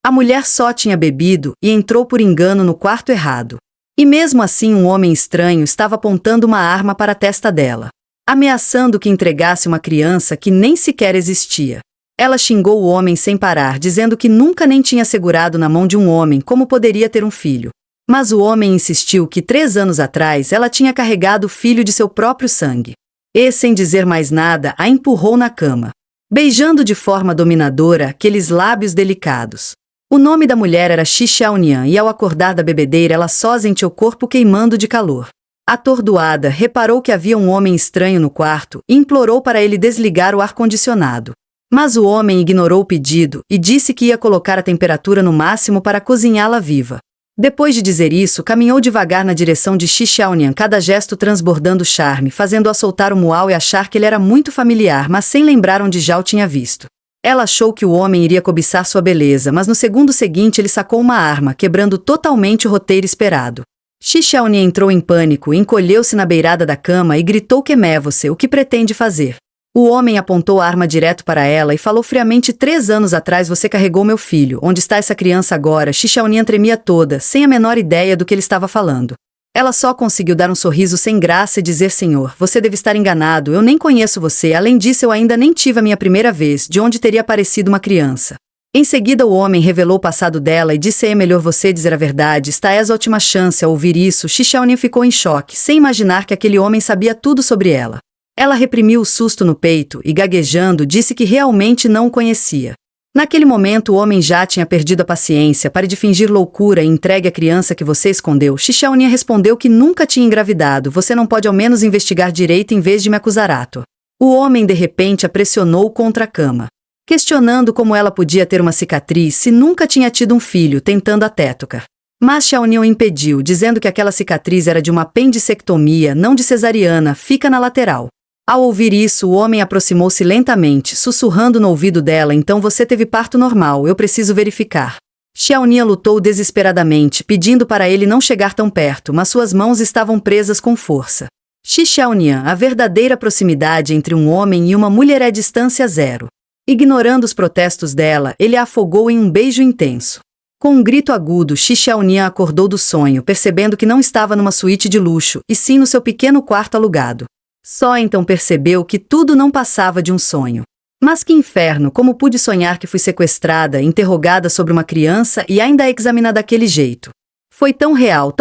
A mulher só tinha bebido e entrou por engano no quarto errado. E mesmo assim um homem estranho estava apontando uma arma para a testa dela, ameaçando que entregasse uma criança que nem sequer existia. Ela xingou o homem sem parar, dizendo que nunca nem tinha segurado na mão de um homem como poderia ter um filho. Mas o homem insistiu que 3 anos atrás ela tinha carregado o filho de seu próprio sangue. E, sem dizer mais nada, a empurrou na cama, beijando de forma dominadora aqueles lábios delicados. O nome da mulher era Xi Xiaonian e ao acordar da bebedeira ela só sentiu o corpo queimando de calor. Atordoada, reparou que havia um homem estranho no quarto e implorou para ele desligar o ar-condicionado. Mas o homem ignorou o pedido e disse que ia colocar a temperatura no máximo para cozinhá-la viva. Depois de dizer isso, caminhou devagar na direção de Xi Xiaonian, cada gesto transbordando charme, fazendo-a soltar o muau e achar que ele era muito familiar, mas sem lembrar onde já o tinha visto. Ela achou que o homem iria cobiçar sua beleza, mas no segundo seguinte ele sacou uma arma, quebrando totalmente o roteiro esperado. Xi Xiaonian entrou em pânico, encolheu-se na beirada da cama e gritou: "Quem é você? O que pretende fazer?" O homem apontou a arma direto para ela e falou friamente: 3 anos atrás você carregou meu filho. Onde está essa criança agora? Xi Xiaonian tremia toda, sem a menor ideia do que ele estava falando. Ela só conseguiu dar um sorriso sem graça e dizer: "Senhor, você deve estar enganado, eu nem conheço você, além disso eu ainda nem tive a minha primeira vez, de onde teria aparecido uma criança." Em seguida o homem revelou o passado dela e disse: "É melhor você dizer a verdade, esta é a última chance." Ao ouvir isso, Xi Xiaonian ficou em choque, sem imaginar que aquele homem sabia tudo sobre ela. Ela reprimiu o susto no peito e, gaguejando, disse que realmente não o conhecia. Naquele momento o homem já tinha perdido a paciência. "Pare de fingir loucura e entregue a criança que você escondeu." Xi Xiaonian respondeu que nunca tinha engravidado. "Você não pode ao menos investigar direito em vez de me acusar, ato." O homem de repente a pressionou contra a cama, questionando como ela podia ter uma cicatriz se nunca tinha tido um filho, tentando a tétuca. Mas Xiaonian o impediu, dizendo que aquela cicatriz era de uma apendicectomia, não de cesariana, fica na lateral. Ao ouvir isso, o homem aproximou-se lentamente, sussurrando no ouvido dela: "Então você teve parto normal, eu preciso verificar." Xiaonian lutou desesperadamente, pedindo para ele não chegar tão perto, mas suas mãos estavam presas com força. Xi Xiaonian, a verdadeira proximidade entre um homem e uma mulher é distância zero. Ignorando os protestos dela, ele a afogou em um beijo intenso. Com um grito agudo, Xi Xiaonian acordou do sonho, percebendo que não estava numa suíte de luxo, e sim no seu pequeno quarto alugado. Só então percebeu que tudo não passava de um sonho. Mas que inferno, como pude sonhar que fui sequestrada, interrogada sobre uma criança e ainda examinada daquele jeito? Foi tão real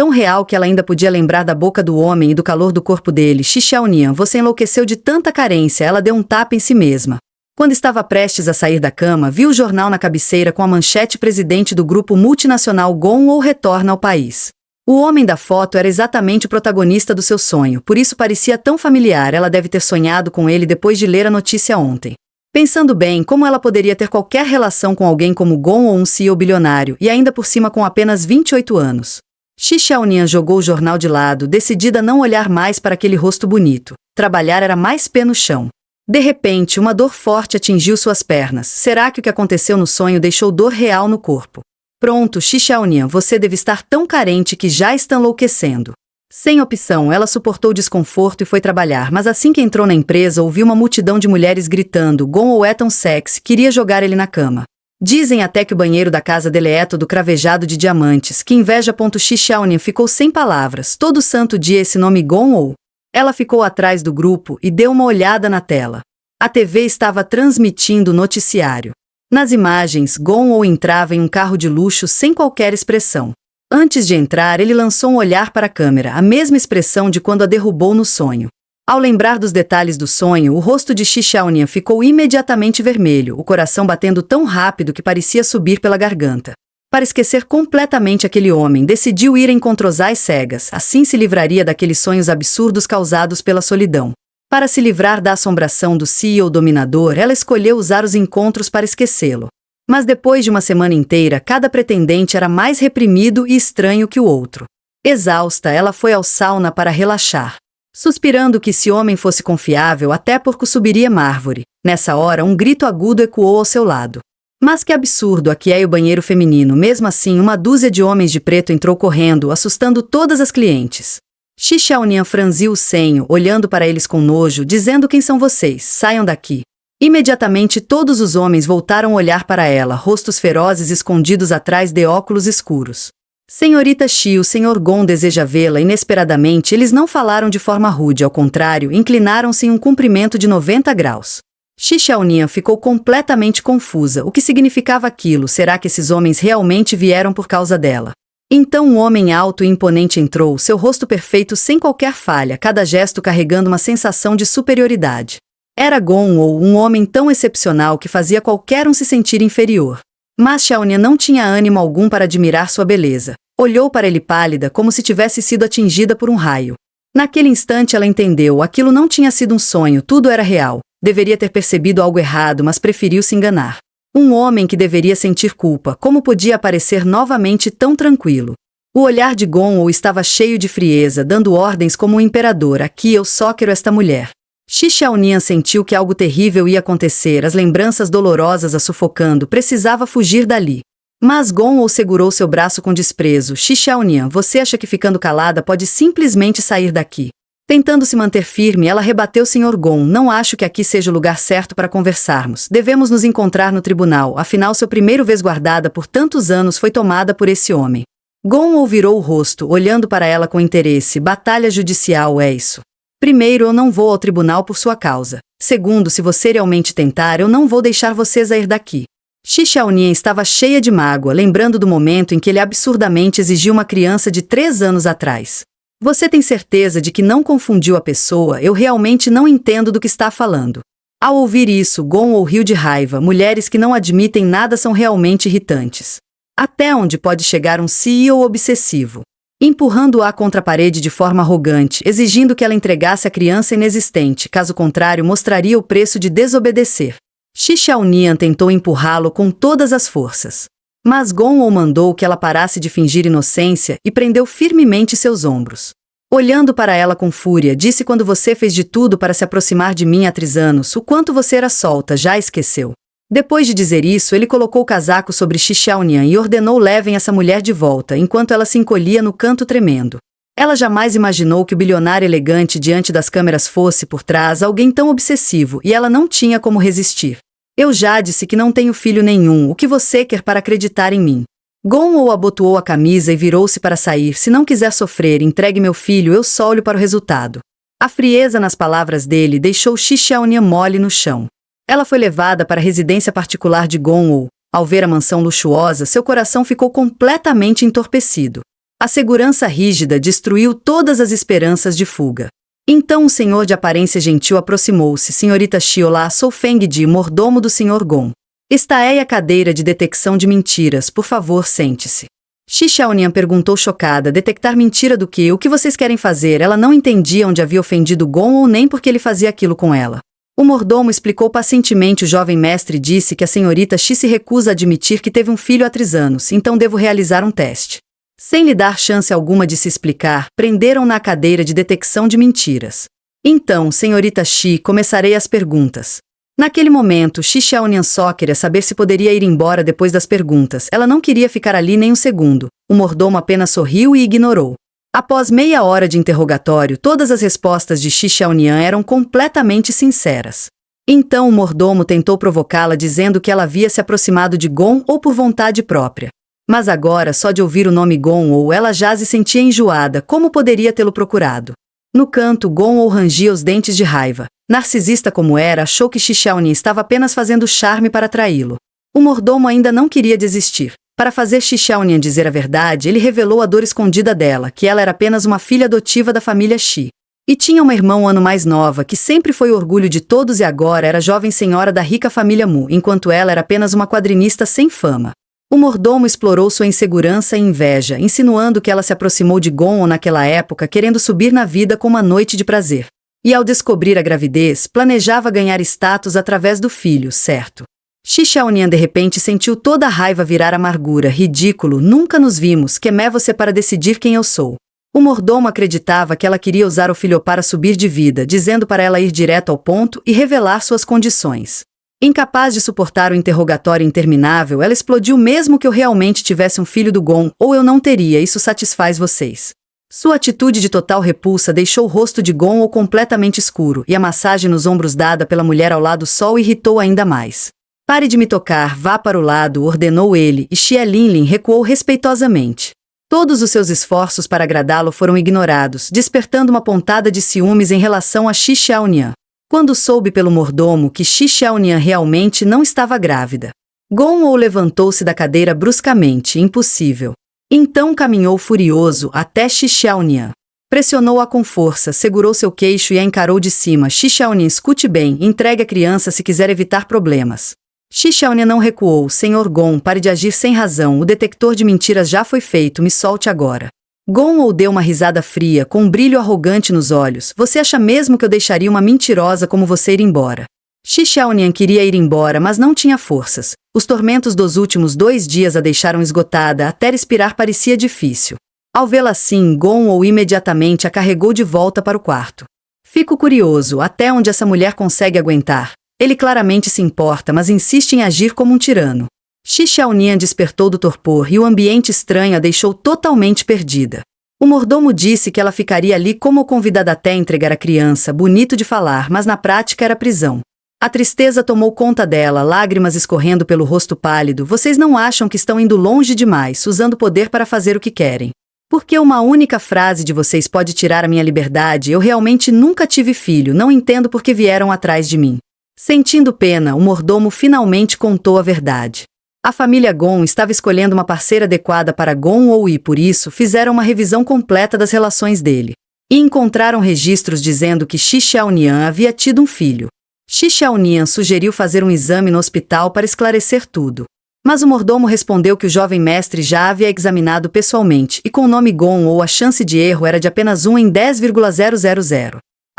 que ela ainda podia lembrar da boca do homem e do calor do corpo dele. "Xi Xiaonian, você enlouqueceu de tanta carência." Ela deu um tapa em si mesma. Quando estava prestes a sair da cama, viu o jornal na cabeceira com a manchete: "Presidente do grupo multinacional Gong retorna ao país." O homem da foto era exatamente o protagonista do seu sonho, por isso parecia tão familiar. Ela deve ter sonhado com ele depois de ler a notícia ontem. Pensando bem, como ela poderia ter qualquer relação com alguém como Gong ou um CEO bilionário, e ainda por cima com apenas 28 anos? Xi Xiaonian jogou o jornal de lado, decidida a não olhar mais para aquele rosto bonito. Trabalhar era mais pé no chão. De repente, uma dor forte atingiu suas pernas. Será que o que aconteceu no sonho deixou dor real no corpo? "Pronto, Xi Xiaonian, você deve estar tão carente que já está enlouquecendo." Sem opção, ela suportou o desconforto e foi trabalhar, mas assim que entrou na empresa ouviu uma multidão de mulheres gritando: "Gong é tão sexy, queria jogar ele na cama." Dizem até que o banheiro da casa dele é todo cravejado de diamantes. Que inveja! Xi Xiaonian ficou sem palavras. Todo santo dia esse nome Gong. Ela ficou atrás do grupo e deu uma olhada na tela. A TV estava transmitindo o noticiário. Nas imagens, Gong entrava em um carro de luxo sem qualquer expressão. Antes de entrar, ele lançou um olhar para a câmera, a mesma expressão de quando a derrubou no sonho. Ao lembrar dos detalhes do sonho, o rosto de Xi Xiaonian ficou imediatamente vermelho, o coração batendo tão rápido que parecia subir pela garganta. Para esquecer completamente aquele homem, decidiu ir encontrar às cegas, assim se livraria daqueles sonhos absurdos causados pela solidão. Para se livrar da assombração do CEO dominador, ela escolheu usar os encontros para esquecê-lo. Mas depois de uma semana inteira, cada pretendente era mais reprimido e estranho que o outro. Exausta, ela foi ao sauna para relaxar, suspirando que se homem fosse confiável, até porque subiria márvore. Nessa hora, um grito agudo ecoou ao seu lado. Mas que absurdo, aqui é o banheiro feminino. Mesmo assim, uma dúzia de homens de preto entrou correndo, assustando todas as clientes. Xi Xiaonian franziu o senho, olhando para eles com nojo, dizendo: "Quem são vocês? Saiam daqui." Imediatamente todos os homens voltaram a olhar para ela, rostos ferozes escondidos atrás de óculos escuros. Senhorita Shi, o Sr. Gon deseja vê-la. Inesperadamente, eles não falaram de forma rude, ao contrário, inclinaram-se em um comprimento de 90 graus. Shi Xiaonian ficou completamente confusa. O que significava aquilo? Será que esses homens realmente vieram por causa dela? Então um homem alto e imponente entrou, seu rosto perfeito sem qualquer falha, cada gesto carregando uma sensação de superioridade. Era Gon, ou um homem tão excepcional que fazia qualquer um se sentir inferior. Mas Xiaonian não tinha ânimo algum para admirar sua beleza. Olhou para ele pálida, como se tivesse sido atingida por um raio. Naquele instante ela entendeu, aquilo não tinha sido um sonho, tudo era real. Deveria ter percebido algo errado, mas preferiu se enganar. Um homem que deveria sentir culpa, como podia aparecer novamente tão tranquilo? O olhar de Gon estava cheio de frieza, dando ordens como um imperador. Aqui eu só quero esta mulher. Shi Xiaonian sentiu que algo terrível ia acontecer, as lembranças dolorosas a sufocando, precisava fugir dali. Mas Gon segurou seu braço com desprezo. Shi Xiaonian, você acha que ficando calada pode simplesmente sair daqui? Tentando se manter firme, ela rebateu Sr. Gon, não acho que aqui seja o lugar certo para conversarmos. Devemos nos encontrar no tribunal, afinal sua primeira vez guardada por tantos anos foi tomada por esse homem. Gon virou o rosto, olhando para ela com interesse. Batalha judicial, é isso? Primeiro, eu não vou ao tribunal por sua causa. Segundo, se você realmente tentar, eu não vou deixar você sair daqui. Shi Xiaonian estava cheia de mágoa, lembrando do momento em que ele absurdamente exigiu uma criança de 3 anos atrás. Você tem certeza de que não confundiu a pessoa? Eu realmente não entendo do que está falando. Ao ouvir isso, Gon riu de raiva. Mulheres que não admitem nada são realmente irritantes. Até onde pode chegar um CEO obsessivo? Empurrando-a contra a parede de forma arrogante, exigindo que ela entregasse a criança inexistente, caso contrário mostraria o preço de desobedecer. Shi Xiaonian tentou empurrá-lo com todas as forças. Mas Gon mandou que ela parasse de fingir inocência e prendeu firmemente seus ombros. Olhando para ela com fúria, disse: quando você fez de tudo para se aproximar de mim há 3 anos, o quanto você era solta, já esqueceu? Depois de dizer isso, ele colocou o casaco sobre Shi Xiaonian e ordenou: levem essa mulher de volta, enquanto ela se encolhia no canto tremendo. Ela jamais imaginou que o bilionário elegante diante das câmeras fosse, por trás, alguém tão obsessivo, e ela não tinha como resistir. Eu já disse que não tenho filho nenhum, o que você quer para acreditar em mim? Gon abotoou a camisa e virou-se para sair. Se não quiser sofrer, entregue meu filho, eu só olho para o resultado. A frieza nas palavras dele deixou Shi Xiaonian mole no chão. Ela foi levada para a residência particular de Gon. Ao ver a mansão luxuosa, seu coração ficou completamente entorpecido. A segurança rígida destruiu todas as esperanças de fuga. Então um senhor de aparência gentil aproximou-se. Senhorita Shi, olá, sou Feng Di, mordomo do Sr. Gon. Esta é a cadeira de detecção de mentiras, por favor, sente-se. Shi Xiaonian perguntou chocada. Detectar mentira do quê? O que vocês querem fazer? Ela não entendia onde havia ofendido Gon nem porque ele fazia aquilo com ela. O mordomo explicou pacientemente. O jovem mestre disse que a senhorita Shi se recusa a admitir que teve um filho há 3 anos, então devo realizar um teste. Sem lhe dar chance alguma de se explicar, prenderam-na à cadeira de detecção de mentiras. Então, senhorita Shi, começarei as perguntas. Naquele momento, Shi Xiaonian só queria saber se poderia ir embora depois das perguntas. Ela não queria ficar ali nem um segundo. O mordomo apenas sorriu e ignorou. Após meia hora de interrogatório, todas as respostas de Shi Xiaonian eram completamente sinceras. Então o mordomo tentou provocá-la dizendo que ela havia se aproximado de Gon por vontade própria. Mas agora, só de ouvir o nome Gon ela já se sentia enjoada. Como poderia tê-lo procurado? No canto, Gon rangia os dentes de raiva. Narcisista como era, achou que Shi Xiaonian estava apenas fazendo charme para atraí-lo. O mordomo ainda não queria desistir. Para fazer Shi Xiaonian dizer a verdade, ele revelou a dor escondida dela, que ela era apenas uma filha adotiva da família Shi. E tinha uma irmã um ano mais nova, que sempre foi o orgulho de todos e agora era jovem senhora da rica família Mu, enquanto ela era apenas uma quadrinista sem fama. O mordomo explorou sua insegurança e inveja, insinuando que ela se aproximou de Gon naquela época querendo subir na vida com uma noite de prazer. E ao descobrir a gravidez, planejava ganhar status através do filho, certo? Shi Xiaonian de repente sentiu toda a raiva virar amargura. Ridículo, nunca nos vimos, quem é você para decidir quem eu sou? O mordomo acreditava que ela queria usar o filho para subir de vida, dizendo para ela ir direto ao ponto e revelar suas condições. Incapaz de suportar o interrogatório interminável, ela explodiu. Mesmo que eu realmente tivesse um filho do Gon, ou eu não teria, isso satisfaz vocês. Sua atitude de total repulsa deixou o rosto de Gon-Oh completamente escuro, e a massagem nos ombros dada pela mulher ao lado sol irritou ainda mais. Pare de me tocar, vá para o lado, ordenou ele, e Xie Linlin recuou respeitosamente. Todos os seus esforços para agradá-lo foram ignorados, despertando uma pontada de ciúmes em relação a Xi Xiaonian. Quando soube pelo mordomo que Xi Xiaonian realmente não estava grávida, Gon-Oh levantou-se da cadeira bruscamente, impossível. Então caminhou furioso até Xi Xiaonian. Pressionou-a com força, segurou seu queixo e a encarou de cima. Xi Xiaonian, escute bem, entregue a criança se quiser evitar problemas. Xi Xiaonian não recuou. Senhor Gon, pare de agir sem razão, o detector de mentiras já foi feito, me solte agora. Gon-Oh deu uma risada fria, com um brilho arrogante nos olhos. Você acha mesmo que eu deixaria uma mentirosa como você ir embora? Xi Xiaonian queria ir embora, mas não tinha forças. Os tormentos dos últimos 2 dias a deixaram esgotada, até respirar parecia difícil. Ao vê-la assim, Gon-Oh imediatamente a carregou de volta para o quarto. Fico curioso, até onde essa mulher consegue aguentar. Ele claramente se importa, mas insiste em agir como um tirano. Xi Xiaonian despertou do torpor e o ambiente estranho a deixou totalmente perdida. O mordomo disse que ela ficaria ali como convidada até entregar a criança, bonito de falar, mas na prática era prisão. A tristeza tomou conta dela, lágrimas escorrendo pelo rosto pálido. Vocês não acham que estão indo longe demais, usando poder para fazer o que querem? Porque uma única frase de vocês pode tirar a minha liberdade. Eu realmente nunca tive filho, não entendo por que vieram atrás de mim. Sentindo pena, o mordomo finalmente contou a verdade. A família Gon estava escolhendo uma parceira adequada para Gon-Oh e, por isso, fizeram uma revisão completa das relações dele. E encontraram registros dizendo que Xi Xiaonian havia tido um filho. Xi Xiaonian sugeriu fazer um exame no hospital para esclarecer tudo. Mas o mordomo respondeu que o jovem mestre já havia examinado pessoalmente e com o nome Gon-Oh a chance de erro era de apenas 1 em 10,000.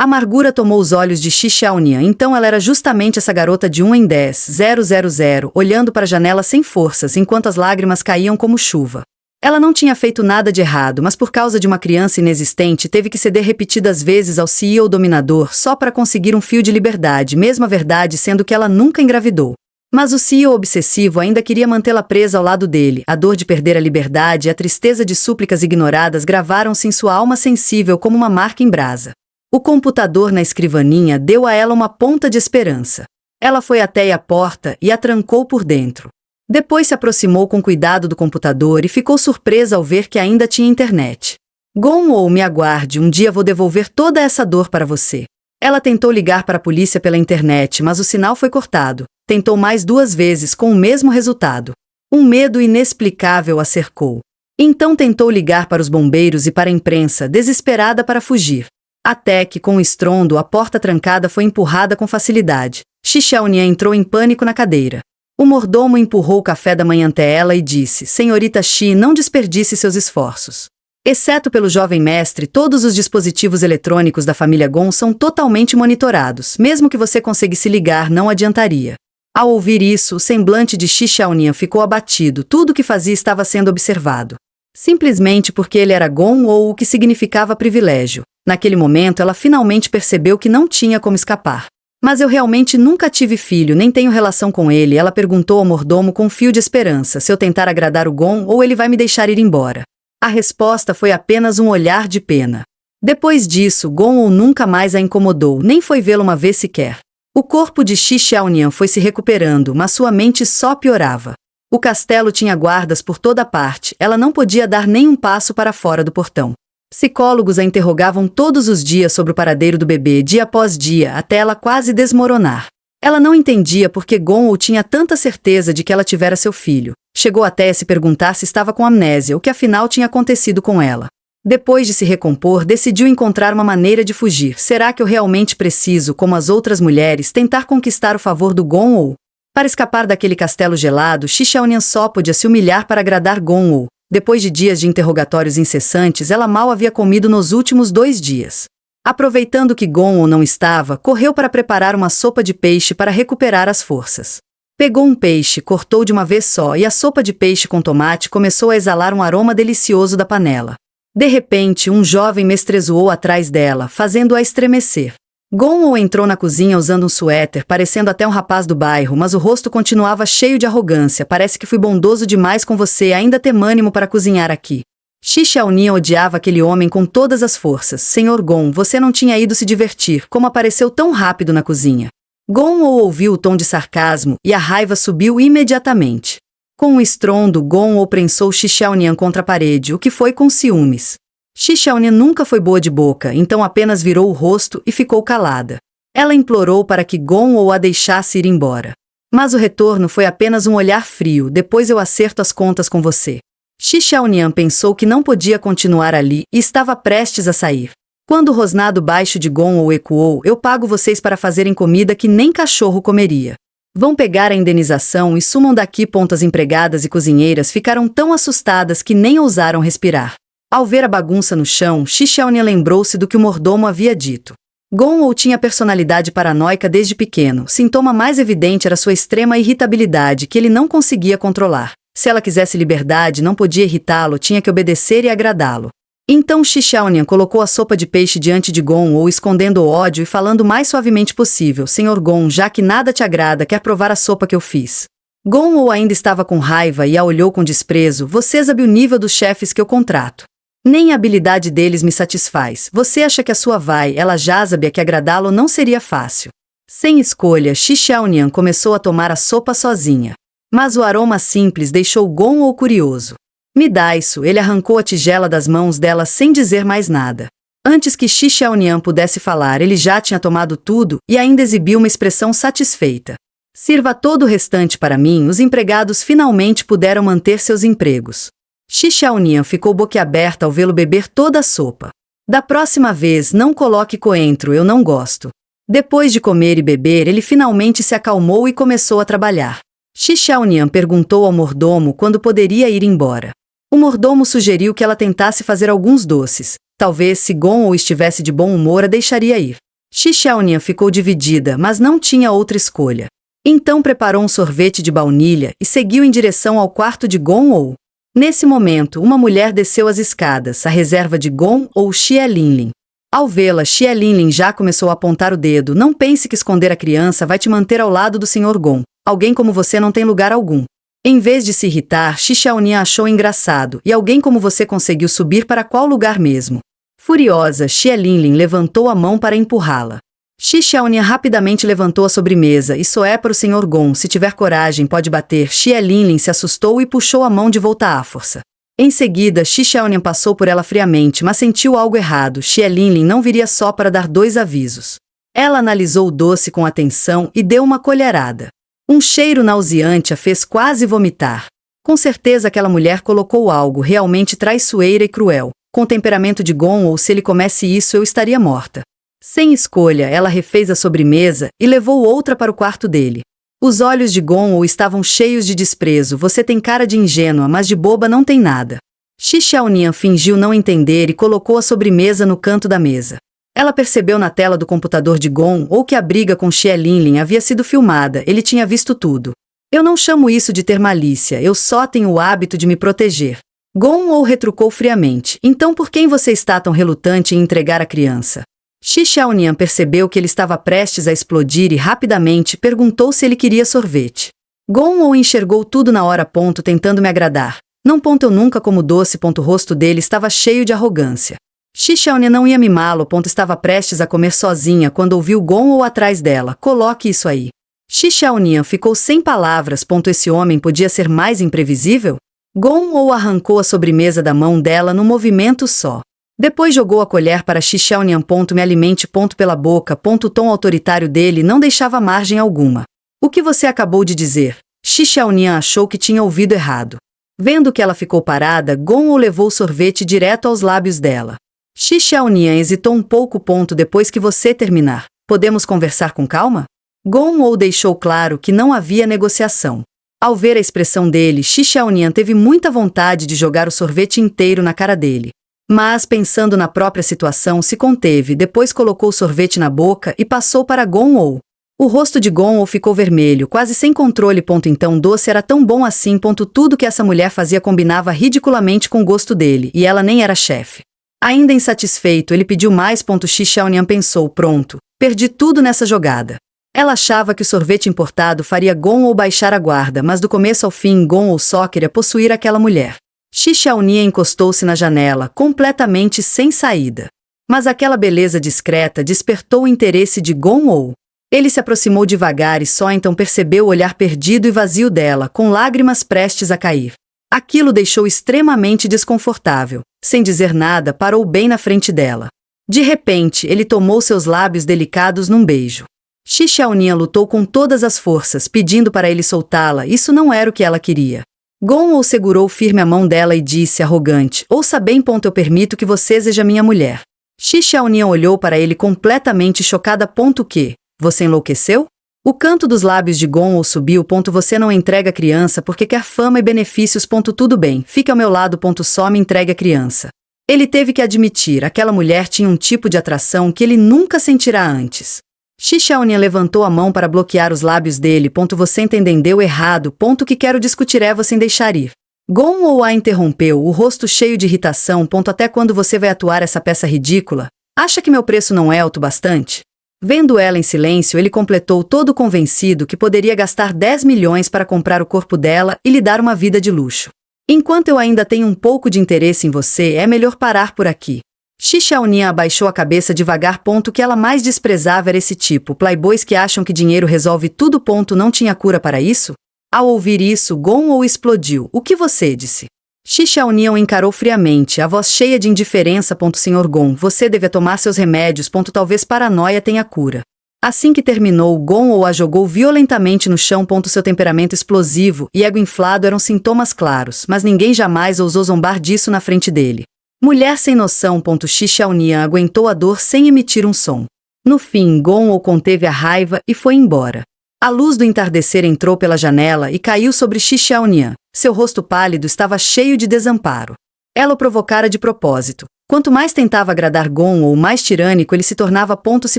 A amargura tomou os olhos de Xi Xiaonian, então ela era justamente essa garota de 1 em 10,000, olhando para a janela sem forças enquanto as lágrimas caíam como chuva. Ela não tinha feito nada de errado, mas por causa de uma criança inexistente teve que ceder repetidas vezes ao CEO dominador só para conseguir um fio de liberdade, mesmo a verdade sendo que ela nunca engravidou. Mas o CEO obsessivo ainda queria mantê-la presa ao lado dele. A dor de perder a liberdade e a tristeza de súplicas ignoradas gravaram-se em sua alma sensível como uma marca em brasa. O computador na escrivaninha deu a ela uma ponta de esperança. Ela foi até a porta e a trancou por dentro. Depois se aproximou com cuidado do computador e ficou surpresa ao ver que ainda tinha internet. Gon-Oh, me aguarde, um dia vou devolver toda essa dor para você. Ela tentou ligar para a polícia pela internet, mas o sinal foi cortado. Tentou mais 2 vezes com o mesmo resultado. Um medo inexplicável a cercou. Então tentou ligar para os bombeiros e para a imprensa, desesperada para fugir. Até que, com um estrondo, a porta trancada foi empurrada com facilidade. Xi Xiaonian entrou em pânico na cadeira. O mordomo empurrou o café da manhã até ela e disse: Senhorita Xi, não desperdice seus esforços. Exceto pelo jovem mestre, todos os dispositivos eletrônicos da família Gon são totalmente monitorados. Mesmo que você conseguisse ligar, não adiantaria. Ao ouvir isso, o semblante de Xi Xiaonian ficou abatido. Tudo o que fazia estava sendo observado. Simplesmente porque ele era Gon-Oh, o que significava privilégio. Naquele momento, ela finalmente percebeu que não tinha como escapar. Mas eu realmente nunca tive filho, nem tenho relação com ele. Ela perguntou ao mordomo com um fio de esperança se eu tentar agradar o Gon ou ele vai me deixar ir embora. A resposta foi apenas um olhar de pena. Depois disso, Gon-Oh nunca mais a incomodou, nem foi vê-lo uma vez sequer. O corpo de Xi Xiaonian foi se recuperando, mas sua mente só piorava. O castelo tinha guardas por toda parte, ela não podia dar nem um passo para fora do portão. Psicólogos a interrogavam todos os dias sobre o paradeiro do bebê, dia após dia, até ela quase desmoronar. Ela não entendia por que Gon-Oh tinha tanta certeza de que ela tivera seu filho. Chegou até a se perguntar se estava com amnésia, o que afinal tinha acontecido com ela. Depois de se recompor, decidiu encontrar uma maneira de fugir. Será que eu realmente preciso, como as outras mulheres, tentar conquistar o favor do Gon-Oh? Para escapar daquele castelo gelado, Xi Xiaonian só podia se humilhar para agradar Gon-Oh. Depois de dias de interrogatórios incessantes, ela mal havia comido nos últimos 2 dias. Aproveitando que Gon-Oh não estava, correu para preparar uma sopa de peixe para recuperar as forças. Pegou um peixe, cortou de uma vez só e a sopa de peixe com tomate começou a exalar um aroma delicioso da panela. De repente, um jovem mestrezoou atrás dela, fazendo-a estremecer. Gon-Oh entrou na cozinha usando um suéter, parecendo até um rapaz do bairro, mas o rosto continuava cheio de arrogância. Parece que fui bondoso demais com você, ainda tem ânimo para cozinhar aqui. Shi Xiaonian odiava aquele homem com todas as forças. Senhor Gong, você não tinha ido se divertir, como apareceu tão rápido na cozinha. Gong ouviu o tom de sarcasmo e a raiva subiu imediatamente. Com um estrondo, Gong prensou Shi Xiaonian contra a parede, o que foi com ciúmes. Shi Xiaonian nunca foi boa de boca, então apenas virou o rosto e ficou calada. Ela implorou para que Gong a deixasse ir embora. Mas o retorno foi apenas um olhar frio. Depois eu acerto as contas com você. Shi Xiaonian pensou que não podia continuar ali e estava prestes a sair. Quando o rosnado baixo de Gong ecoou, eu pago vocês para fazerem comida que nem cachorro comeria. Vão pegar a indenização e sumam daqui. As empregadas e cozinheiras ficaram tão assustadas que nem ousaram respirar. Ao ver a bagunça no chão, Shi Xiaonian lembrou-se do que o mordomo havia dito. Gong tinha personalidade paranoica desde pequeno. O sintoma mais evidente era sua extrema irritabilidade, que ele não conseguia controlar. Se ela quisesse liberdade, não podia irritá-lo, tinha que obedecer e agradá-lo. Então Shi Xiaonian colocou a sopa de peixe diante de Gong, escondendo o ódio e falando o mais suavemente possível. Senhor Gong, já que nada te agrada, quer provar a sopa que eu fiz? Gong ainda estava com raiva e a olhou com desprezo. Você sabe o nível dos chefes que eu contrato. Nem a habilidade deles me satisfaz. Você acha que a sua ela já sabia que agradá-lo não seria fácil. Sem escolha, Shi Xiaonian começou a tomar a sopa sozinha. Mas o aroma simples deixou Gong curioso. Me dá isso, ele arrancou a tigela das mãos dela sem dizer mais nada. Antes que Shi Xiaonian pudesse falar, ele já tinha tomado tudo e ainda exibiu uma expressão satisfeita. Sirva todo o restante para mim. Os empregados finalmente puderam manter seus empregos. Shi Xiaonian ficou boquiaberta ao vê-lo beber toda a sopa. Da próxima vez, não coloque coentro, eu não gosto. Depois de comer e beber, ele finalmente se acalmou e começou a trabalhar. Shi Xiaonian perguntou ao mordomo quando poderia ir embora. O mordomo sugeriu que ela tentasse fazer alguns doces. Talvez, se Gong estivesse de bom humor, a deixaria ir. Shi Xiaonian ficou dividida, mas não tinha outra escolha. Então preparou um sorvete de baunilha e seguiu em direção ao quarto de Gong. Nesse momento, uma mulher desceu as escadas, a reserva de Gong Xie Linlin. Ao vê-la, Xie Linlin já começou a apontar o dedo. Não pense que esconder a criança vai te manter ao lado do Sr. Gong. Alguém como você não tem lugar algum. Em vez de se irritar, Shi Xiaonian achou engraçado. E alguém como você conseguiu subir para qual lugar mesmo? Furiosa, Xie Linlin levantou a mão para empurrá-la. Shi Xiaonian rapidamente levantou a sobremesa. Isso é para o Sr. Gong. Se tiver coragem, pode bater. Xie Linlin se assustou e puxou a mão de volta à força. Em seguida, Shi Xiaonian passou por ela friamente, mas sentiu algo errado. Xie Linlin não viria só para dar 2 avisos. Ela analisou o doce com atenção e deu uma colherada. Um cheiro nauseante a fez quase vomitar. Com certeza aquela mulher colocou algo realmente traiçoeira e cruel. Com o temperamento de Gong, se ele comesse isso, eu estaria morta. Sem escolha, ela refez a sobremesa e levou outra para o quarto dele. Os olhos de Gong estavam cheios de desprezo. Você tem cara de ingênua, mas de boba não tem nada. Shi Xiaonian fingiu não entender e colocou a sobremesa no canto da mesa. Ela percebeu na tela do computador de Gong que a briga com Xie Linlin havia sido filmada. Ele tinha visto tudo. Eu não chamo isso de ter malícia, eu só tenho o hábito de me proteger. Gong retrucou friamente. Então por quem você está tão relutante em entregar a criança? Shi Xiaonian percebeu que ele estava prestes a explodir e rapidamente perguntou se ele queria sorvete. Gong enxergou tudo na hora, tentando me agradar. Não, eu nunca como doce, o rosto dele estava cheio de arrogância. Shi Xiaonian não ia mimá-lo, estava prestes a comer sozinha quando ouviu Gong atrás dela. Coloque isso aí. Shi Xiaonian ficou sem palavras, esse homem podia ser mais imprevisível? Gong arrancou a sobremesa da mão dela num movimento só. Depois jogou a colher para Shi Xiaonian. Me alimente, pela boca, o tom autoritário dele não deixava margem alguma. O que você acabou de dizer? Shi Xiaonian achou que tinha ouvido errado. Vendo que ela ficou parada, Gong levou o sorvete direto aos lábios dela. Shi Xiaonian hesitou um pouco. Depois que você terminar, podemos conversar com calma? Gong deixou claro que não havia negociação. Ao ver a expressão dele, Shi Xiaonian teve muita vontade de jogar o sorvete inteiro na cara dele. Mas, pensando na própria situação, se conteve, depois colocou o sorvete na boca e passou para Gong. O rosto de Gong ficou vermelho, quase sem controle. Então doce era tão bom assim. Tudo que essa mulher fazia combinava ridiculamente com o gosto dele, e ela nem era chefe. Ainda insatisfeito, ele pediu mais. Shi Xiaonian pensou, pronto, perdi tudo nessa jogada. Ela achava que o sorvete importado faria Gong baixar a guarda, mas do começo ao fim Gong só queria possuir aquela mulher. Xi Xiaonia encostou-se na janela, completamente sem saída. Mas aquela beleza discreta despertou o interesse de Gong-ou. Ele se aproximou devagar e só então percebeu o olhar perdido e vazio dela, com lágrimas prestes a cair. Aquilo deixou extremamente desconfortável. Sem dizer nada, parou bem na frente dela. De repente, ele tomou seus lábios delicados num beijo. Xi Xiaonia lutou com todas as forças, pedindo para ele soltá-la. Isso não era o que ela queria. Gong-ou segurou firme a mão dela e disse, arrogante, ouça bem, eu permito que você seja minha mulher. Xi Xiaonia olhou para ele completamente chocada. Que? Você enlouqueceu? O canto dos lábios de Gong-ou subiu. Você não entrega a criança porque quer fama e benefícios. Tudo bem, fique ao meu lado. Só me entregue a criança. Ele teve que admitir, aquela mulher tinha um tipo de atração que ele nunca sentirá antes. Xi Xiaonia levantou a mão para bloquear os lábios dele. Você entendeu errado. O que quero discutir é você deixar ir. Gong-ou a interrompeu, o rosto cheio de irritação. Até quando você vai atuar essa peça ridícula? Acha que meu preço não é alto bastante? Vendo ela em silêncio, ele completou, todo convencido que poderia gastar 10 milhões para comprar o corpo dela e lhe dar uma vida de luxo. Enquanto eu ainda tenho um pouco de interesse em você, é melhor parar por aqui. Xi Xiaonia abaixou a cabeça devagar. Que ela mais desprezava era esse tipo, playboys que acham que dinheiro resolve tudo. Não tinha cura para isso? Ao ouvir isso, Gong-ou explodiu. O que você disse? Xi Xiaonia o encarou friamente, a voz cheia de indiferença. Senhor Gong, você deve tomar seus remédios. Talvez paranoia tenha cura. Assim que terminou, Gong-ou a jogou violentamente no chão. Seu temperamento explosivo e ego inflado eram sintomas claros, mas ninguém jamais ousou zombar disso na frente dele. Mulher sem noção. Xi Xiaonia aguentou a dor sem emitir um som. No fim, Gong-ou conteve a raiva e foi embora. A luz do entardecer entrou pela janela e caiu sobre Xi Xiaonia. Seu rosto pálido estava cheio de desamparo. Ela o provocara de propósito. Quanto mais tentava agradar Gong-ou, mais tirânico ele se tornava. Se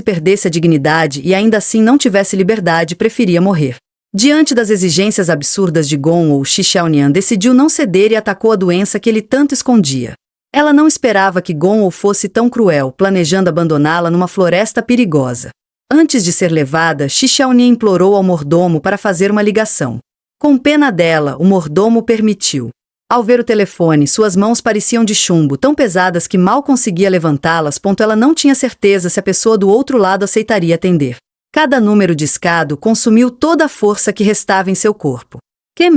perdesse a dignidade e ainda assim não tivesse liberdade, preferia morrer. Diante das exigências absurdas de Gong-ou, Xi Xiaonia decidiu não ceder e atacou a doença que ele tanto escondia. Ela não esperava que Gong-ou fosse tão cruel, planejando abandoná-la numa floresta perigosa. Antes de ser levada, Xi Xiaonia implorou ao mordomo para fazer uma ligação. Com pena dela, o mordomo permitiu. Ao ver o telefone, suas mãos pareciam de chumbo, tão pesadas que mal conseguia levantá-las. Ela não tinha certeza se a pessoa do outro lado aceitaria atender. Cada número discado consumiu toda a força que restava em seu corpo. Quem?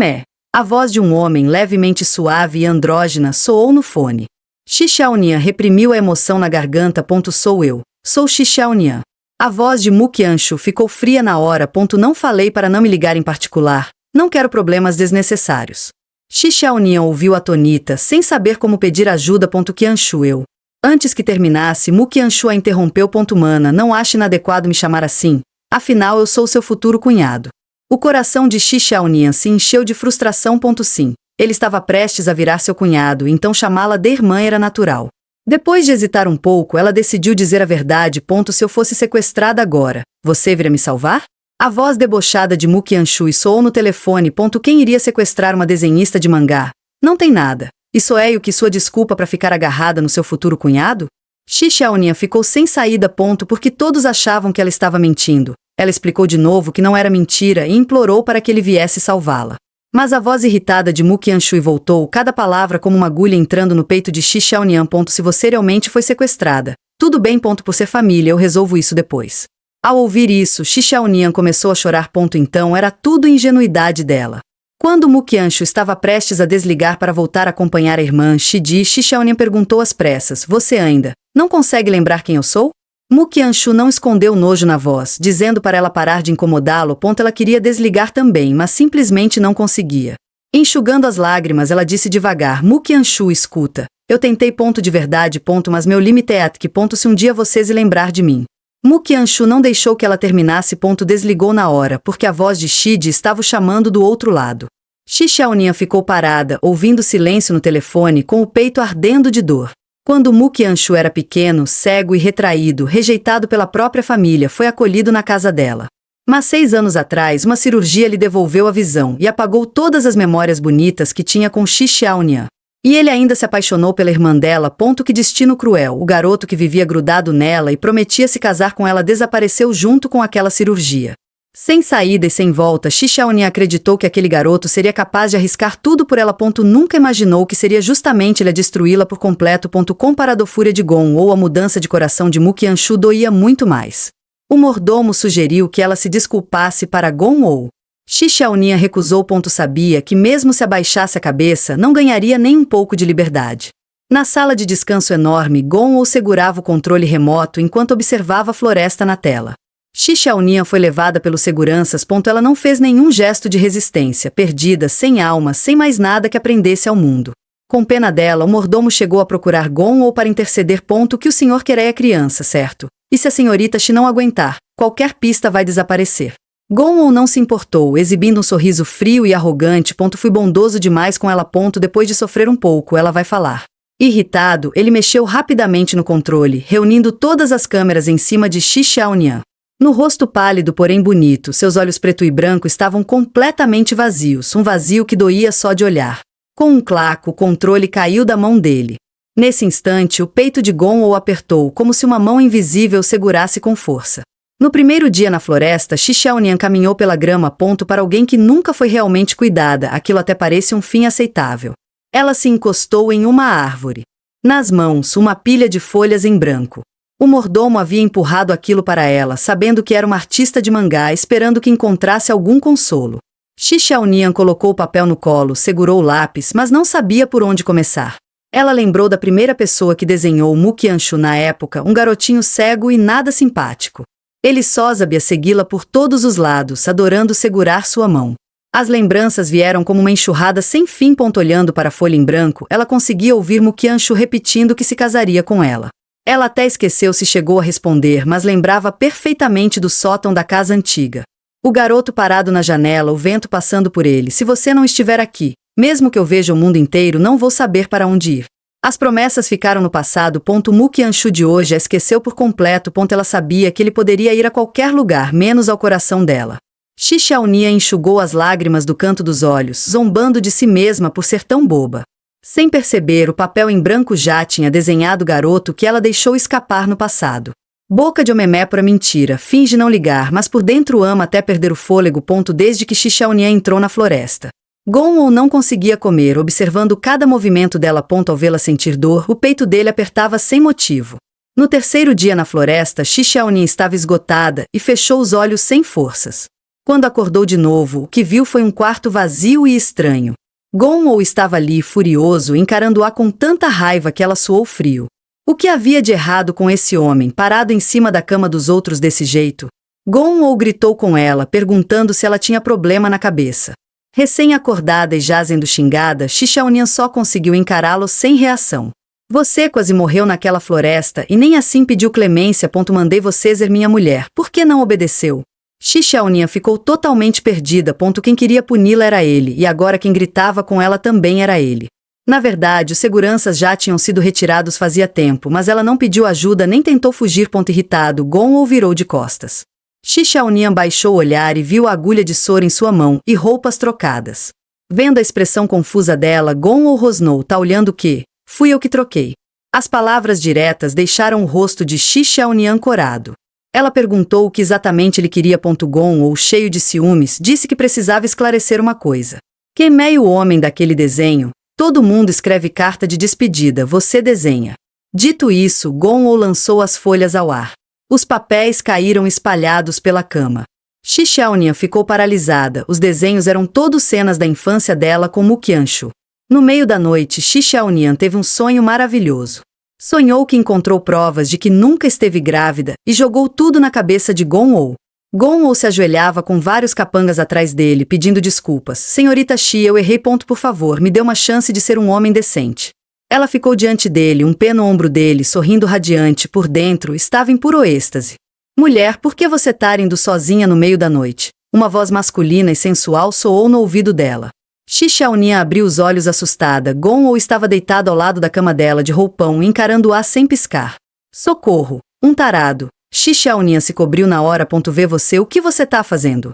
A voz de um homem levemente suave e andrógena soou no fone. Xi Xiaonia reprimiu a emoção na garganta. Sou eu. Sou Xi Xiaonia. A voz de Mu Qianshu ficou fria na hora. Não falei para não me ligar em particular. Não quero problemas desnecessários. Xi Xiaonia ouviu atonita, sem saber como pedir ajuda. Qianshu, eu. Antes que terminasse, Mu Qianshu a interrompeu. Mana, não ache inadequado me chamar assim. Afinal, eu sou seu futuro cunhado. O coração de Xi Xiaonia se encheu de frustração. Sim. Ele estava prestes a virar seu cunhado, então chamá-la de irmã era natural. Depois de hesitar um pouco, ela decidiu dizer a verdade. Se eu fosse sequestrada agora, você viria me salvar? A voz debochada de Mu Qianshu soou no telefone. Quem iria sequestrar uma desenhista de mangá? Não tem nada. Isso é o que sua desculpa para ficar agarrada no seu futuro cunhado? Xi Xiaonia ficou sem saída. Porque todos achavam que ela estava mentindo. Ela explicou de novo que não era mentira e implorou para que ele viesse salvá-la. Mas a voz irritada de Mu Qianshu voltou, cada palavra como uma agulha entrando no peito de Xi Xiaonia. Se você realmente foi sequestrada, tudo bem. Por ser família, eu resolvo isso depois. Ao ouvir isso, Xi Xiaonia começou a chorar. Então era tudo ingenuidade dela. Quando Mu Qianshu estava prestes a desligar para voltar a acompanhar a irmã Xi Xiaonia perguntou às pressas: você ainda não consegue lembrar quem eu sou? Mu Qianshu não escondeu nojo na voz, dizendo para ela parar de incomodá-lo. Ela queria desligar também, mas simplesmente não conseguia. Enxugando as lágrimas, ela disse devagar: Mu Qianshu, escuta. Eu tentei. De verdade. Mas meu limite é que. Se um dia você se lembrar de mim. Mu Qianshu não deixou que ela terminasse. Desligou na hora, porque a voz de Xi estava o chamando do outro lado. Xi Xiaonia ficou parada, ouvindo silêncio no telefone, com o peito ardendo de dor. Quando Mu Qianshu era pequeno, cego e retraído, rejeitado pela própria família, foi acolhido na casa dela. Mas 6 anos atrás, uma cirurgia lhe devolveu a visão e apagou todas as memórias bonitas que tinha com Xi Xiaonia. E ele ainda se apaixonou pela irmã dela. Que destino cruel, o garoto que vivia grudado nela e prometia se casar com ela desapareceu junto com aquela cirurgia. Sem saída e sem volta, Xiaonian acreditou que aquele garoto seria capaz de arriscar tudo por ela. Nunca imaginou que seria justamente ele a destruí-la por completo. Comparado à fúria de Gon ou a mudança de coração de Mu Qianshu doía muito mais. O mordomo sugeriu que ela se desculpasse para Gon ou. Xiaonian recusou. Sabia que mesmo se abaixasse a cabeça, não ganharia nem um pouco de liberdade. Na sala de descanso enorme, Gon ou segurava o controle remoto enquanto observava a floresta na tela. Xiaonian foi levada pelos seguranças. Ela não fez nenhum gesto de resistência, perdida, sem alma, sem mais nada que aprendesse ao mundo. Com pena dela, o mordomo chegou a procurar Gon ou para interceder. Que o senhor quer é criança, certo? E se a senhorita Shi não aguentar, qualquer pista vai desaparecer. Gon ou não se importou, exibindo um sorriso frio e arrogante. Fui bondoso demais com ela. Depois de sofrer um pouco, ela vai falar. Irritado, ele mexeu rapidamente no controle, reunindo todas as câmeras em cima de Xiaonian. No rosto pálido, porém bonito, seus olhos preto e branco estavam completamente vazios, um vazio que doía só de olhar. Com um claco, o controle caiu da mão dele. Nesse instante, o peito de Gon o apertou, como se uma mão invisível o segurasse com força. No primeiro dia na floresta, Xiaonian caminhou pela grama. Para alguém que nunca foi realmente cuidada, aquilo até parece um fim aceitável. Ela se encostou em uma árvore. Nas mãos, uma pilha de folhas em branco. O mordomo havia empurrado aquilo para ela, sabendo que era uma artista de mangá, esperando que encontrasse algum consolo. Xiaonian colocou o papel no colo, segurou o lápis, mas não sabia por onde começar. Ela lembrou da primeira pessoa que desenhou Mu Qianshu na época, um garotinho cego e nada simpático. Ele só sabia segui-la por todos os lados, adorando segurar sua mão. As lembranças vieram como uma enxurrada sem fim. Olhando para a folha em branco, ela conseguia ouvir Mu Qianshu repetindo que se casaria com ela. Ela até esqueceu se chegou a responder, mas lembrava perfeitamente do sótão da casa antiga. O garoto parado na janela, o vento passando por ele. Se você não estiver aqui, mesmo que eu veja o mundo inteiro, não vou saber para onde ir. As promessas ficaram no passado. Mu Qianshu de hoje a esqueceu por completo. Ela sabia que ele poderia ir a qualquer lugar, menos ao coração dela. Xiaonian enxugou as lágrimas do canto dos olhos, zombando de si mesma por ser tão boba. Sem perceber, o papel em branco já tinha desenhado o garoto que ela deixou escapar no passado. Boca de Omemépora mentira, finge não ligar, mas por dentro ama até perder o fôlego. Desde que Xiaonian entrou na floresta. Gon ou não conseguia comer, observando cada movimento dela. Ao vê-la sentir dor, o peito dele apertava sem motivo. No terceiro dia na floresta, Xiaonian estava esgotada e fechou os olhos sem forças. Quando acordou de novo, o que viu foi um quarto vazio e estranho. Gon ou estava ali, furioso, encarando-a com tanta raiva que ela suou frio. O que havia de errado com esse homem, parado em cima da cama dos outros desse jeito? Gon ou gritou com ela, perguntando se ela tinha problema na cabeça. Recém-acordada e jazendo xingada, Xiaonian só conseguiu encará-lo sem reação. Você quase morreu naquela floresta e nem assim pediu clemência. Mandei você ser minha mulher, por que não obedeceu? Xiaonian ficou totalmente perdida. Quem queria puni-la era ele, e agora quem gritava com ela também era ele. Na verdade, os seguranças já tinham sido retirados fazia tempo, mas ela não pediu ajuda nem tentou fugir. Irritado, Gon ou virou de costas. Xiaonian baixou o olhar e viu a agulha de soro em sua mão e roupas trocadas. Vendo a expressão confusa dela, Gon ou rosnou. Tá olhando o quê? Fui eu que troquei. As palavras diretas deixaram o rosto de Xiaonian corado. Ela perguntou o que exatamente ele queria. Gon ou, cheio de ciúmes, disse que precisava esclarecer uma coisa. Quem é o homem daquele desenho? Todo mundo escreve carta de despedida, você desenha. Dito isso, Gon ou lançou as folhas ao ar. Os papéis caíram espalhados pela cama. Xiaonian ficou paralisada, os desenhos eram todos cenas da infância dela com Mu Qianshu. No meio da noite, Xiaonian teve um sonho maravilhoso. Sonhou que encontrou provas de que nunca esteve grávida e jogou tudo na cabeça de Gon ou. Gon ou se ajoelhava com vários capangas atrás dele, pedindo desculpas. Senhorita Shi, eu errei. Por favor, me dê uma chance de ser um homem decente. Ela ficou diante dele, um pé no ombro dele, sorrindo radiante. Por dentro, estava em puro êxtase. Mulher, por que você tá indo sozinha no meio da noite? Uma voz masculina e sensual soou no ouvido dela. Xiaonian abriu os olhos assustada. Gon ou estava deitado ao lado da cama dela de roupão, encarando-a sem piscar. Socorro! Um tarado! Xiaonian se cobriu na hora. Vê você, o que você tá fazendo?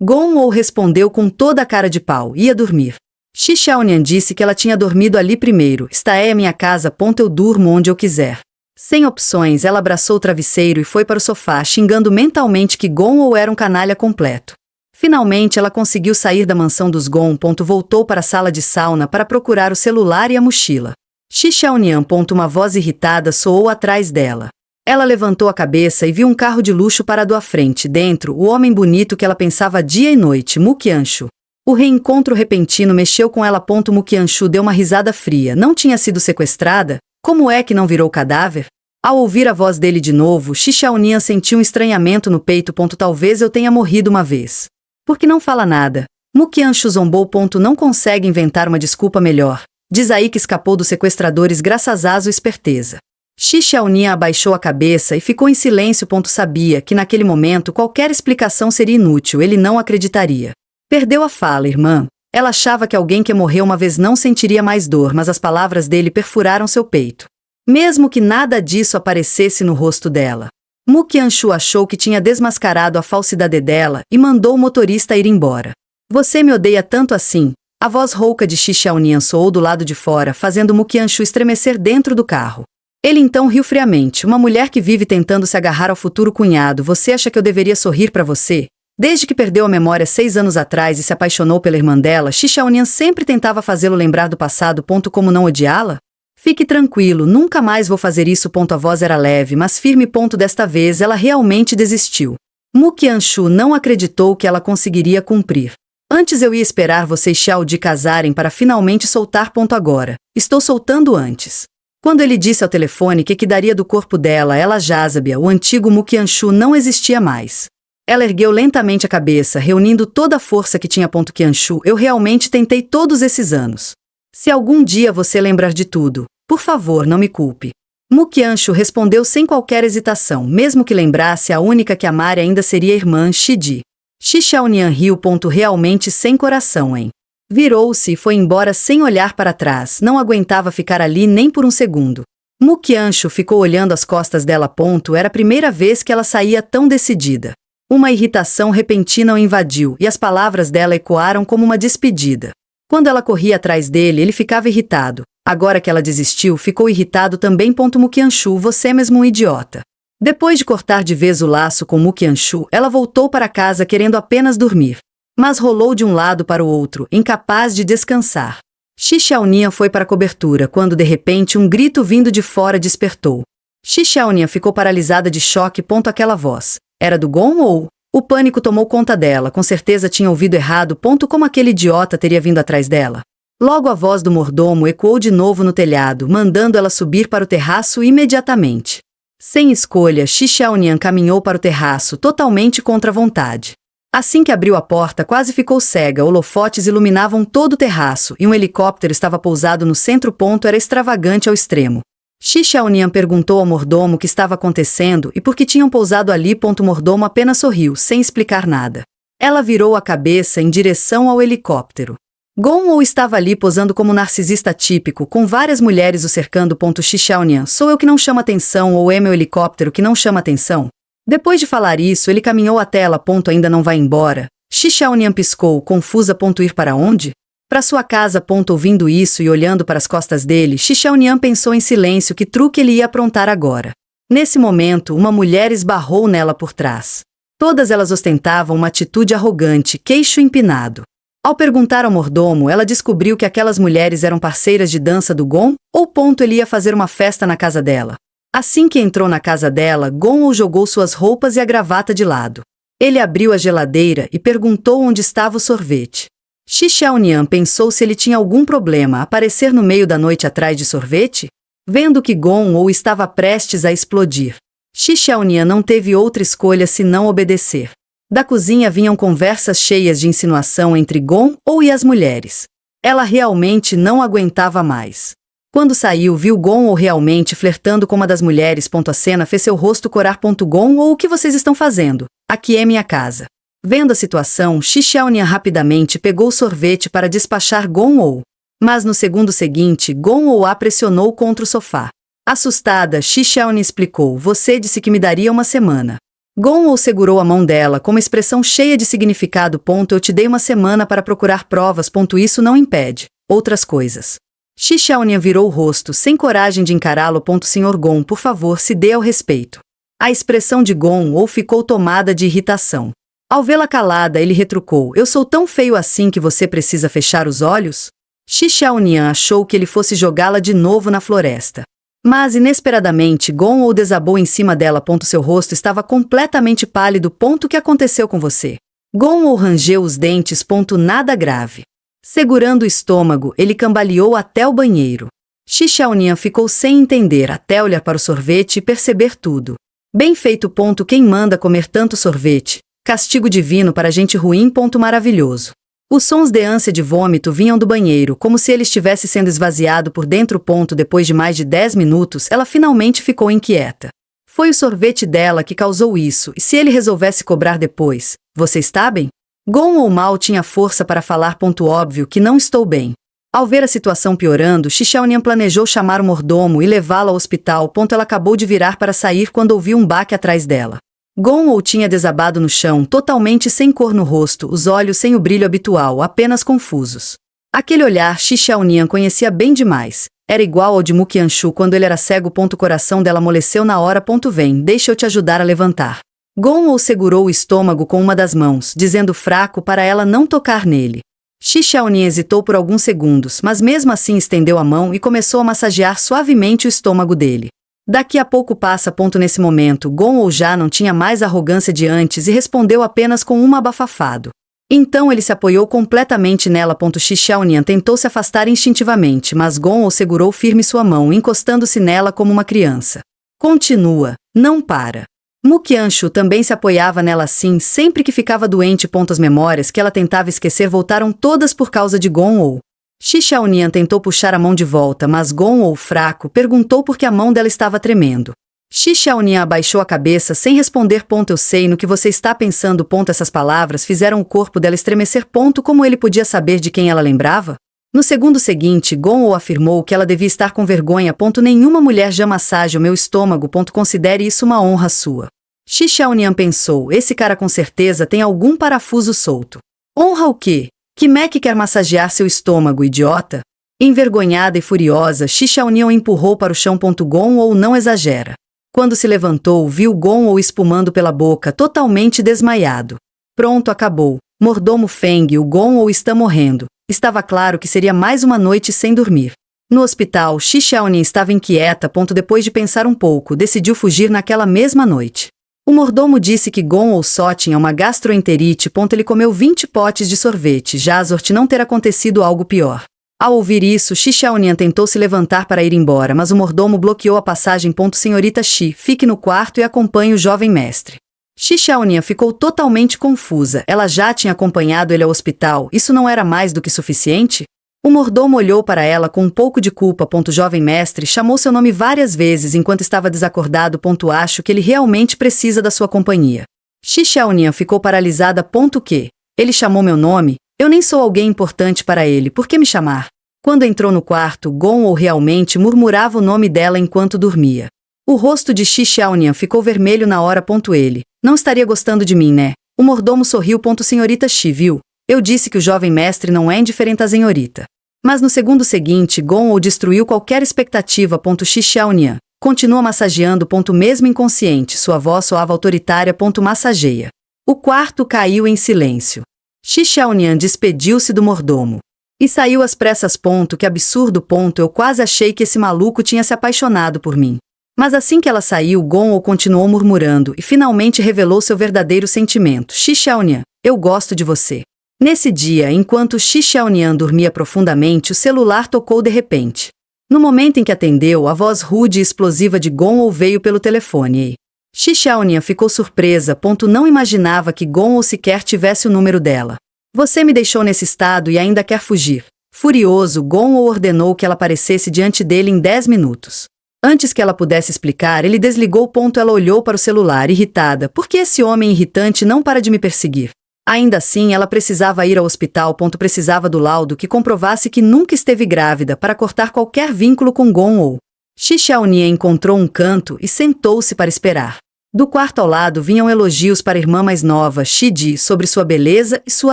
Gon ou respondeu com toda a cara de pau. Ia dormir. Xiaonian disse que ela tinha dormido ali primeiro. Esta é a minha casa. Eu durmo onde eu quiser. Sem opções, ela abraçou o travesseiro e foi para o sofá, xingando mentalmente que Gon era um canalha completo. Finalmente, ela conseguiu sair da mansão dos Gon. Voltou para a sala de sauna para procurar o celular e a mochila. Xiaonian. Uma voz irritada soou atrás dela. Ela levantou a cabeça e viu um carro de luxo parado à frente. Dentro, o homem bonito que ela pensava dia e noite, Mu Qianshu. O reencontro repentino mexeu com ela. Mu Qianshu deu uma risada fria. Não tinha sido sequestrada? Como é que não virou cadáver? Ao ouvir a voz dele de novo, Xiaonian sentiu um estranhamento no peito. Talvez eu tenha morrido uma vez. Por que não fala nada? Mu Qianshu zombou. Não consegue inventar uma desculpa melhor. Diz aí que escapou dos sequestradores graças à sua esperteza. Xiaonian abaixou a cabeça e ficou em silêncio. Sabia que naquele momento qualquer explicação seria inútil, ele não acreditaria. Perdeu a fala, irmã. Ela achava que alguém que morreu uma vez não sentiria mais dor, mas as palavras dele perfuraram seu peito. Mesmo que nada disso aparecesse no rosto dela. Mu Qianshu achou que tinha desmascarado a falsidade dela e mandou o motorista ir embora. Você me odeia tanto assim? A voz rouca de Xiaonian soou do lado de fora, fazendo Mu Qianshu estremecer dentro do carro. Ele então riu friamente. Uma mulher que vive tentando se agarrar ao futuro cunhado. Você acha que eu deveria sorrir para você? Desde que perdeu a memória 6 anos atrás e se apaixonou pela irmã dela, Xiaonian sempre tentava fazê-lo lembrar do passado. Como não odiá-la? Fique tranquilo, nunca mais vou fazer isso. A voz era leve, mas firme. Desta vez ela realmente desistiu. Mu Qianshu não acreditou que ela conseguiria cumprir. Antes eu ia esperar você e Xiao Di casarem para finalmente soltar. Agora, estou soltando antes. Quando ele disse ao telefone que daria do corpo dela, ela Jazabia, o antigo Mu Qianshu não existia mais. Ela ergueu lentamente a cabeça, reunindo toda a força que tinha. Qianshu, eu realmente tentei todos esses anos. Se algum dia você lembrar de tudo, por favor, não me culpe. Mu Qianshu respondeu sem qualquer hesitação. Mesmo que lembrasse, a única que amara ainda seria a irmã Shidi. Xiaonian riu. Realmente sem coração, hein? Virou-se e foi embora sem olhar para trás. Não aguentava ficar ali nem por um segundo. Mu Qianshu ficou olhando as costas dela. Era a primeira vez que ela saía tão decidida. Uma irritação repentina o invadiu e as palavras dela ecoaram como uma despedida. Quando ela corria atrás dele, ele ficava irritado. Agora que ela desistiu, ficou irritado também. Mu Qianshu, você é mesmo um idiota. Depois de cortar de vez o laço com Mu Qianshu, ela voltou para casa querendo apenas dormir. Mas rolou de um lado para o outro, incapaz de descansar. Xiaonian foi para a cobertura quando de repente um grito vindo de fora despertou. Xiaonian ficou paralisada de choque. Aquela voz. Era do Gon ou? O pânico tomou conta dela, com certeza tinha ouvido errado. Como aquele idiota teria vindo atrás dela. Logo a voz do mordomo ecoou de novo no telhado, mandando ela subir para o terraço imediatamente. Sem escolha, Xiaonian caminhou para o terraço, totalmente contra a vontade. Assim que abriu a porta, quase ficou cega. Holofotes iluminavam todo o terraço e um helicóptero estava pousado no centro. Era extravagante ao extremo. Xiaonian perguntou ao mordomo o que estava acontecendo e por que tinham pousado ali. O mordomo apenas sorriu, sem explicar nada. Ela virou a cabeça em direção ao helicóptero. Gon estava ali posando como narcisista típico, com várias mulheres o cercando. Xiaonian, sou eu que não chamo atenção ou é meu helicóptero que não chama atenção? Depois de falar isso, ele caminhou até ela. Ainda não vai embora? Xiaonian piscou, confusa. Ir para onde? Para sua casa. Ouvindo isso e olhando para as costas dele, Xiaonian pensou em silêncio que truque ele ia aprontar agora. Nesse momento, uma mulher esbarrou nela por trás. Todas elas ostentavam uma atitude arrogante, queixo empinado. Ao perguntar ao mordomo, ela descobriu que aquelas mulheres eram parceiras de dança do Gon, ou ele ia fazer uma festa na casa dela. Assim que entrou na casa dela, Gon jogou suas roupas e a gravata de lado. Ele abriu a geladeira e perguntou onde estava o sorvete. Xiaonian pensou se ele tinha algum problema aparecer no meio da noite atrás de sorvete, vendo que Gon estava prestes a explodir. Xiaonian não teve outra escolha senão obedecer. Da cozinha vinham conversas cheias de insinuação entre Gon e as mulheres. Ela realmente não aguentava mais. Quando saiu, viu Gon realmente flertando com uma das mulheres. A cena fez seu rosto corar. Gon, o que vocês estão fazendo? Aqui é minha casa. Vendo a situação, Xiaonian rapidamente pegou o sorvete para despachar Gon. Mas no segundo seguinte, Gon a pressionou contra o sofá. Assustada, Xiaonian explicou, você disse que me daria uma semana. Gon segurou a mão dela com uma expressão cheia de significado. Eu te dei uma semana para procurar provas. Isso não impede outras coisas. Shi Xiaonian virou o rosto, sem coragem de encará-lo. Sr. Gong, por favor, se dê ao respeito. A expressão de Gong ficou tomada de irritação. Ao vê-la calada, ele retrucou: eu sou tão feio assim que você precisa fechar os olhos? Shi Xiaonian achou que ele fosse jogá-la de novo na floresta. Mas, inesperadamente, Gong desabou em cima dela. Seu rosto estava completamente pálido. Que aconteceu com você? Gong rangeu os dentes. Nada grave. Segurando o estômago, ele cambaleou até o banheiro. Shi Xiaonian ficou sem entender até olhar para o sorvete e perceber tudo. Bem feito. Quem manda comer tanto sorvete? Castigo divino para gente ruim. Maravilhoso. Os sons de ânsia de vômito vinham do banheiro, como se ele estivesse sendo esvaziado por dentro. Depois de mais de 10 minutos, ela finalmente ficou inquieta. Foi o sorvete dela que causou isso, e se ele resolvesse cobrar depois? Você está bem? Gong mal tinha força para falar. Óbvio que não estou bem. Ao ver a situação piorando, Shi Xiaonian planejou chamar o mordomo e levá-lo ao hospital. Ela acabou de virar para sair quando ouviu um baque atrás dela. Gong tinha desabado no chão, totalmente sem cor no rosto, os olhos sem o brilho habitual, apenas confusos. Aquele olhar Shi Xiaonian conhecia bem demais. Era igual ao de Mu Qianshu quando ele era cego. O coração dela amoleceu na hora. Vem, deixa eu te ajudar a levantar. Gong segurou o estômago com uma das mãos, dizendo fraco para ela não tocar nele. Shi Xiaonian hesitou por alguns segundos, mas mesmo assim estendeu a mão e começou a massagear suavemente o estômago dele. Daqui a pouco passa. Nesse momento, Gong já não tinha mais a arrogância de antes e respondeu apenas com um abafafado. Então ele se apoiou completamente nela. Shi Xiaonian tentou se afastar instintivamente, mas Gong segurou firme sua mão, encostando-se nela como uma criança. Continua, não para. Mu Qianshu também se apoiava nela assim sempre que ficava doente. As memórias que ela tentava esquecer voltaram todas por causa de Gong. Shi Xiaonian tentou puxar a mão de volta, mas Gong, fraco, perguntou por que a mão dela estava tremendo. Shi Xiaonian abaixou a cabeça sem responder. Eu sei no que você está pensando. Essas palavras fizeram o corpo dela estremecer. Como ele podia saber de quem ela lembrava? No segundo seguinte, Gong afirmou que ela devia estar com vergonha. Nenhuma mulher já massageia o meu estômago. Considere isso uma honra sua. Shi Xiaonian pensou: esse cara com certeza tem algum parafuso solto. Honra o quê? Que Mac quer massagear seu estômago, idiota? Envergonhada e furiosa, Shi Xiaonian o empurrou para o chão. Gong não exagera. Quando se levantou, viu Gong espumando pela boca, totalmente desmaiado. Pronto, acabou. Mordomo Feng, o Gong está morrendo. Estava claro que seria mais uma noite sem dormir. No hospital, Shi Xiaonian estava inquieta. Depois de pensar um pouco, decidiu fugir naquela mesma noite. O mordomo disse que Gong só tinha uma gastroenterite. Ele comeu 20 potes de sorvete, já a sorte não ter acontecido algo pior. Ao ouvir isso, Shi Xiaonian tentou se levantar para ir embora, mas o mordomo bloqueou a passagem. Senhorita Shi, fique no quarto e acompanhe o jovem mestre. Shi Xiaonian ficou totalmente confusa. Ela já tinha acompanhado ele ao hospital. Isso não era mais do que suficiente? O mordomo olhou para ela com um pouco de culpa. Jovem mestre chamou seu nome várias vezes enquanto estava desacordado. Acho que ele realmente precisa da sua companhia. Shi Xiaonian ficou paralisada. Que? Ele chamou meu nome? Eu nem sou alguém importante para ele. Por que me chamar? Quando entrou no quarto, Gong realmente murmurava o nome dela enquanto dormia. O rosto de Shi Xiaonian ficou vermelho na hora. Ele não estaria gostando de mim, né? O mordomo sorriu. Senhorita Shi, viu? Eu disse que o jovem mestre não é indiferente à senhorita. Mas no segundo seguinte, Gong destruiu qualquer expectativa. Shi Xiaonian continua massageando. Mesmo inconsciente, sua voz soava autoritária. Massageia. O quarto caiu em silêncio. Shi Xiaonian despediu-se do mordomo. E saiu às pressas. Que absurdo. Eu quase achei que esse maluco tinha se apaixonado por mim. Mas assim que ela saiu, Gong continuou murmurando e finalmente revelou seu verdadeiro sentimento. Shi Xiaonian, eu gosto de você. Nesse dia, enquanto Shi Xiaonian dormia profundamente, o celular tocou de repente. No momento em que atendeu, a voz rude e explosiva de Gong veio pelo telefone. Shi Xiaonian ficou surpresa. Não imaginava que Gong sequer tivesse o número dela. Você me deixou nesse estado e ainda quer fugir. Furioso, Gong ordenou que ela aparecesse diante dele em 10 minutos. Antes que ela pudesse explicar, ele desligou. Ela olhou para o celular, irritada. Por que esse homem irritante não para de me perseguir? Ainda assim, ela precisava ir ao hospital. Precisava do laudo que comprovasse que nunca esteve grávida para cortar qualquer vínculo com Gong. Shi Xiaonian encontrou um canto e sentou-se para esperar. Do quarto ao lado vinham elogios para a irmã mais nova, Shi Ji, sobre sua beleza e sua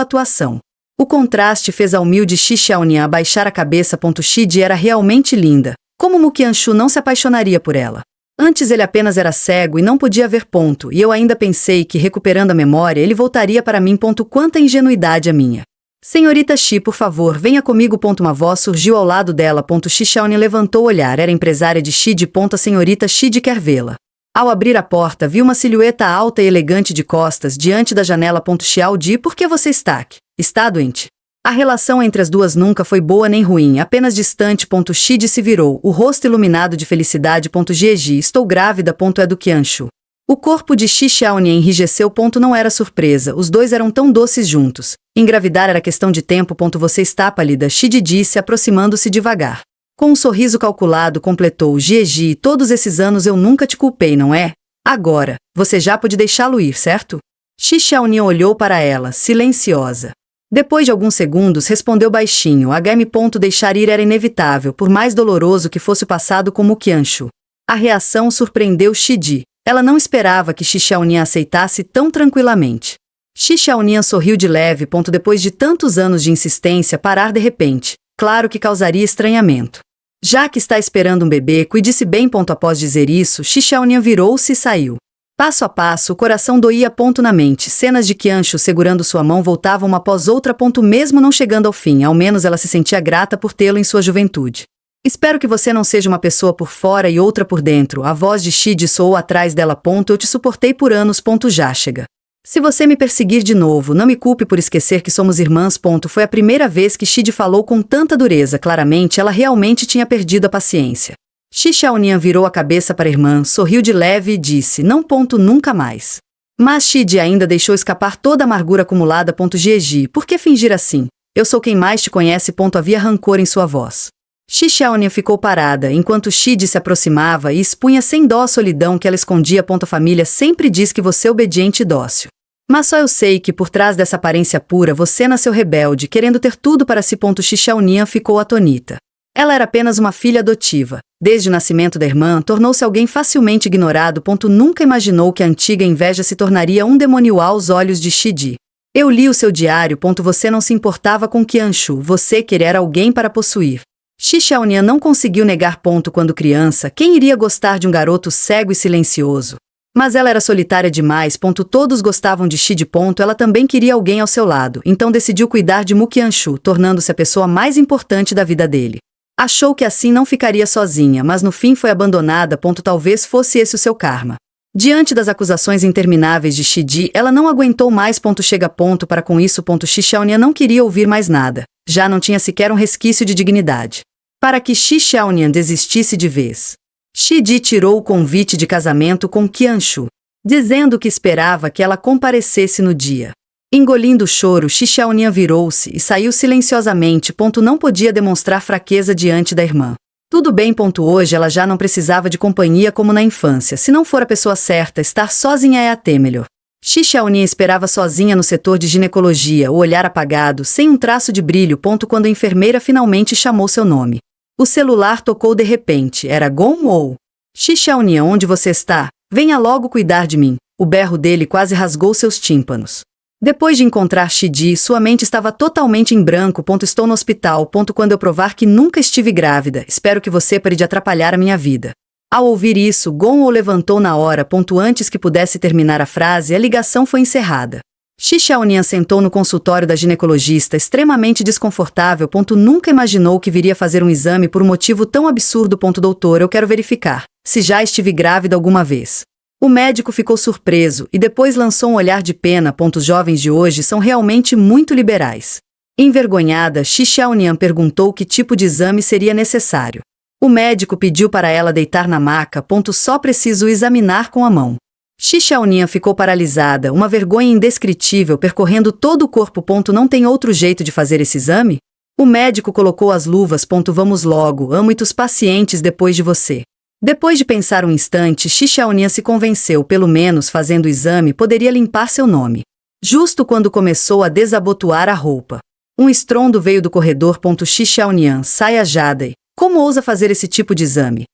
atuação. O contraste fez a humilde Shi Xiaonian abaixar a cabeça. Shidi era realmente linda. Como Mu Qianshu não se apaixonaria por ela? Antes ele apenas era cego e não podia ver. E eu ainda pensei que, recuperando a memória, ele voltaria para mim. Quanta ingenuidade a minha. Senhorita Shi, por favor, venha comigo. Uma voz surgiu ao lado dela. Shi Xiaonian levantou o olhar. Era a empresária de Shidi. A senhorita Shidi quer vê-la. Ao abrir a porta, vi uma silhueta alta e elegante de costas diante da janela. Xiao Di, por que você está aqui? Está doente? A relação entre as duas nunca foi boa nem ruim, apenas distante. Shidi se virou, o rosto iluminado de felicidade. Gieji, estou grávida. É do Qianshu. O corpo de Shi Xiaonian enrijeceu. Não era surpresa, os dois eram tão doces juntos. Engravidar era questão de tempo. Você está pálida, Shidi disse, aproximando-se devagar. Com um sorriso calculado, completou, Gieji, todos esses anos eu nunca te culpei, não é? Agora, você já pode deixá-lo ir, certo? Shi Xiaonian olhou para ela, silenciosa. Depois de alguns segundos, respondeu baixinho, deixar ir era inevitável, por mais doloroso que fosse o passado com Mu Qianshu. A reação surpreendeu Shidi. Ela não esperava que Shi Xiaonian aceitasse tão tranquilamente. Shi Xiaonian sorriu de leve. Depois de tantos anos de insistência, parar de repente. Claro que causaria estranhamento. Já que está esperando um bebê, cuide-se bem. Após dizer isso, Shi Xiaonian virou-se e saiu. Passo a passo, o coração doía. Na mente, cenas de Qianshu segurando sua mão voltavam uma após outra. Mesmo não chegando ao fim, ao menos ela se sentia grata por tê-lo em sua juventude. Espero que você não seja uma pessoa por fora e outra por dentro. A voz de Shidi soou atrás dela. Eu te suportei por anos. Já chega. Se você me perseguir de novo, não me culpe por esquecer que somos irmãs. Foi a primeira vez que Shidi falou com tanta dureza. Claramente, ela realmente tinha perdido a paciência. Shi Xiaonian virou a cabeça para a irmã, sorriu de leve e disse, não. Nunca mais. Mas Shidi ainda deixou escapar toda a amargura acumulada. Gieji, por que fingir assim? Eu sou quem mais te conhece. Havia rancor em sua voz. Shi Xiaonian ficou parada, enquanto Shidi se aproximava e expunha sem dó a solidão que ela escondia. A família sempre diz que você é obediente e dócil. Mas só eu sei que por trás dessa aparência pura você nasceu rebelde, querendo ter tudo para si. Shi Xiaonian ficou atonita. Ela era apenas uma filha adotiva. Desde o nascimento da irmã, tornou-se alguém facilmente ignorado. Nunca imaginou que a antiga inveja se tornaria um demônio aos olhos de Shidi. Eu li o seu diário. Você não se importava com Qianshu, você querer alguém para possuir. Shi Xiaonian não conseguiu negar. Quando criança, quem iria gostar de um garoto cego e silencioso? Mas ela era solitária demais. Todos gostavam de Shidi. Ela também queria alguém ao seu lado, então decidiu cuidar de Mu Qianshu, tornando-se a pessoa mais importante da vida dele. Achou que assim não ficaria sozinha, mas no fim foi abandonada. Talvez fosse esse o seu karma. Diante das acusações intermináveis de Shidi, ela não aguentou mais. Chega para com isso. Shi Xiaonian não queria ouvir mais nada. Já não tinha sequer um resquício de dignidade. Para que Shi Xiaonian desistisse de vez, Shidi tirou o convite de casamento com Qianshu, dizendo que esperava que ela comparecesse no dia. Engolindo o choro, Shi Xiaonian virou-se e saiu silenciosamente. Não podia demonstrar fraqueza diante da irmã. Tudo bem. Hoje ela já não precisava de companhia como na infância. Se não for a pessoa certa, estar sozinha é até melhor. Shi Xiaonian esperava sozinha no setor de ginecologia, o olhar apagado, sem um traço de brilho. Quando a enfermeira finalmente chamou seu nome. O celular tocou de repente. Era Gong ou? Shi Xiaonian, onde você está? Venha logo cuidar de mim. O berro dele quase rasgou seus tímpanos. Depois de encontrar Shidi, sua mente estava totalmente em branco. Estou no hospital. Quando eu provar que nunca estive grávida, espero que você pare de atrapalhar a minha vida. Ao ouvir isso, Gong o levantou na hora. Antes que pudesse terminar a frase, a ligação foi encerrada. Shi Xiaonian sentou no consultório da ginecologista, extremamente desconfortável. Nunca imaginou que viria fazer um exame por um motivo tão absurdo. Doutor, eu quero verificar se já estive grávida alguma vez. O médico ficou surpreso e depois lançou um olhar de pena. Os jovens de hoje são realmente muito liberais. Envergonhada, Shi Xiaonian perguntou que tipo de exame seria necessário. O médico pediu para ela deitar na maca. Só preciso examinar com a mão. Shi Xiaonian ficou paralisada, uma vergonha indescritível percorrendo todo o corpo. Não tem outro jeito de fazer esse exame? O médico colocou as luvas. Vamos logo, há muitos pacientes depois de você. Depois de pensar um instante, Shi Xiaonian se convenceu, pelo menos fazendo o exame poderia limpar seu nome. Justo quando começou a desabotoar a roupa. Um estrondo veio do corredor. Shi Xiaonian, saia Jade. Como ousa fazer esse tipo de exame?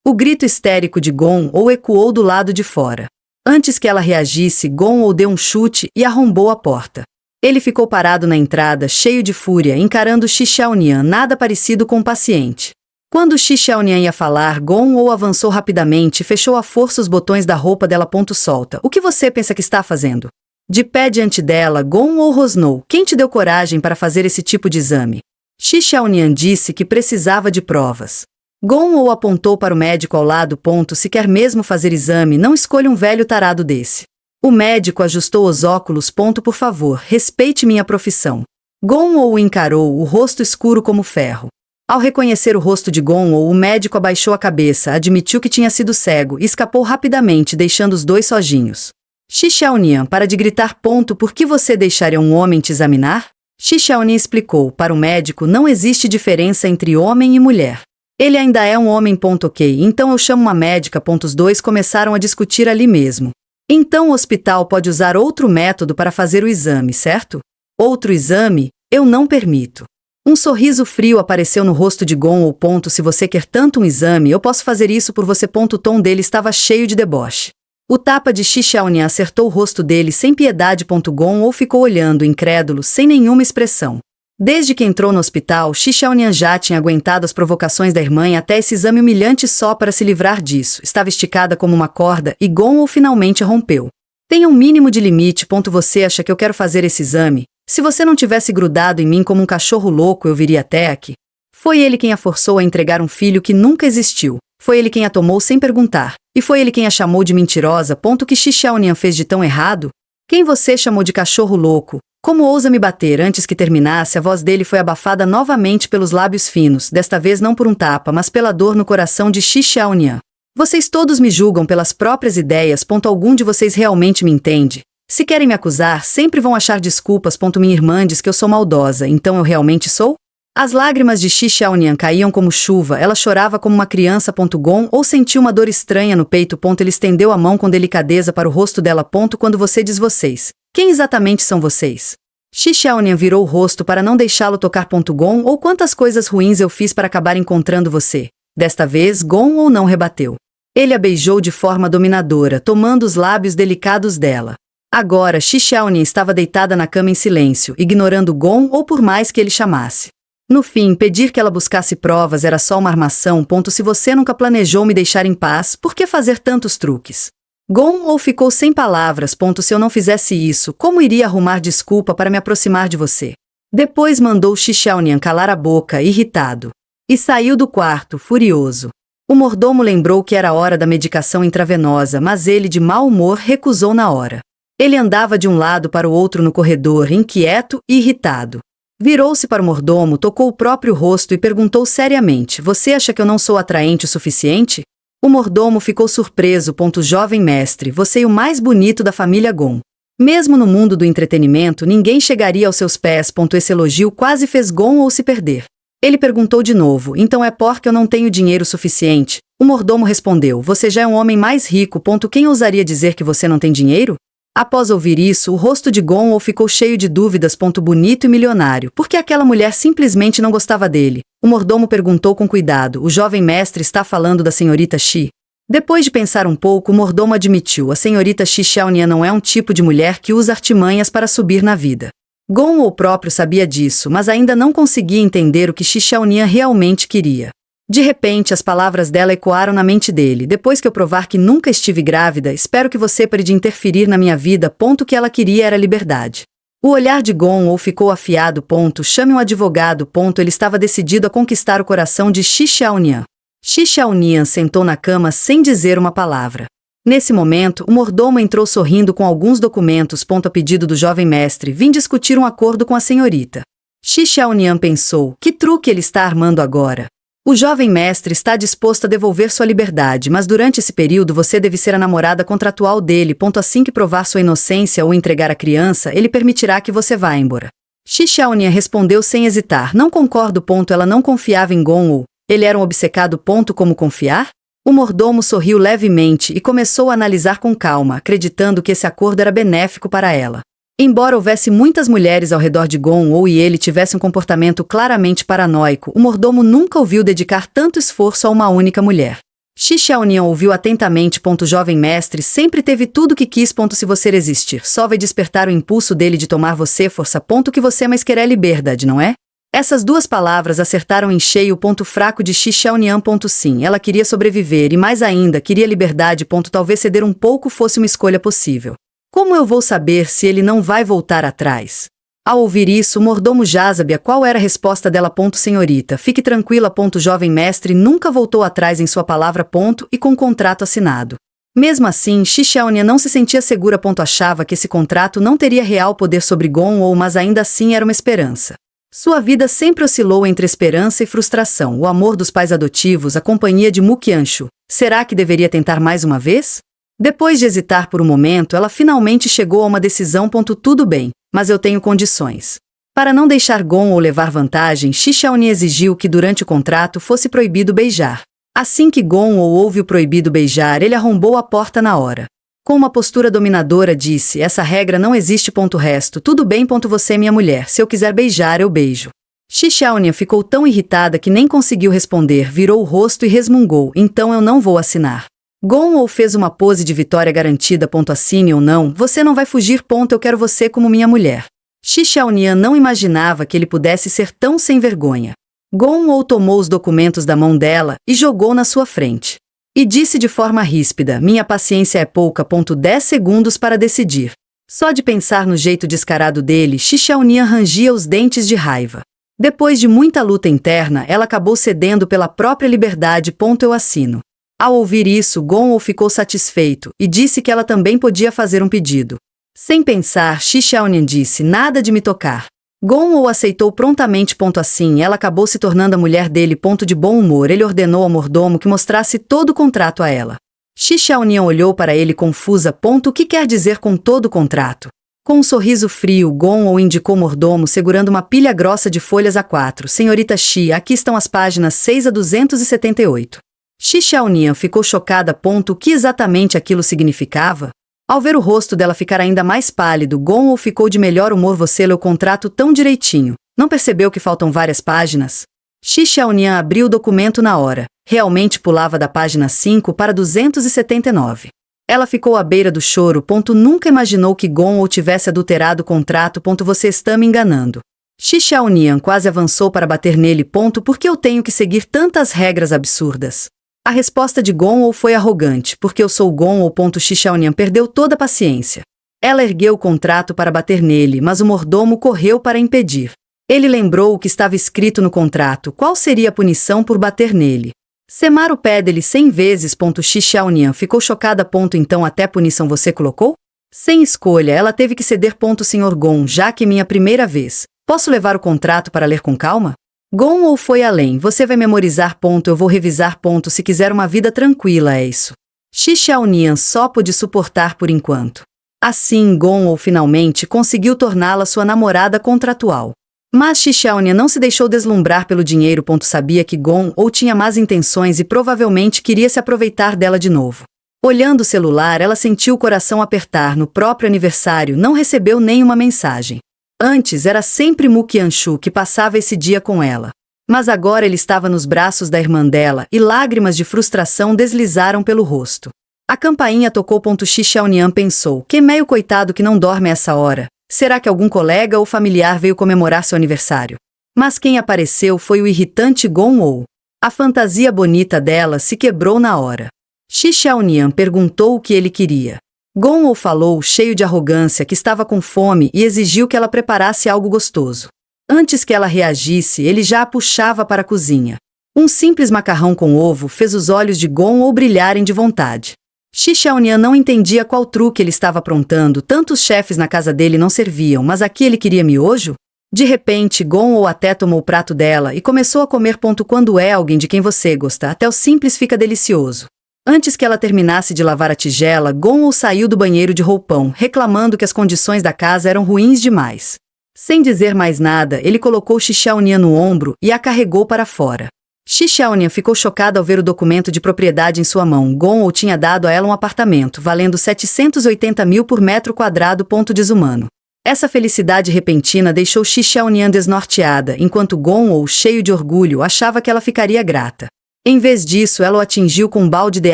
O grito histérico de Gong ou ecoou do lado de fora. Antes que ela reagisse, Gong ou deu um chute e arrombou a porta. Ele ficou parado na entrada, cheio de fúria, encarando Shi Xiaonian, nada parecido com um paciente. Quando Shi Xiaonian ia falar, Gong-ou avançou rapidamente e fechou à força os botões da roupa dela. Solta. O que você pensa que está fazendo? De pé diante dela, Gong-ou rosnou. Quem te deu coragem para fazer esse tipo de exame? Shi Xiaonian disse que precisava de provas. Gong-ou apontou para o médico ao lado. Se quer mesmo fazer exame, não escolha um velho tarado desse. O médico ajustou os óculos. Por favor, respeite minha profissão. Gong-ou o encarou, o rosto escuro como ferro. Ao reconhecer o rosto de Gong-ou, o médico abaixou a cabeça, admitiu que tinha sido cego e escapou rapidamente, deixando os dois sozinhos. Shi Xiaonian, para de gritar. Por que você deixaria um homem te examinar? Shi Xiaonian explicou, para o médico não existe diferença entre homem e mulher. Ele ainda é um homem. Ok, então eu chamo uma médica. Os dois começaram a discutir ali mesmo. Então o hospital pode usar outro método para fazer o exame, certo? Outro exame? Eu não permito. Um sorriso frio apareceu no rosto de Gong-ou. Se você quer tanto um exame, eu posso fazer isso por você. O tom dele estava cheio de deboche. O tapa de Shi Xiaonian acertou o rosto dele sem piedade. Gong-ou ficou olhando, incrédulo, sem nenhuma expressão. Desde que entrou no hospital, Shi Xiaonian já tinha aguentado as provocações da irmã até esse exame humilhante só para se livrar disso. Estava esticada como uma corda e Gong-ou finalmente rompeu. Tenha um mínimo de limite. Você acha que eu quero fazer esse exame? Se você não tivesse grudado em mim como um cachorro louco, eu viria até aqui. Foi ele quem a forçou a entregar um filho que nunca existiu. Foi ele quem a tomou sem perguntar. E foi ele quem a chamou de mentirosa. Que Shi Xiaonian fez de tão errado? Quem você chamou de cachorro louco? Como ousa me bater? Antes que terminasse, a voz dele foi abafada novamente pelos lábios finos, desta vez não por um tapa, mas pela dor no coração de Shi Xiaonian. Vocês todos me julgam pelas próprias ideias. Algum de vocês realmente me entende? Se querem me acusar, sempre vão achar desculpas. Minha irmã diz que eu sou maldosa, então eu realmente sou? As lágrimas de Shi Xiaonian caíam como chuva, ela chorava como uma criança. Gong-ou sentiu uma dor estranha no peito. Ele estendeu a mão com delicadeza para o rosto dela. Quando você diz vocês, quem exatamente são vocês? Shi Xiaonian virou o rosto para não deixá-lo tocar. Gong-ou, quantas coisas ruins eu fiz para acabar encontrando você? Desta vez, Gong-ou não rebateu. Ele a beijou de forma dominadora, tomando os lábios delicados dela. Agora, Shi Xiaonian estava deitada na cama em silêncio, ignorando Gong-ou por mais que ele chamasse. No fim, pedir que ela buscasse provas era só uma armação. Se você nunca planejou me deixar em paz, por que fazer tantos truques? Gong-ou ficou sem palavras. Se eu não fizesse isso, como iria arrumar desculpa para me aproximar de você? Depois mandou Shi Xiaonian calar a boca, irritado. E saiu do quarto, furioso. O mordomo lembrou que era hora da medicação intravenosa, mas ele, de mau humor, recusou na hora. Ele andava de um lado para o outro no corredor, inquieto e irritado. Virou-se para o mordomo, tocou o próprio rosto e perguntou seriamente: você acha que eu não sou atraente o suficiente? O mordomo ficou surpreso. Jovem mestre, você é o mais bonito da família Gong. Mesmo no mundo do entretenimento, ninguém chegaria aos seus pés. Esse elogio quase fez Gong-ou se perder. Ele perguntou de novo: então é porque eu não tenho dinheiro suficiente? O mordomo respondeu: você já é um homem mais rico. Quem ousaria dizer que você não tem dinheiro? Após ouvir isso, o rosto de Gong-ou ficou cheio de dúvidas. Bonito e milionário, porque aquela mulher simplesmente não gostava dele. O mordomo perguntou com cuidado: o jovem mestre está falando da senhorita Shi? Depois de pensar um pouco, o mordomo admitiu: a senhorita Shi Xiaonian não é um tipo de mulher que usa artimanhas para subir na vida. Gong-ou próprio sabia disso, mas ainda não conseguia entender o que Shi Xiaonian realmente queria. De repente, as palavras dela ecoaram na mente dele: depois que eu provar que nunca estive grávida, espero que você pare de interferir na minha vida. O que ela queria era liberdade. O olhar de Gong-ou ficou afiado. Chame um advogado. Ele estava decidido a conquistar o coração de Shi Xiaonian. Shi Xiaonian sentou na cama sem dizer uma palavra. Nesse momento, o mordomo entrou sorrindo com alguns documentos. A pedido do jovem mestre, vim discutir um acordo com a senhorita. Shi Xiaonian pensou: que truque ele está armando agora? O jovem mestre está disposto a devolver sua liberdade, mas durante esse período você deve ser a namorada contratual dele. Assim que provar sua inocência ou entregar a criança, ele permitirá que você vá embora. Shi Xiaonian respondeu sem hesitar: não concordo. Ela não confiava em Gong-ou. Ele era um obcecado. Como confiar? O mordomo sorriu levemente e começou a analisar com calma, acreditando que esse acordo era benéfico para ela. Embora houvesse muitas mulheres ao redor de Gong-ou e ele tivesse um comportamento claramente paranoico, o mordomo nunca o viu dedicar tanto esforço a uma única mulher. Shi Xiaonian ouviu atentamente. Jovem mestre sempre teve tudo que quis. Se você resistir, só vai despertar o impulso dele de tomar você. Força. Que você mais quer é liberdade, não é? Essas duas palavras acertaram em cheio o ponto fraco de Shi Xiaonian. Sim, ela queria sobreviver e mais ainda, queria liberdade. Talvez ceder um pouco fosse uma escolha possível. Como eu vou saber se ele não vai voltar atrás? Ao ouvir isso, o mordomo já sabia qual era a resposta dela. Senhorita, fique tranquila. Jovem mestre nunca voltou atrás em sua palavra. E com o contrato assinado. Mesmo assim, Shi Xiaonian não se sentia segura. Achava que esse contrato não teria real poder sobre Gong-ou, mas ainda assim era uma esperança. Sua vida sempre oscilou entre esperança e frustração, o amor dos pais adotivos, a companhia de Mu Qianshu. Será que deveria tentar mais uma vez? Depois de hesitar por um momento, ela finalmente chegou a uma decisão. Tudo bem, mas eu tenho condições. Para não deixar Gong-ou levar vantagem, Shi Xiaonian exigiu que durante o contrato fosse proibido beijar. Assim que Gong-ou ouve o proibido beijar, ele arrombou a porta na hora. Com uma postura dominadora disse, essa regra não existe. Resto, tudo bem. Você é minha mulher, se eu quiser beijar eu beijo. Shi Xiaonian ficou tão irritada que nem conseguiu responder, virou o rosto e resmungou, então eu não vou assinar. Gong-ou fez uma pose de vitória garantida. Assine ou não, você não vai fugir. Eu quero você como minha mulher. Shi Xiaonian não imaginava que ele pudesse ser tão sem vergonha. Gong-ou tomou os documentos da mão dela e jogou na sua frente. E disse de forma ríspida, minha paciência é pouca. 10 segundos para decidir. Só de pensar no jeito descarado dele, Shi Xiaonian rangia os dentes de raiva. Depois de muita luta interna, ela acabou cedendo pela própria liberdade. Eu assino. Ao ouvir isso, Gong-ou ficou satisfeito e disse que ela também podia fazer um pedido. Sem pensar, Shi Xiaonian disse, nada de me tocar. Gong-ou aceitou prontamente. Assim, ela acabou se tornando a mulher dele. De bom humor, ele ordenou ao mordomo que mostrasse todo o contrato a ela. Shi Xiaonian olhou para ele confusa. O que quer dizer com todo o contrato? Com um sorriso frio, Gong-ou indicou o mordomo segurando uma pilha grossa de folhas A4. Senhorita Shi, aqui estão as páginas 6 a 278. Shi Xiaonian ficou chocada. O que exatamente aquilo significava? Ao ver o rosto dela ficar ainda mais pálido, Gong-ou ficou de melhor humor. Você leu o contrato tão direitinho. Não percebeu que faltam várias páginas? Shi Xiaonian abriu o documento na hora. Realmente pulava da página 5 para 279. Ela ficou à beira do choro. Nunca imaginou que Gong-ou tivesse adulterado o contrato. Você está me enganando. Shi Xiaonian quase avançou para bater nele. Por que eu tenho que seguir tantas regras absurdas? A resposta de Gong-ou foi arrogante, porque eu sou Gong-ou. Shi Xiaonian perdeu toda a paciência. Ela ergueu o contrato para bater nele, mas o mordomo correu para impedir. Ele lembrou o que estava escrito no contrato, qual seria a punição por bater nele. Semar o pé dele 100 vezes. Shi Xiaonian ficou chocada. Então até punição você colocou? Sem escolha, ela teve que ceder. Sr. Gong, já que é minha primeira vez, posso levar o contrato para ler com calma? Gong-ou foi além, você vai memorizar. Eu vou revisar. Se quiser uma vida tranquila, é isso. Shi Xiaonian só pôde suportar por enquanto. Assim, Gong-ou finalmente conseguiu torná-la sua namorada contratual. Mas Shi Xiaonian não se deixou deslumbrar pelo dinheiro. Sabia que Gong-ou tinha más intenções e provavelmente queria se aproveitar dela de novo. Olhando o celular, ela sentiu o coração apertar. No próprio aniversário, não recebeu nenhuma mensagem. Antes era sempre Mu Qianshu que passava esse dia com ela. Mas agora ele estava nos braços da irmã dela e lágrimas de frustração deslizaram pelo rosto. A campainha tocou. Shi Xiaonian pensou, que meio coitado que não dorme a essa hora. Será que algum colega ou familiar veio comemorar seu aniversário? Mas quem apareceu foi o irritante Gong-ou. A fantasia bonita dela se quebrou na hora. Shi Xiaonian perguntou o que ele queria. Gong-ou falou, cheio de arrogância, que estava com fome e exigiu que ela preparasse algo gostoso. Antes que ela reagisse, ele já a puxava para a cozinha. Um simples macarrão com ovo fez os olhos de Gong-ou brilharem de vontade. Shi Xiaonian não entendia qual truque ele estava aprontando, tantos chefes na casa dele não serviam, mas aqui ele queria miojo? De repente, Gong-ou até tomou o prato dela e começou a comer. Quando é alguém de quem você gosta, até o simples fica delicioso. Antes que ela terminasse de lavar a tigela, Gong-ou saiu do banheiro de roupão, reclamando que as condições da casa eram ruins demais. Sem dizer mais nada, ele colocou Shi Xiaonian no ombro e a carregou para fora. Shi Xiaonian ficou chocada ao ver o documento de propriedade em sua mão. Gong-ou tinha dado a ela um apartamento, valendo 780 mil por metro quadrado. Desumano. Essa felicidade repentina deixou Shi Xiaonian desnorteada, enquanto Gong-ou, cheio de orgulho, achava que ela ficaria grata. Em vez disso, ela o atingiu com um balde de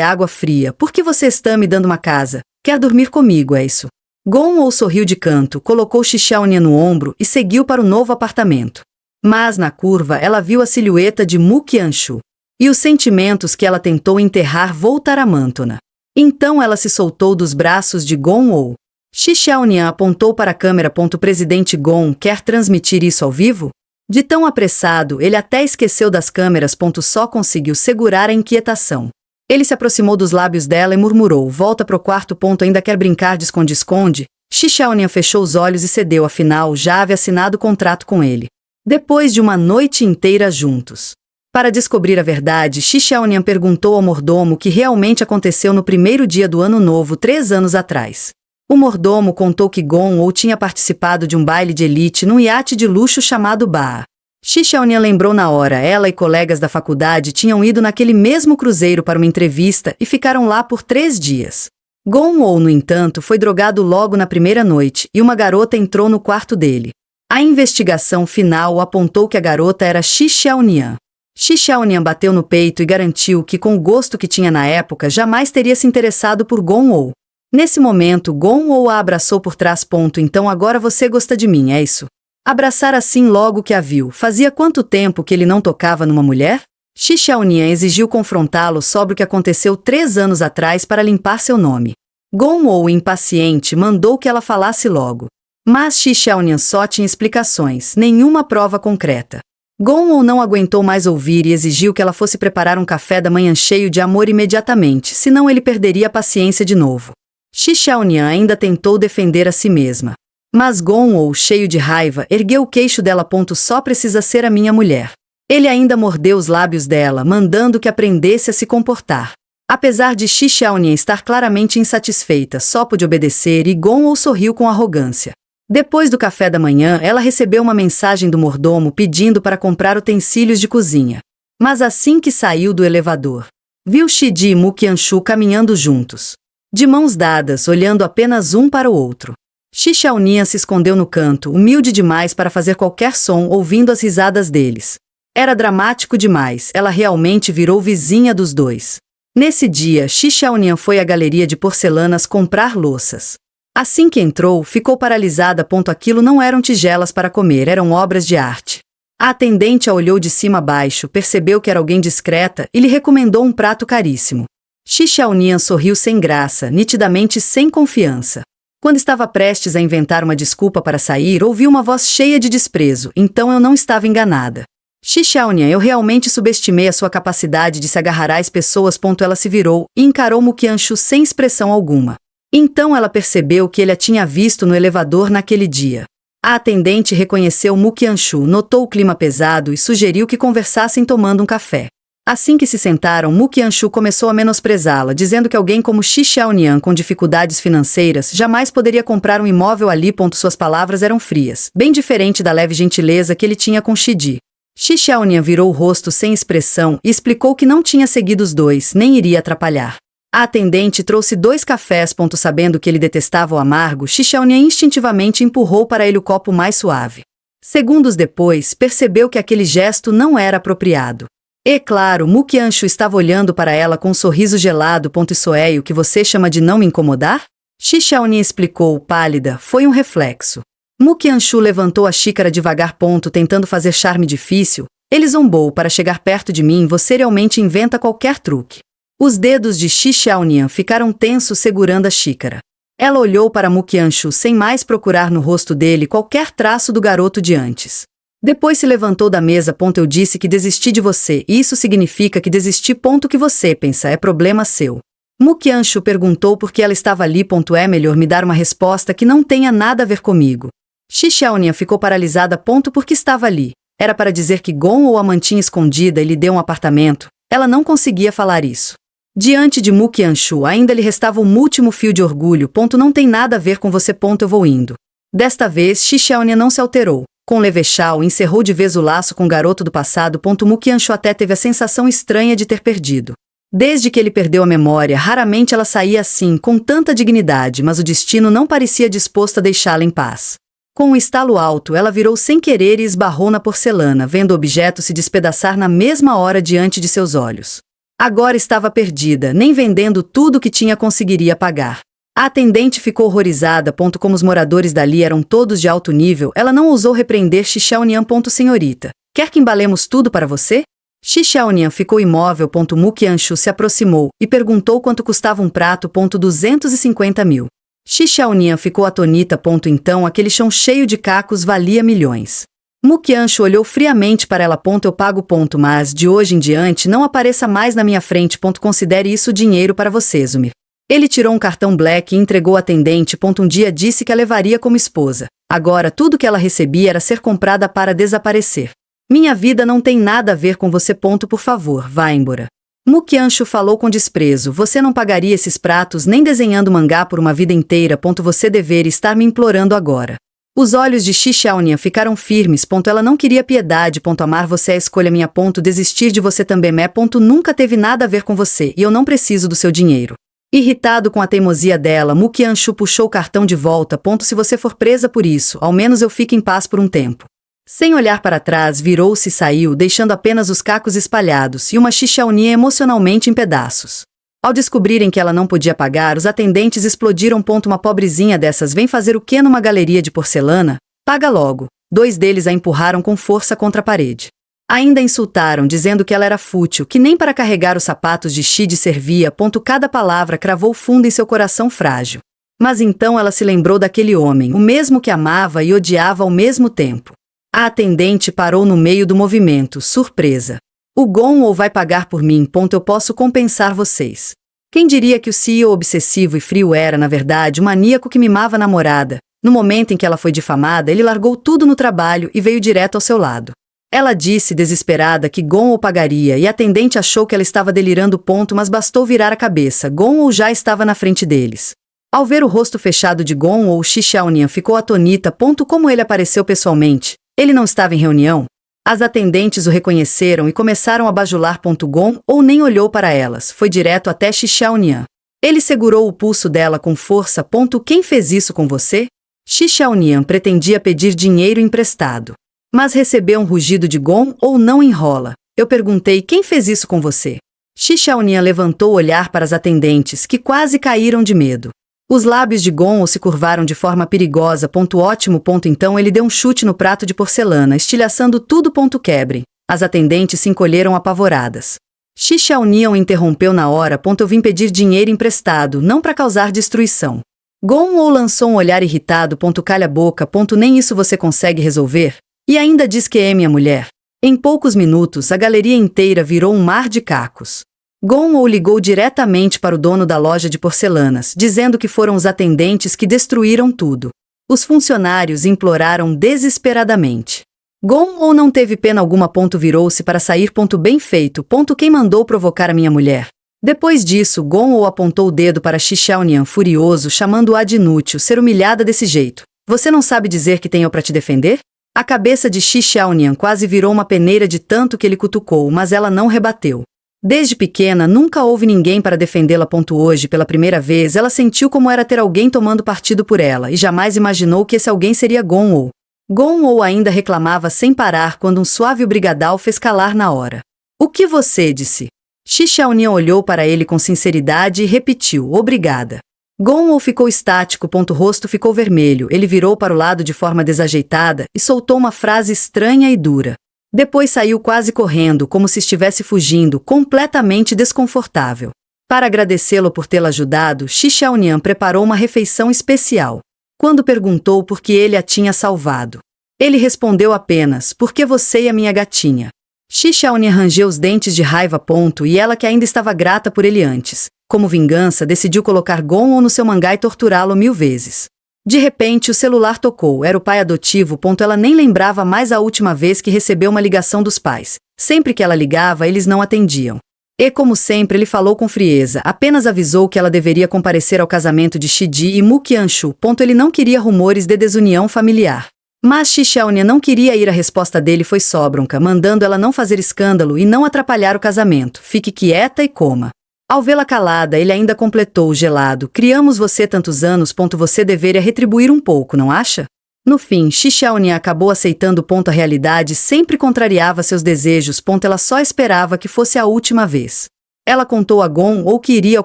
água fria. Por que você está me dando uma casa? Quer dormir comigo, é isso? Gon-Oh sorriu de canto, colocou Xiaonia no ombro e seguiu para o novo apartamento. Mas, na curva, ela viu a silhueta de Mu Qianshu. E os sentimentos que ela tentou enterrar voltaram à mântona. Então ela se soltou dos braços de Gon-Oh. Xiaonia apontou para a câmera. Presidente Gon quer transmitir isso ao vivo? De tão apressado, ele até esqueceu das câmeras. Só conseguiu segurar a inquietação. Ele se aproximou dos lábios dela e murmurou: volta pro quarto. Ainda quer brincar de esconde-esconde? Xiaonia fechou os olhos e cedeu, afinal já havia assinado contrato com ele. Depois de uma noite inteira juntos. Para descobrir a verdade, Xiaonia perguntou ao mordomo o que realmente aconteceu no primeiro dia do ano novo 3 anos atrás. O mordomo contou que Gon-Oh tinha participado de um baile de elite num iate de luxo chamado Ba. Xiaonia lembrou na hora, ela e colegas da faculdade tinham ido naquele mesmo cruzeiro para uma entrevista e ficaram lá por 3 dias. Gon-Oh, no entanto, foi drogado logo na primeira noite e uma garota entrou no quarto dele. A investigação final apontou que a garota era Xiaonia. Xiaonia bateu no peito e garantiu que, com o gosto que tinha na época, jamais teria se interessado por Gon-Oh. Nesse momento, Gon-Oh a abraçou por trás. Então agora você gosta de mim, é isso? Abraçar assim logo que a viu. Fazia quanto tempo que ele não tocava numa mulher? Xiaonia exigiu confrontá-lo sobre o que aconteceu 3 anos atrás para limpar seu nome. Gon-Oh, impaciente, mandou que ela falasse logo. Mas Xiaonia só tinha explicações, nenhuma prova concreta. Gon-Oh não aguentou mais ouvir e exigiu que ela fosse preparar um café da manhã cheio de amor imediatamente, senão ele perderia a paciência de novo. Xiaonia ainda tentou defender a si mesma. Mas Gon-Oh, cheio de raiva, ergueu o queixo dela. Só precisa ser a minha mulher. Ele ainda mordeu os lábios dela, mandando que aprendesse a se comportar. Apesar de Xiaonia estar claramente insatisfeita, só pôde obedecer e Gon-Oh sorriu com arrogância. Depois do café da manhã, ela recebeu uma mensagem do mordomo pedindo para comprar utensílios de cozinha. Mas assim que saiu do elevador, viu Shiji e Mu Qianshu caminhando juntos. De mãos dadas, olhando apenas um para o outro. Xiaonia se escondeu no canto, humilde demais para fazer qualquer som, ouvindo as risadas deles. Era dramático demais, ela realmente virou vizinha dos dois. Nesse dia, Xiaonia foi à galeria de porcelanas comprar louças. Assim que entrou, ficou paralisada. Aquilo não eram tigelas para comer, eram obras de arte. A atendente a olhou de cima a baixo, percebeu que era alguém discreta e lhe recomendou um prato caríssimo. Xiaonia sorriu sem graça, nitidamente sem confiança. Quando estava prestes a inventar uma desculpa para sair, ouviu uma voz cheia de desprezo. Então eu não estava enganada. Xiaonia, eu realmente subestimei a sua capacidade de se agarrar às pessoas. Ela se virou e encarou Mu Qianshu sem expressão alguma. Então ela percebeu que ele a tinha visto no elevador naquele dia. A atendente reconheceu Mu Qianshu, notou o clima pesado e sugeriu que conversassem tomando um café. Assim que se sentaram, Mu Qianshu começou a menosprezá-la, dizendo que alguém como Xiaonia, com dificuldades financeiras, jamais poderia comprar um imóvel ali. Suas palavras eram frias, bem diferente da leve gentileza que ele tinha com Shiji. Xiaonia virou o rosto sem expressão e explicou que não tinha seguido os dois, nem iria atrapalhar. A atendente trouxe 2 cafés. Sabendo que ele detestava o amargo, Xiaonia instintivamente empurrou para ele o copo mais suave. Segundos depois, percebeu que aquele gesto não era apropriado. E claro, Mu Qianshu estava olhando para ela com um sorriso gelado. Isso é o que você chama de não me incomodar? Xiaonia explicou, pálida, foi um reflexo. Mu Qianshu levantou a xícara devagar. Tentando fazer charme difícil, ele zombou, para chegar perto de mim você realmente inventa qualquer truque. Os dedos de Xiaonia ficaram tensos segurando a xícara. Ela olhou para Mu Qianshu sem mais procurar no rosto dele qualquer traço do garoto de antes. Depois se levantou da mesa. Eu disse que desisti de você, e isso significa que desisti. O que você pensa é problema seu. Mu Qianshu perguntou por que ela estava ali. É melhor me dar uma resposta que não tenha nada a ver comigo. Xiaonia ficou paralisada. Porque estava ali. Era para dizer que Gon-Oh a mantinha escondida e lhe deu um apartamento. Ela não conseguia falar isso. Diante de Mu Qianshu ainda lhe restava um último fio de orgulho. Não tem nada a ver com você. Eu vou indo. Desta vez, Xiaonia não se alterou. Com Levechal, encerrou de vez o laço com o garoto do passado. Mu Qianshu até teve a sensação estranha de ter perdido. Desde que ele perdeu a memória, raramente ela saía assim, com tanta dignidade, mas o destino não parecia disposto a deixá-la em paz. Com um estalo alto, ela virou sem querer e esbarrou na porcelana, vendo o objeto se despedaçar na mesma hora diante de seus olhos. Agora estava perdida, nem vendendo tudo o que tinha conseguiria pagar. A atendente ficou horrorizada. Como os moradores dali eram todos de alto nível, ela não ousou repreender Xiaonian. Senhorita, quer que embalemos tudo para você? Xiaonian ficou imóvel. Mu Qianshu se aproximou e perguntou quanto custava um prato. 250 mil. Xiaonian ficou atonita. Então aquele chão cheio de cacos valia milhões. Mu Qianshu olhou friamente para ela. Eu pago. Mas de hoje em diante não apareça mais na minha frente. Considere isso dinheiro para você, Zumir. Ele tirou um cartão black e entregou ao atendente. Um dia disse que a levaria como esposa. Agora tudo que ela recebia era ser comprada para desaparecer. Minha vida não tem nada a ver com você. Por favor, vá embora. Mu Qianshu falou com desprezo. Você não pagaria esses pratos nem desenhando mangá por uma vida inteira. Você deveria estar me implorando agora. Os olhos de Xiaonian ficaram firmes. Ela não queria piedade. Amar você é a escolha minha. Desistir de você também é. Nunca teve nada a ver com você e eu não preciso do seu dinheiro. Irritado com a teimosia dela, Mu Qianshu puxou o cartão de volta. Se você for presa por isso, ao menos eu fico em paz por um tempo. Sem olhar para trás, virou-se e saiu, deixando apenas os cacos espalhados e uma Xiaonian emocionalmente em pedaços. Ao descobrirem que ela não podia pagar, os atendentes explodiram. Uma pobrezinha dessas vem fazer o quê numa galeria de porcelana? Paga logo. 2 deles a empurraram com força contra a parede. Ainda insultaram, dizendo que ela era fútil, que nem para carregar os sapatos de Shide servia. Cada palavra cravou fundo em seu coração frágil. Mas então ela se lembrou daquele homem, o mesmo que amava e odiava ao mesmo tempo. A atendente parou no meio do movimento, surpresa. O Gon vai pagar por mim. Eu posso compensar vocês. Quem diria que o CEO obsessivo e frio era, na verdade, o maníaco que mimava a namorada? No momento em que ela foi difamada, ele largou tudo no trabalho e veio direto ao seu lado. Ela disse, desesperada, que Gon pagaria e a atendente achou que ela estava delirando. Mas bastou virar a cabeça. Gon já estava na frente deles. Ao ver o rosto fechado de Gon, Xiaonian ficou atonita. Como ele apareceu pessoalmente? Ele não estava em reunião? As atendentes o reconheceram e começaram a bajular. Gon nem olhou para elas, foi direto até Xiaonian. Ele segurou o pulso dela com força. Quem fez isso com você? Xiaonian pretendia pedir dinheiro emprestado. Mas recebeu um rugido de Gon não enrola. Eu perguntei quem fez isso com você. Xiaonian levantou o olhar para as atendentes, que quase caíram de medo. Os lábios de Gon se curvaram de forma perigosa. Ótimo. Então ele deu um chute no prato de porcelana, estilhaçando tudo. Quebrem. As atendentes se encolheram apavoradas. Xiaonian o interrompeu na hora. Eu vim pedir dinheiro emprestado, não para causar destruição. Gon lançou um olhar irritado. Calha a boca. Nem isso você consegue resolver? E ainda diz que é minha mulher. Em poucos minutos, a galeria inteira virou um mar de cacos. Gon ligou diretamente para o dono da loja de porcelanas, dizendo que foram os atendentes que destruíram tudo. Os funcionários imploraram desesperadamente. Gon não teve pena alguma. Virou-se para sair. Bem feito. Quem mandou provocar a minha mulher? Depois disso, Gon apontou o dedo para Xiaonian furioso, chamando-a de inútil, ser humilhada desse jeito. Você não sabe dizer que tenho eu para te defender? A cabeça de Xiaonian quase virou uma peneira de tanto que ele cutucou, mas ela não rebateu. Desde pequena, nunca houve ninguém para defendê-la. Hoje, pela primeira vez, ela sentiu como era ter alguém tomando partido por ela e jamais imaginou que esse alguém seria Gon. Gon ainda reclamava sem parar quando um suave brigadal fez calar na hora. O que você disse? Xiaonian olhou para ele com sinceridade e repetiu, obrigada. Gon ficou estático. O rosto ficou vermelho, ele virou para o lado de forma desajeitada e soltou uma frase estranha e dura. Depois saiu quase correndo, como se estivesse fugindo, completamente desconfortável. Para agradecê-lo por tê-la ajudado, Xiaonian preparou uma refeição especial. Quando perguntou por que ele a tinha salvado, ele respondeu apenas, porque você e a minha gatinha. Xiaonian rangeu os dentes de raiva. E ela, que ainda estava grata por ele antes, como vingança, decidiu colocar Gon no seu mangá e torturá-lo 1000 vezes. De repente, o celular tocou. Era o pai adotivo. Ela nem lembrava mais a última vez que recebeu uma ligação dos pais. Sempre que ela ligava, eles não atendiam. E, como sempre, ele falou com frieza. Apenas avisou que ela deveria comparecer ao casamento de Shidi e Mu Qianshu. Ele não queria rumores de desunião familiar. Mas Xiaonian não queria ir. A resposta dele foi só bronca, mandando ela não fazer escândalo e não atrapalhar o casamento. Fique quieta e coma. Ao vê-la calada, ele ainda completou, gelado. Criamos você tantos anos. Você deveria retribuir um pouco, não acha? No fim, Shi Xiaonian acabou aceitando. A realidade sempre contrariava seus desejos. Ela só esperava que fosse a última vez. Ela contou a Gon que iria ao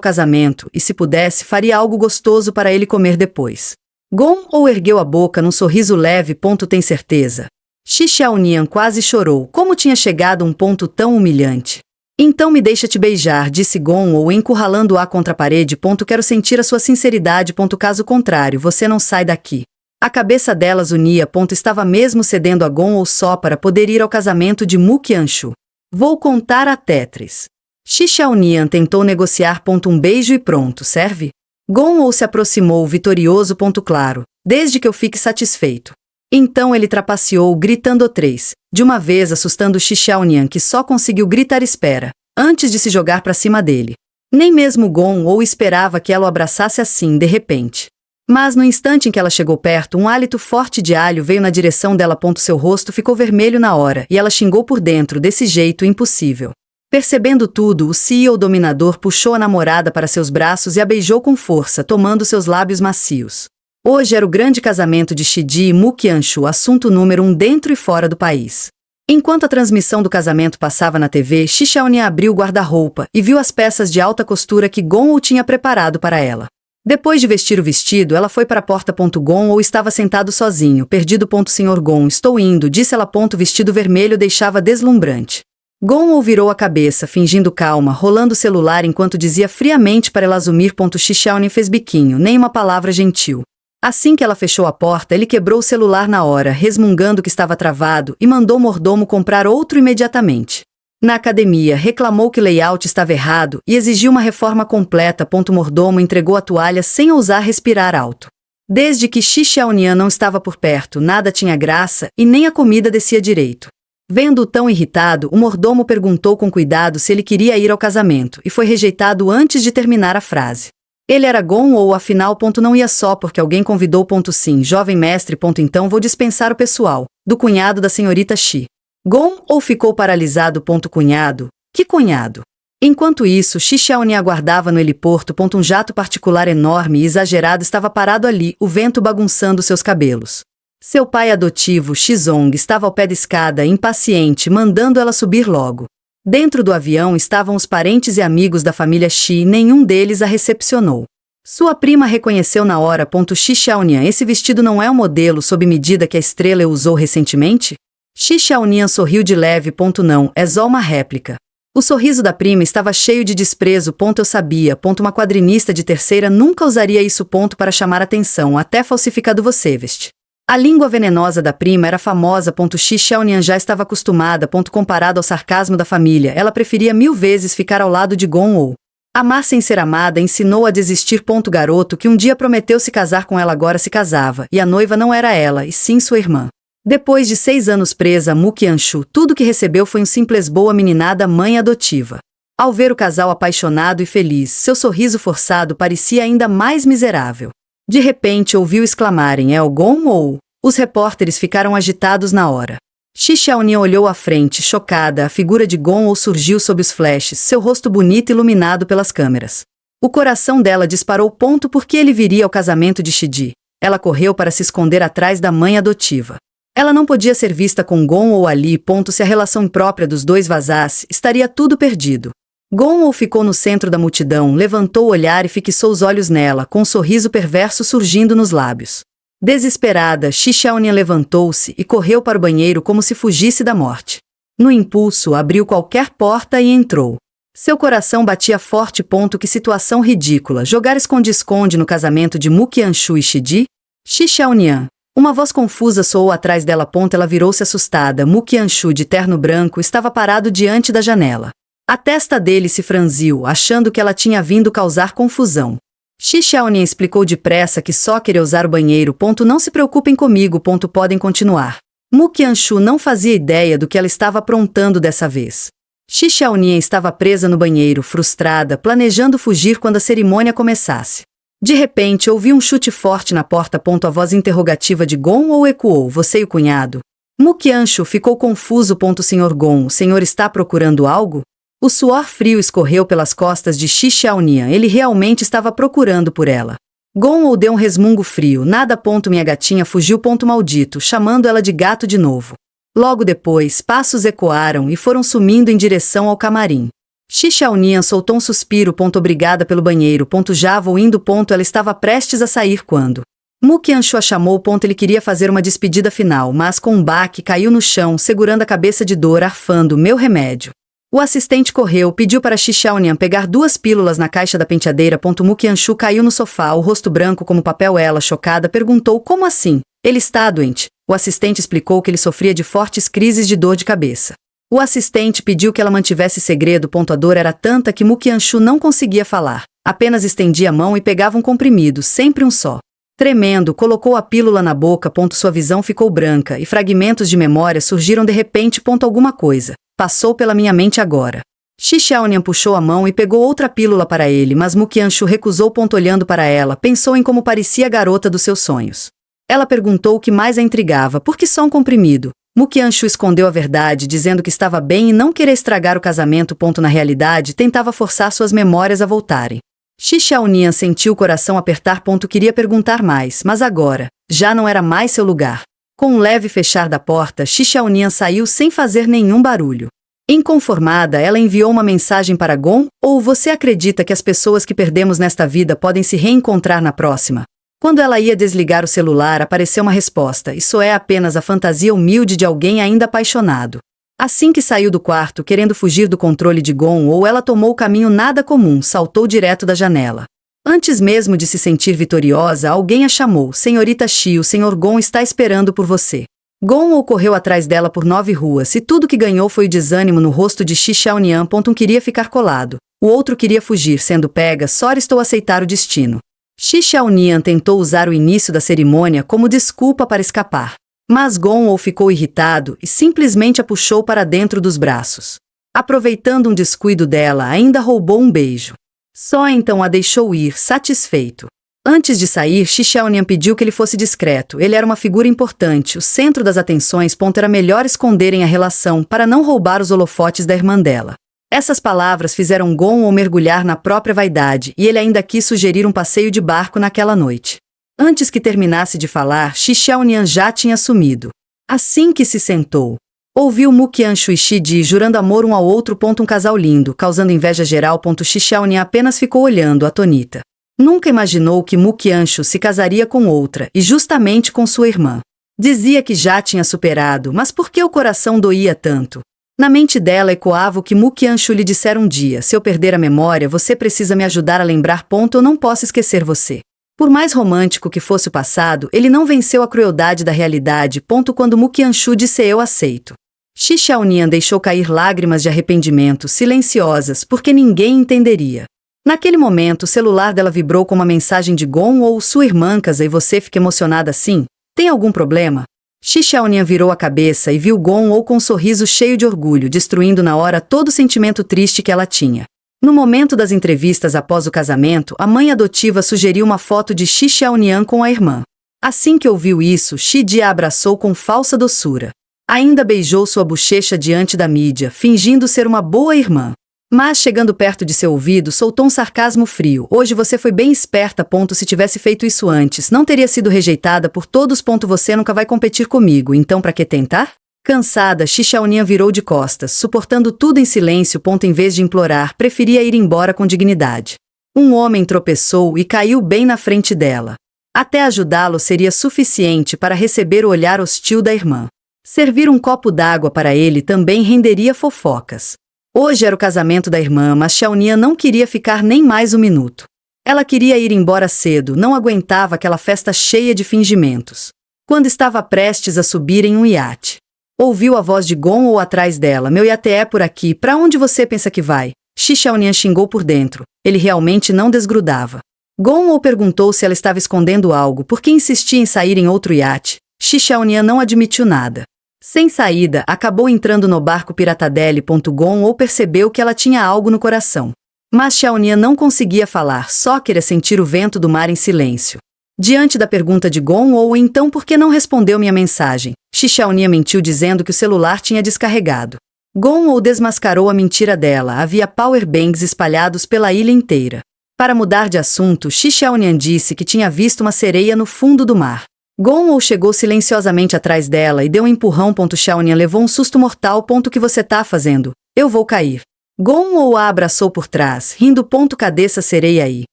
casamento e, se pudesse, faria algo gostoso para ele comer depois. Gon ergueu a boca num sorriso leve. Tem certeza? Shi Xiaonian quase chorou. Como tinha chegado a um ponto tão humilhante? Então me deixa te beijar, disse Gon encurralando-a contra a parede. Quero sentir a sua sinceridade. Caso contrário, você não sai daqui. A cabeça delas unia. Estava mesmo cedendo a Gon só para poder ir ao casamento de Mu Qianshu. Vou contar até 3. Shi Xiaonian tentou negociar. Um beijo e pronto, serve? Gon se aproximou vitorioso. Claro, desde que eu fique satisfeito. Então ele trapaceou, gritando 3, de uma vez assustando Shi Xiaonian, que só conseguiu gritar espera, antes de se jogar para cima dele. Nem mesmo Gon esperava que ela o abraçasse assim, de repente. Mas no instante em que ela chegou perto, um hálito forte de alho veio na direção dela. Seu rosto ficou vermelho na hora, e ela xingou por dentro, desse jeito impossível. Percebendo tudo, o CEO dominador puxou a namorada para seus braços e a beijou com força, tomando seus lábios macios. Hoje era o grande casamento de Shiji e Mu Qianshu, assunto número 1 dentro e fora do país. Enquanto a transmissão do casamento passava na TV, Shi Xiaonian abriu o guarda-roupa e viu as peças de alta costura que Gon tinha preparado para ela. Depois de vestir o vestido, ela foi para a porta. Gon estava sentado sozinho, perdido. Senhor Gon, estou indo, disse ela. O vestido vermelho deixava deslumbrante. Gon virou a cabeça, fingindo calma, rolando o celular enquanto dizia friamente para ela assumir. Shi Xiaonian fez biquinho, nem uma palavra gentil. Assim que ela fechou a porta, ele quebrou o celular na hora, resmungando que estava travado, e mandou o mordomo comprar outro imediatamente. Na academia, reclamou que o layout estava errado e exigiu uma reforma completa. O mordomo entregou a toalha sem ousar respirar alto. Desde que Shi Xiaonian não estava por perto, nada tinha graça e nem a comida descia direito. Vendo-o tão irritado, o mordomo perguntou com cuidado se ele queria ir ao casamento e foi rejeitado antes de terminar a frase. Ele era Gon afinal. Não ia só porque alguém convidou. Sim, jovem mestre. Então vou dispensar o pessoal, do cunhado da senhorita Shi. Gon ficou paralisado. Cunhado? Que cunhado? Enquanto isso, Shi Xiaonian aguardava no heliporto. Um jato particular enorme e exagerado estava parado ali, o vento bagunçando seus cabelos. Seu pai adotivo, Shizong, estava ao pé da escada, impaciente, mandando ela subir logo. Dentro do avião estavam os parentes e amigos da família Shi e nenhum deles a recepcionou. Sua prima reconheceu na hora. Shi Xiaonian, esse vestido não é o modelo sob medida que a estrela usou recentemente? Shi Xiaonian sorriu de leve. Não, é só uma réplica. O sorriso da prima estava cheio de desprezo. Eu sabia. Uma quadrinista de terceira nunca usaria isso. Para chamar atenção, até falsificado você veste. A língua venenosa da prima era famosa. Shi Xiaonian já estava acostumada. Comparado ao sarcasmo da família, ela preferia 1000 vezes ficar ao lado de Gon. Amar sem ser amada ensinou a desistir. Garoto que um dia prometeu se casar com ela agora se casava, e a noiva não era ela, e sim sua irmã. Depois de 6 anos presa a Mu Qianshu, tudo que recebeu foi um simples boa meninada mãe adotiva. Ao ver o casal apaixonado e feliz, seu sorriso forçado parecia ainda mais miserável. De repente ouviu exclamarem: é o Gon? Os repórteres ficaram agitados na hora. Shi Xiaonian olhou à frente, chocada. A figura de Gon surgiu sob os flashes, seu rosto bonito iluminado pelas câmeras. O coração dela disparou. Porque ele viria ao casamento de Shiji. Ela correu para se esconder atrás da mãe adotiva. Ela não podia ser vista com Gon ali. Se a relação imprópria dos dois vazasse, estaria tudo perdido. Gon ficou no centro da multidão, levantou o olhar e fixou os olhos nela, com um sorriso perverso surgindo nos lábios. Desesperada, Shi Xiaonian levantou-se e correu para o banheiro como se fugisse da morte. No impulso, abriu qualquer porta e entrou. Seu coração batia forte. Que situação ridícula, jogar esconde-esconde no casamento de Mu Qianshu e Shiji? Shi Xiaonian. Uma voz confusa soou atrás dela. Ela virou-se assustada. Mu Qianshu, de terno branco, estava parado diante da janela. A testa dele se franziu, achando que ela tinha vindo causar confusão. Shi Xiaonian explicou depressa que só queria usar o banheiro. Não se preocupem comigo. Podem continuar. Mu Qianshu não fazia ideia do que ela estava aprontando dessa vez. Shi Xiaonian estava presa no banheiro, frustrada, planejando fugir quando a cerimônia começasse. De repente, ouviu um chute forte na porta. A voz interrogativa de Gon ecoou: você e o cunhado? Mu Qianshu ficou confuso. Senhor Gon, o senhor está procurando algo? O suor frio escorreu pelas costas de Shi Xiaonian. Ele realmente estava procurando por ela. Gon-Oh deu um resmungo frio. Nada. Minha gatinha fugiu. Maldito, chamando ela de gato de novo. Logo depois, passos ecoaram e foram sumindo em direção ao camarim. Shi Xiaonian soltou um suspiro. Obrigada pelo banheiro. Já vou indo. Ela estava prestes a sair quando Mu Qianshu a chamou. Ele queria fazer uma despedida final, mas com um baque caiu no chão, segurando a cabeça de dor, arfando: meu remédio. O assistente correu, pediu para Shi Xiaonian pegar 2 pílulas na caixa da penteadeira. Mu Qianshu caiu no sofá, o rosto branco como papel. Ela, chocada, perguntou: como assim? Ele está doente. O assistente explicou que ele sofria de fortes crises de dor de cabeça. O assistente pediu que ela mantivesse segredo. A dor era tanta que Mu Qianshu não conseguia falar. Apenas estendia a mão e pegava um comprimido, sempre um só. Tremendo, colocou a pílula na boca. Sua visão ficou branca e fragmentos de memória surgiram de repente. Alguma coisa passou pela minha mente agora. Shi Xiaonian puxou a mão e pegou outra pílula para ele, mas Mu Qianshu recusou. Olhando para ela, pensou em como parecia a garota dos seus sonhos. Ela perguntou o que mais a intrigava: por que só um comprimido? Mu Qianshu escondeu a verdade, dizendo que estava bem e não queria estragar o casamento. Na realidade, tentava forçar suas memórias a voltarem. Shi Xiaonian sentiu o coração apertar. Queria perguntar mais, mas agora já não era mais seu lugar. Com um leve fechar da porta, Shi Xiaonian saiu sem fazer nenhum barulho. Inconformada, ela enviou uma mensagem para Gon: ou você acredita que as pessoas que perdemos nesta vida podem se reencontrar na próxima? Quando ela ia desligar o celular, apareceu uma resposta: isso é apenas a fantasia humilde de alguém ainda apaixonado. Assim que saiu do quarto, querendo fugir do controle de Gon-Oh, ela tomou o caminho nada comum, saltou direto da janela. Antes mesmo de se sentir vitoriosa, alguém a chamou: senhorita Shi, o senhor Gon está esperando por você. Gon-Oh correu atrás dela por 9 ruas, e tudo que ganhou foi o desânimo no rosto de Shi Xiaonian. Um queria ficar colado, o outro queria fugir. Sendo pega, só restou aceitar o destino. Shi Xiaonian tentou usar o início da cerimônia como desculpa para escapar. Mas Gon-Oh ficou irritado e simplesmente a puxou para dentro dos braços. Aproveitando um descuido dela, ainda roubou um beijo. Só então a deixou ir, satisfeito. Antes de sair, Shi Xiaonian pediu que ele fosse discreto. Ele era uma figura importante, o centro das atenções. Era melhor esconderem a relação para não roubar os holofotes da irmã dela. Essas palavras fizeram Gon-Oh mergulhar na própria vaidade, e ele ainda quis sugerir um passeio de barco naquela noite. Antes que terminasse de falar, Shi Xiaonian já tinha sumido. Assim que se sentou, ouviu Mu Qianshu e Shi Ji jurando amor um ao outro. Um casal lindo, causando inveja geral. Shi Xiaonian apenas ficou olhando, atônita. Nunca imaginou que Mu Qianshu se casaria com outra, e justamente com sua irmã. Dizia que já tinha superado, mas por que o coração doía tanto? Na mente dela ecoava o que Mu Qianshu lhe dissera um dia: se eu perder a memória, você precisa me ajudar a lembrar. Eu não posso esquecer você. Por mais romântico que fosse o passado, ele não venceu a crueldade da realidade. Quando Mu Qianshu disse: eu aceito. Shi Xiaonian deixou cair lágrimas de arrependimento, silenciosas, porque ninguém entenderia. Naquele momento, o celular dela vibrou com uma mensagem de Gon-Oh: sua irmã casa e você fica emocionada assim? Tem algum problema? Shi Xiaonian virou a cabeça e viu Gon-Oh com um sorriso cheio de orgulho, destruindo na hora todo o sentimento triste que ela tinha. No momento das entrevistas após o casamento, a mãe adotiva sugeriu uma foto de Shi Xiaonian com a irmã. Assim que ouviu isso, Shi Ji a abraçou com falsa doçura. Ainda beijou sua bochecha diante da mídia, fingindo ser uma boa irmã. Mas, chegando perto de seu ouvido, soltou um sarcasmo frio: hoje você foi bem esperta. Se tivesse feito isso antes, não teria sido rejeitada por todos. Você nunca vai competir comigo, então pra que tentar? Cansada, Shi Xiaonian virou de costas, suportando tudo em silêncio. Em vez de implorar, preferia ir embora com dignidade. Um homem tropeçou e caiu bem na frente dela. Até ajudá-lo seria suficiente para receber o olhar hostil da irmã. Servir um copo d'água para ele também renderia fofocas. Hoje era o casamento da irmã, mas Xiaonian não queria ficar nem mais um minuto. Ela queria ir embora cedo, não aguentava aquela festa cheia de fingimentos. Quando estava prestes a subir em um iate, ouviu a voz de Gon-Oh atrás dela: meu iate é por aqui, pra onde você pensa que vai? Shi Xiaonian xingou por dentro. Ele realmente não desgrudava. Gon-Oh perguntou se ela estava escondendo algo, porque insistia em sair em outro iate. Shi Xiaonian não admitiu nada. Sem saída, acabou entrando no barco Piratadelle. Gon-Oh percebeu que ela tinha algo no coração. Mas Xiaonian não conseguia falar, só queria sentir o vento do mar em silêncio. Diante da pergunta de Gon-Oh: então por que não respondeu minha mensagem? Shi Xiaonian mentiu dizendo que o celular tinha descarregado. Gon-Oh desmascarou a mentira dela: havia powerbanks espalhados pela ilha inteira. Para mudar de assunto, Shi Xiaonian disse que tinha visto uma sereia no fundo do mar. Gong-ou chegou silenciosamente atrás dela e deu um empurrão. Xiaonian levou um susto mortal. Que você tá fazendo? Eu vou cair. Gong-ou a abraçou por trás, rindo. Cadê essa sereia aí?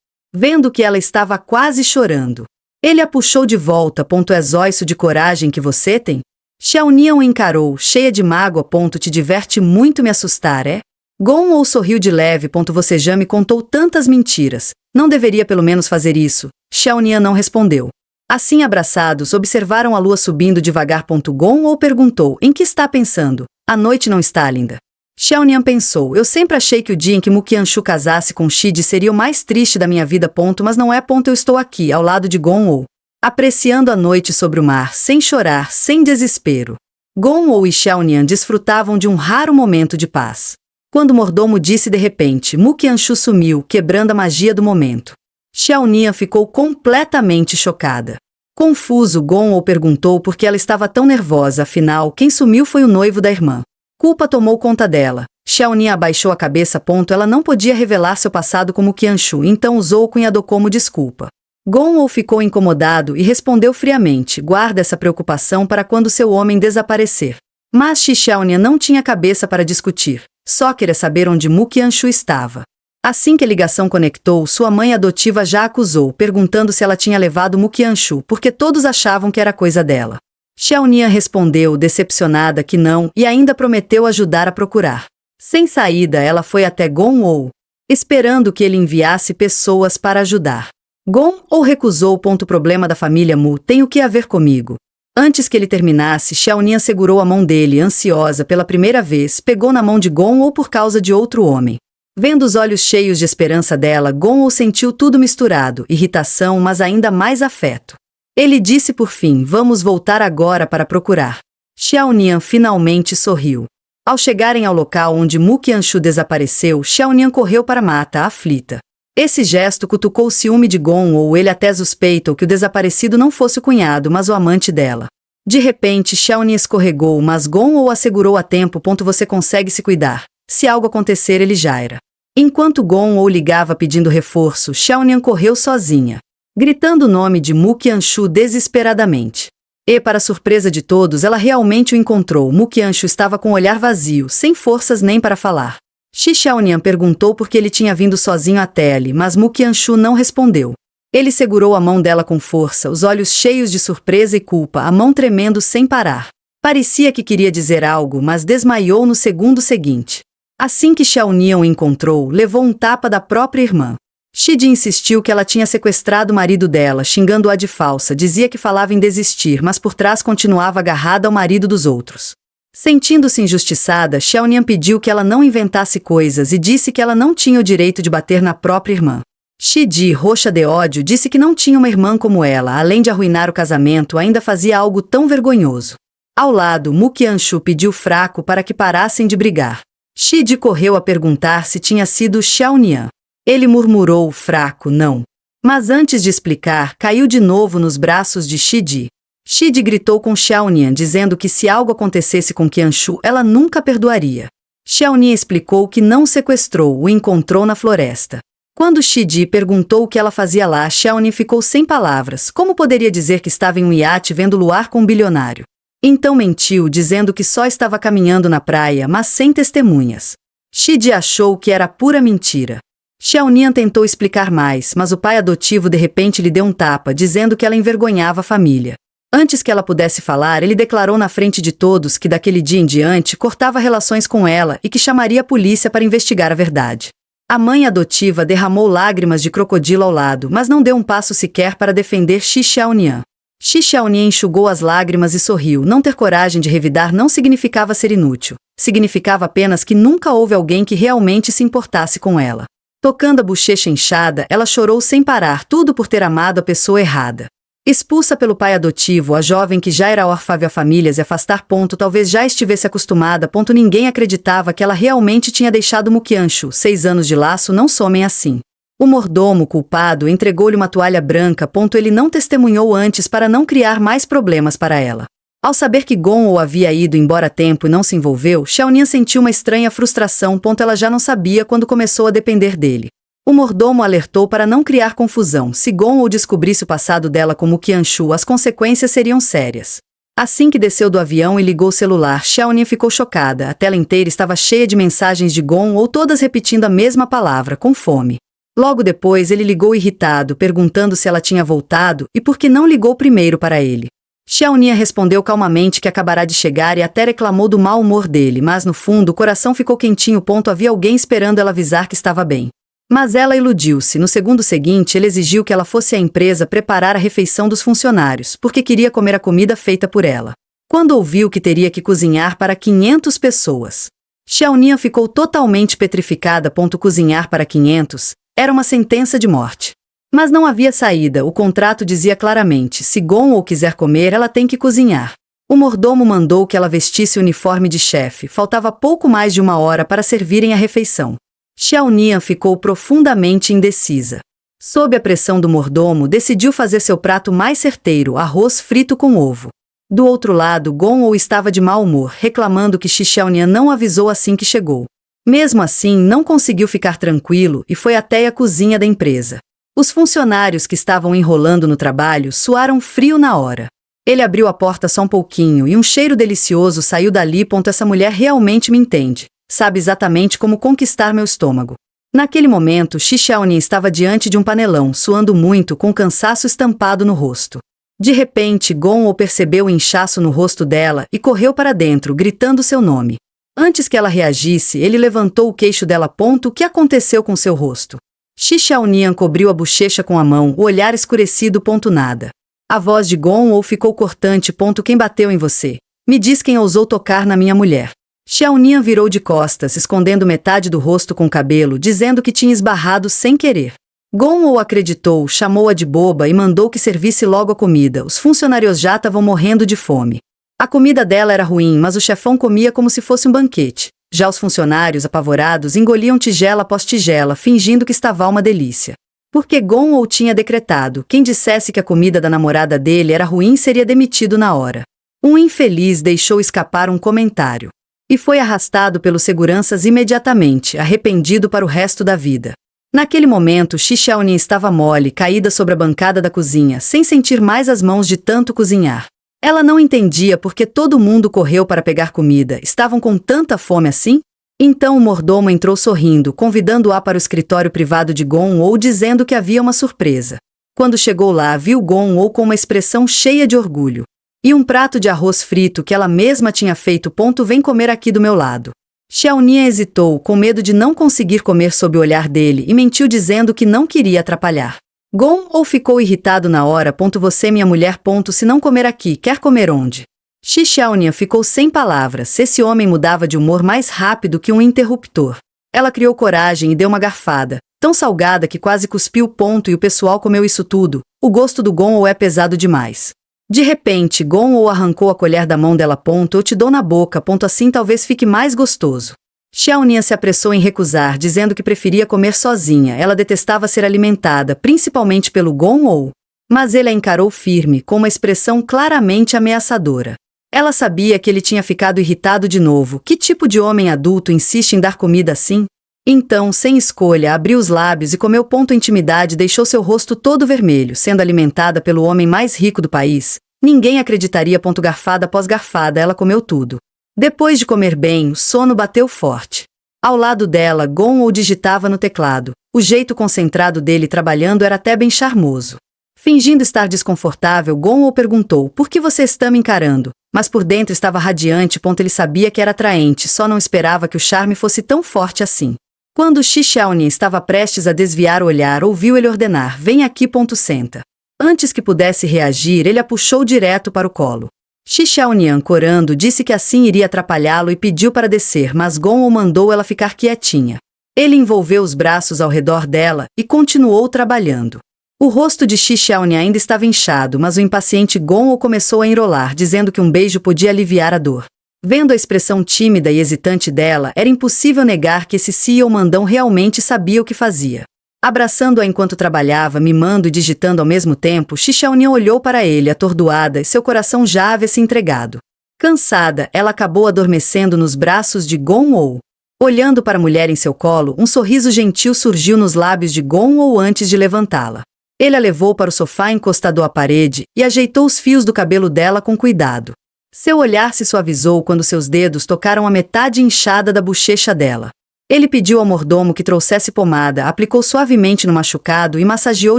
Vendo que ela estava quase chorando. Ele a puxou de volta. É só isso de coragem que você tem? Xiaonian o encarou, cheia de mágoa. Te diverte muito me assustar, é? Gong-ou sorriu de leve. Você já me contou tantas mentiras. Não deveria pelo menos fazer isso? Xiaonian não respondeu. Assim abraçados, observaram a lua subindo devagar. Gong-ou perguntou, em que está pensando? A noite não está linda. Xiaonian pensou, eu sempre achei que o dia em que Mu Qianshu casasse com Shidi seria o mais triste da minha vida. Mas não é. Eu estou aqui, ao lado de Gong-ou, apreciando a noite sobre o mar, sem chorar, sem desespero. Gong-ou e Xiaonian desfrutavam de um raro momento de paz. Quando o mordomo disse de repente, Mu Qianshu sumiu, quebrando a magia do momento. Xiaonian ficou completamente chocada. Confuso, Gong-ou perguntou por que ela estava tão nervosa. Afinal, quem sumiu foi o noivo da irmã. Culpa tomou conta dela. Xiaonian abaixou a cabeça. Ela não podia revelar seu passado como Qianshu, então usou o cunhado como desculpa. Gong-ou ficou incomodado e respondeu friamente, guarda essa preocupação para quando seu homem desaparecer. Mas Xiaonian não tinha cabeça para discutir. Só queria saber onde Mu Qianshu estava. Assim que a ligação conectou, sua mãe adotiva já acusou, perguntando se ela tinha levado Mu Qianshu, porque todos achavam que era coisa dela. Xiaonian respondeu, decepcionada, que não, e ainda prometeu ajudar a procurar. Sem saída, ela foi até Gong-ou, esperando que ele enviasse pessoas para ajudar. Gong-ou recusou. Problema da família Mu tem o que a ver comigo. Antes que ele terminasse, Xiaonian segurou a mão dele, ansiosa pela primeira vez, pegou na mão de Gong-ou por causa de outro homem. Vendo os olhos cheios de esperança dela, Gong-ou sentiu tudo misturado, irritação, mas ainda mais afeto. Ele disse por fim, vamos voltar agora para procurar. Xiaonian finalmente sorriu. Ao chegarem ao local onde Mu Qianshu desapareceu, Xiaonian correu para a mata, aflita. Esse gesto cutucou o ciúme de Gong-ou, ele até suspeitou que o desaparecido não fosse o cunhado, mas o amante dela. De repente, Xiaonian escorregou, mas Gong-ou a segurou a tempo. Você consegue se cuidar. Se algo acontecer, ele já era. Enquanto Gong-ou ligava pedindo reforço, Xiaonian correu sozinha, gritando o nome de Mu Qianshu desesperadamente. E, para surpresa de todos, ela realmente o encontrou. Mu Qianshu estava com o olhar vazio, sem forças nem para falar. Xiaonian perguntou por que ele tinha vindo sozinho até ali, mas Mu Qianshu não respondeu. Ele segurou a mão dela com força, os olhos cheios de surpresa e culpa, a mão tremendo sem parar. Parecia que queria dizer algo, mas desmaiou no segundo seguinte. Assim que Xiaonian o encontrou, levou um tapa da própria irmã. Shidi insistiu que ela tinha sequestrado o marido dela, xingando-a de falsa, dizia que falava em desistir, mas por trás continuava agarrada ao marido dos outros. Sentindo-se injustiçada, Xiaonian pediu que ela não inventasse coisas e disse que ela não tinha o direito de bater na própria irmã. Shidi, roxa de ódio, disse que não tinha uma irmã como ela, além de arruinar o casamento, ainda fazia algo tão vergonhoso. Ao lado, Mu Qianshu pediu fraco para que parassem de brigar. Shidi correu a perguntar se tinha sido Xiaonian. Ele murmurou, fraco, não. Mas antes de explicar, caiu de novo nos braços de Shidi. Shidi gritou com Xiaonian, dizendo que se algo acontecesse com Qianshu, ela nunca perdoaria. Xiaonian explicou que não o sequestrou, o encontrou na floresta. Quando Shidi perguntou o que ela fazia lá, Xiaonian ficou sem palavras. Como poderia dizer que estava em um iate vendo luar com um bilionário? Então mentiu, dizendo que só estava caminhando na praia, mas sem testemunhas. Shidi achou que era pura mentira. Xiaonian tentou explicar mais, mas o pai adotivo de repente lhe deu um tapa, dizendo que ela envergonhava a família. Antes que ela pudesse falar, ele declarou na frente de todos que daquele dia em diante cortava relações com ela e que chamaria a polícia para investigar a verdade. A mãe adotiva derramou lágrimas de crocodilo ao lado, mas não deu um passo sequer para defender Xiaonian. Xiaonian enxugou as lágrimas e sorriu. Não ter coragem de revidar não significava ser inútil. Significava apenas que nunca houve alguém que realmente se importasse com ela. Tocando a bochecha inchada, ela chorou sem parar, tudo por ter amado a pessoa errada. Expulsa pelo pai adotivo, a jovem que já era órfã a famílias e afastar. Talvez já estivesse acostumada. Ninguém acreditava que ela realmente tinha deixado Mu Qianshu. 6 anos de laço não somem assim. O mordomo, culpado, entregou-lhe uma toalha branca. Ele não testemunhou antes para não criar mais problemas para ela. Ao saber que Gong-ou havia ido embora a tempo e não se envolveu, Xiaonian sentiu uma estranha frustração. Ela já não sabia quando começou a depender dele. O mordomo alertou para não criar confusão. Se Gon-Ho descobrisse o passado dela como Qianshu, as consequências seriam sérias. Assim que desceu do avião e ligou o celular, Xiaonia ficou chocada. A tela inteira estava cheia de mensagens de Gon-Ho, todas repetindo a mesma palavra, com fome. Logo depois, ele ligou irritado, perguntando se ela tinha voltado e por que não ligou primeiro para ele. Xiaonia respondeu calmamente que acabará de chegar e até reclamou do mau humor dele, mas no fundo o coração ficou quentinho. Havia alguém esperando ela avisar que estava bem. Mas ela iludiu-se. No segundo seguinte, ele exigiu que ela fosse à empresa preparar a refeição dos funcionários, porque queria comer a comida feita por ela. Quando ouviu que teria que cozinhar para 500 pessoas, Xiaonia ficou totalmente petrificada. Cozinhar para 500 era uma sentença de morte. Mas não havia saída. O contrato dizia claramente: se Gon-Ho quiser comer, ela tem que cozinhar. O mordomo mandou que ela vestisse o uniforme de chefe. Faltava pouco mais de 1 hora para servirem a refeição. Xiaonia ficou profundamente indecisa. Sob a pressão do mordomo, decidiu fazer seu prato mais certeiro, arroz frito com ovo. Do outro lado, Gon-Ho estava de mau humor, reclamando que Xiaonia não avisou assim que chegou. Mesmo assim, não conseguiu ficar tranquilo e foi até a cozinha da empresa. Os funcionários que estavam enrolando no trabalho suaram frio na hora. Ele abriu a porta só um pouquinho e um cheiro delicioso saiu dali. Essa mulher realmente me entende. Sabe exatamente como conquistar meu estômago. Naquele momento, Xiaonia estava diante de um panelão, suando muito, com cansaço estampado no rosto. De repente, Gon-Ho percebeu o inchaço no rosto dela e correu para dentro, gritando seu nome. Antes que ela reagisse, ele levantou o queixo dela. O que aconteceu com seu rosto? Xiaonia cobriu a bochecha com a mão, o olhar escurecido. Nada. A voz de Gon-Ho ficou cortante. Quem bateu em você? Me diz quem ousou tocar na minha mulher. Xiaonia virou de costas, escondendo metade do rosto com o cabelo, dizendo que tinha esbarrado sem querer. Gon-Ho acreditou, chamou-a de boba e mandou que servisse logo a comida. Os funcionários já estavam morrendo de fome. A comida dela era ruim, mas o chefão comia como se fosse um banquete. Já os funcionários, apavorados, engoliam tigela após tigela, fingindo que estava uma delícia. Porque Gon-Ho tinha decretado: quem dissesse que a comida da namorada dele era ruim seria demitido na hora. Um infeliz deixou escapar um comentário. E foi arrastado pelos seguranças imediatamente, arrependido para o resto da vida. Naquele momento, Xiaonia estava mole, caída sobre a bancada da cozinha, sem sentir mais as mãos de tanto cozinhar. Ela não entendia por que todo mundo correu para pegar comida. Estavam com tanta fome assim? Então o mordomo entrou sorrindo, convidando-a para o escritório privado de Gon-Ho, dizendo que havia uma surpresa. Quando chegou lá, viu Gon-Ho com uma expressão cheia de orgulho. E um prato de arroz frito que ela mesma tinha feito. Vem comer aqui do meu lado. Xiaonia hesitou, com medo de não conseguir comer sob o olhar dele, e mentiu dizendo que não queria atrapalhar. Gon-Ho ficou irritado na hora. Você, minha mulher. Se não comer aqui, quer comer onde? Xiaonia ficou sem palavras. Esse homem mudava de humor mais rápido que um interruptor. Ela criou coragem e deu uma garfada, tão salgada que quase cuspiu. E o pessoal comeu isso tudo. O gosto do Gon-Ho é pesado demais. De repente, Gon-Ho arrancou a colher da mão dela. Eu te dou na boca. Assim talvez fique mais gostoso. Xiaonia se apressou em recusar, dizendo que preferia comer sozinha. Ela detestava ser alimentada, principalmente pelo Gon-Ho. Mas ele a encarou firme, com uma expressão claramente ameaçadora. Ela sabia que ele tinha ficado irritado de novo. Que tipo de homem adulto insiste em dar comida assim? Então, sem escolha, abriu os lábios e comeu. Intimidade deixou seu rosto todo vermelho. Sendo alimentada pelo homem mais rico do país, ninguém acreditaria. Garfada após garfada, ela comeu tudo. Depois de comer bem, o sono bateu forte. Ao lado dela, Gon-Ho digitava no teclado. O jeito concentrado dele trabalhando era até bem charmoso. Fingindo estar desconfortável, Gon-Ho perguntou: por que você está me encarando? Mas por dentro estava radiante. Ele sabia que era atraente, só não esperava que o charme fosse tão forte assim. Quando Xiaonia estava prestes a desviar o olhar, ouviu ele ordenar: vem aqui. Senta. Antes que pudesse reagir, ele a puxou direto para o colo. Xiaonia, corando, disse que assim iria atrapalhá-lo e pediu para descer, mas Gon-Ho mandou ela ficar quietinha. Ele envolveu os braços ao redor dela e continuou trabalhando. O rosto de Xiaonia ainda estava inchado, mas o impaciente Gon-Ho começou a enrolar, dizendo que um beijo podia aliviar a dor. Vendo a expressão tímida e hesitante dela, era impossível negar que esse CEO mandão realmente sabia o que fazia. Abraçando-a enquanto trabalhava, mimando e digitando ao mesmo tempo, Xiaonia olhou para ele, atordoada, e seu coração já havia se entregado. Cansada, ela acabou adormecendo nos braços de Gon-Ho. Olhando para a mulher em seu colo, um sorriso gentil surgiu nos lábios de Gon-Oh antes de levantá-la. Ele a levou para o sofá encostado à parede e ajeitou os fios do cabelo dela com cuidado. Seu olhar se suavizou quando seus dedos tocaram a metade inchada da bochecha dela. Ele pediu ao mordomo que trouxesse pomada, aplicou suavemente no machucado e massageou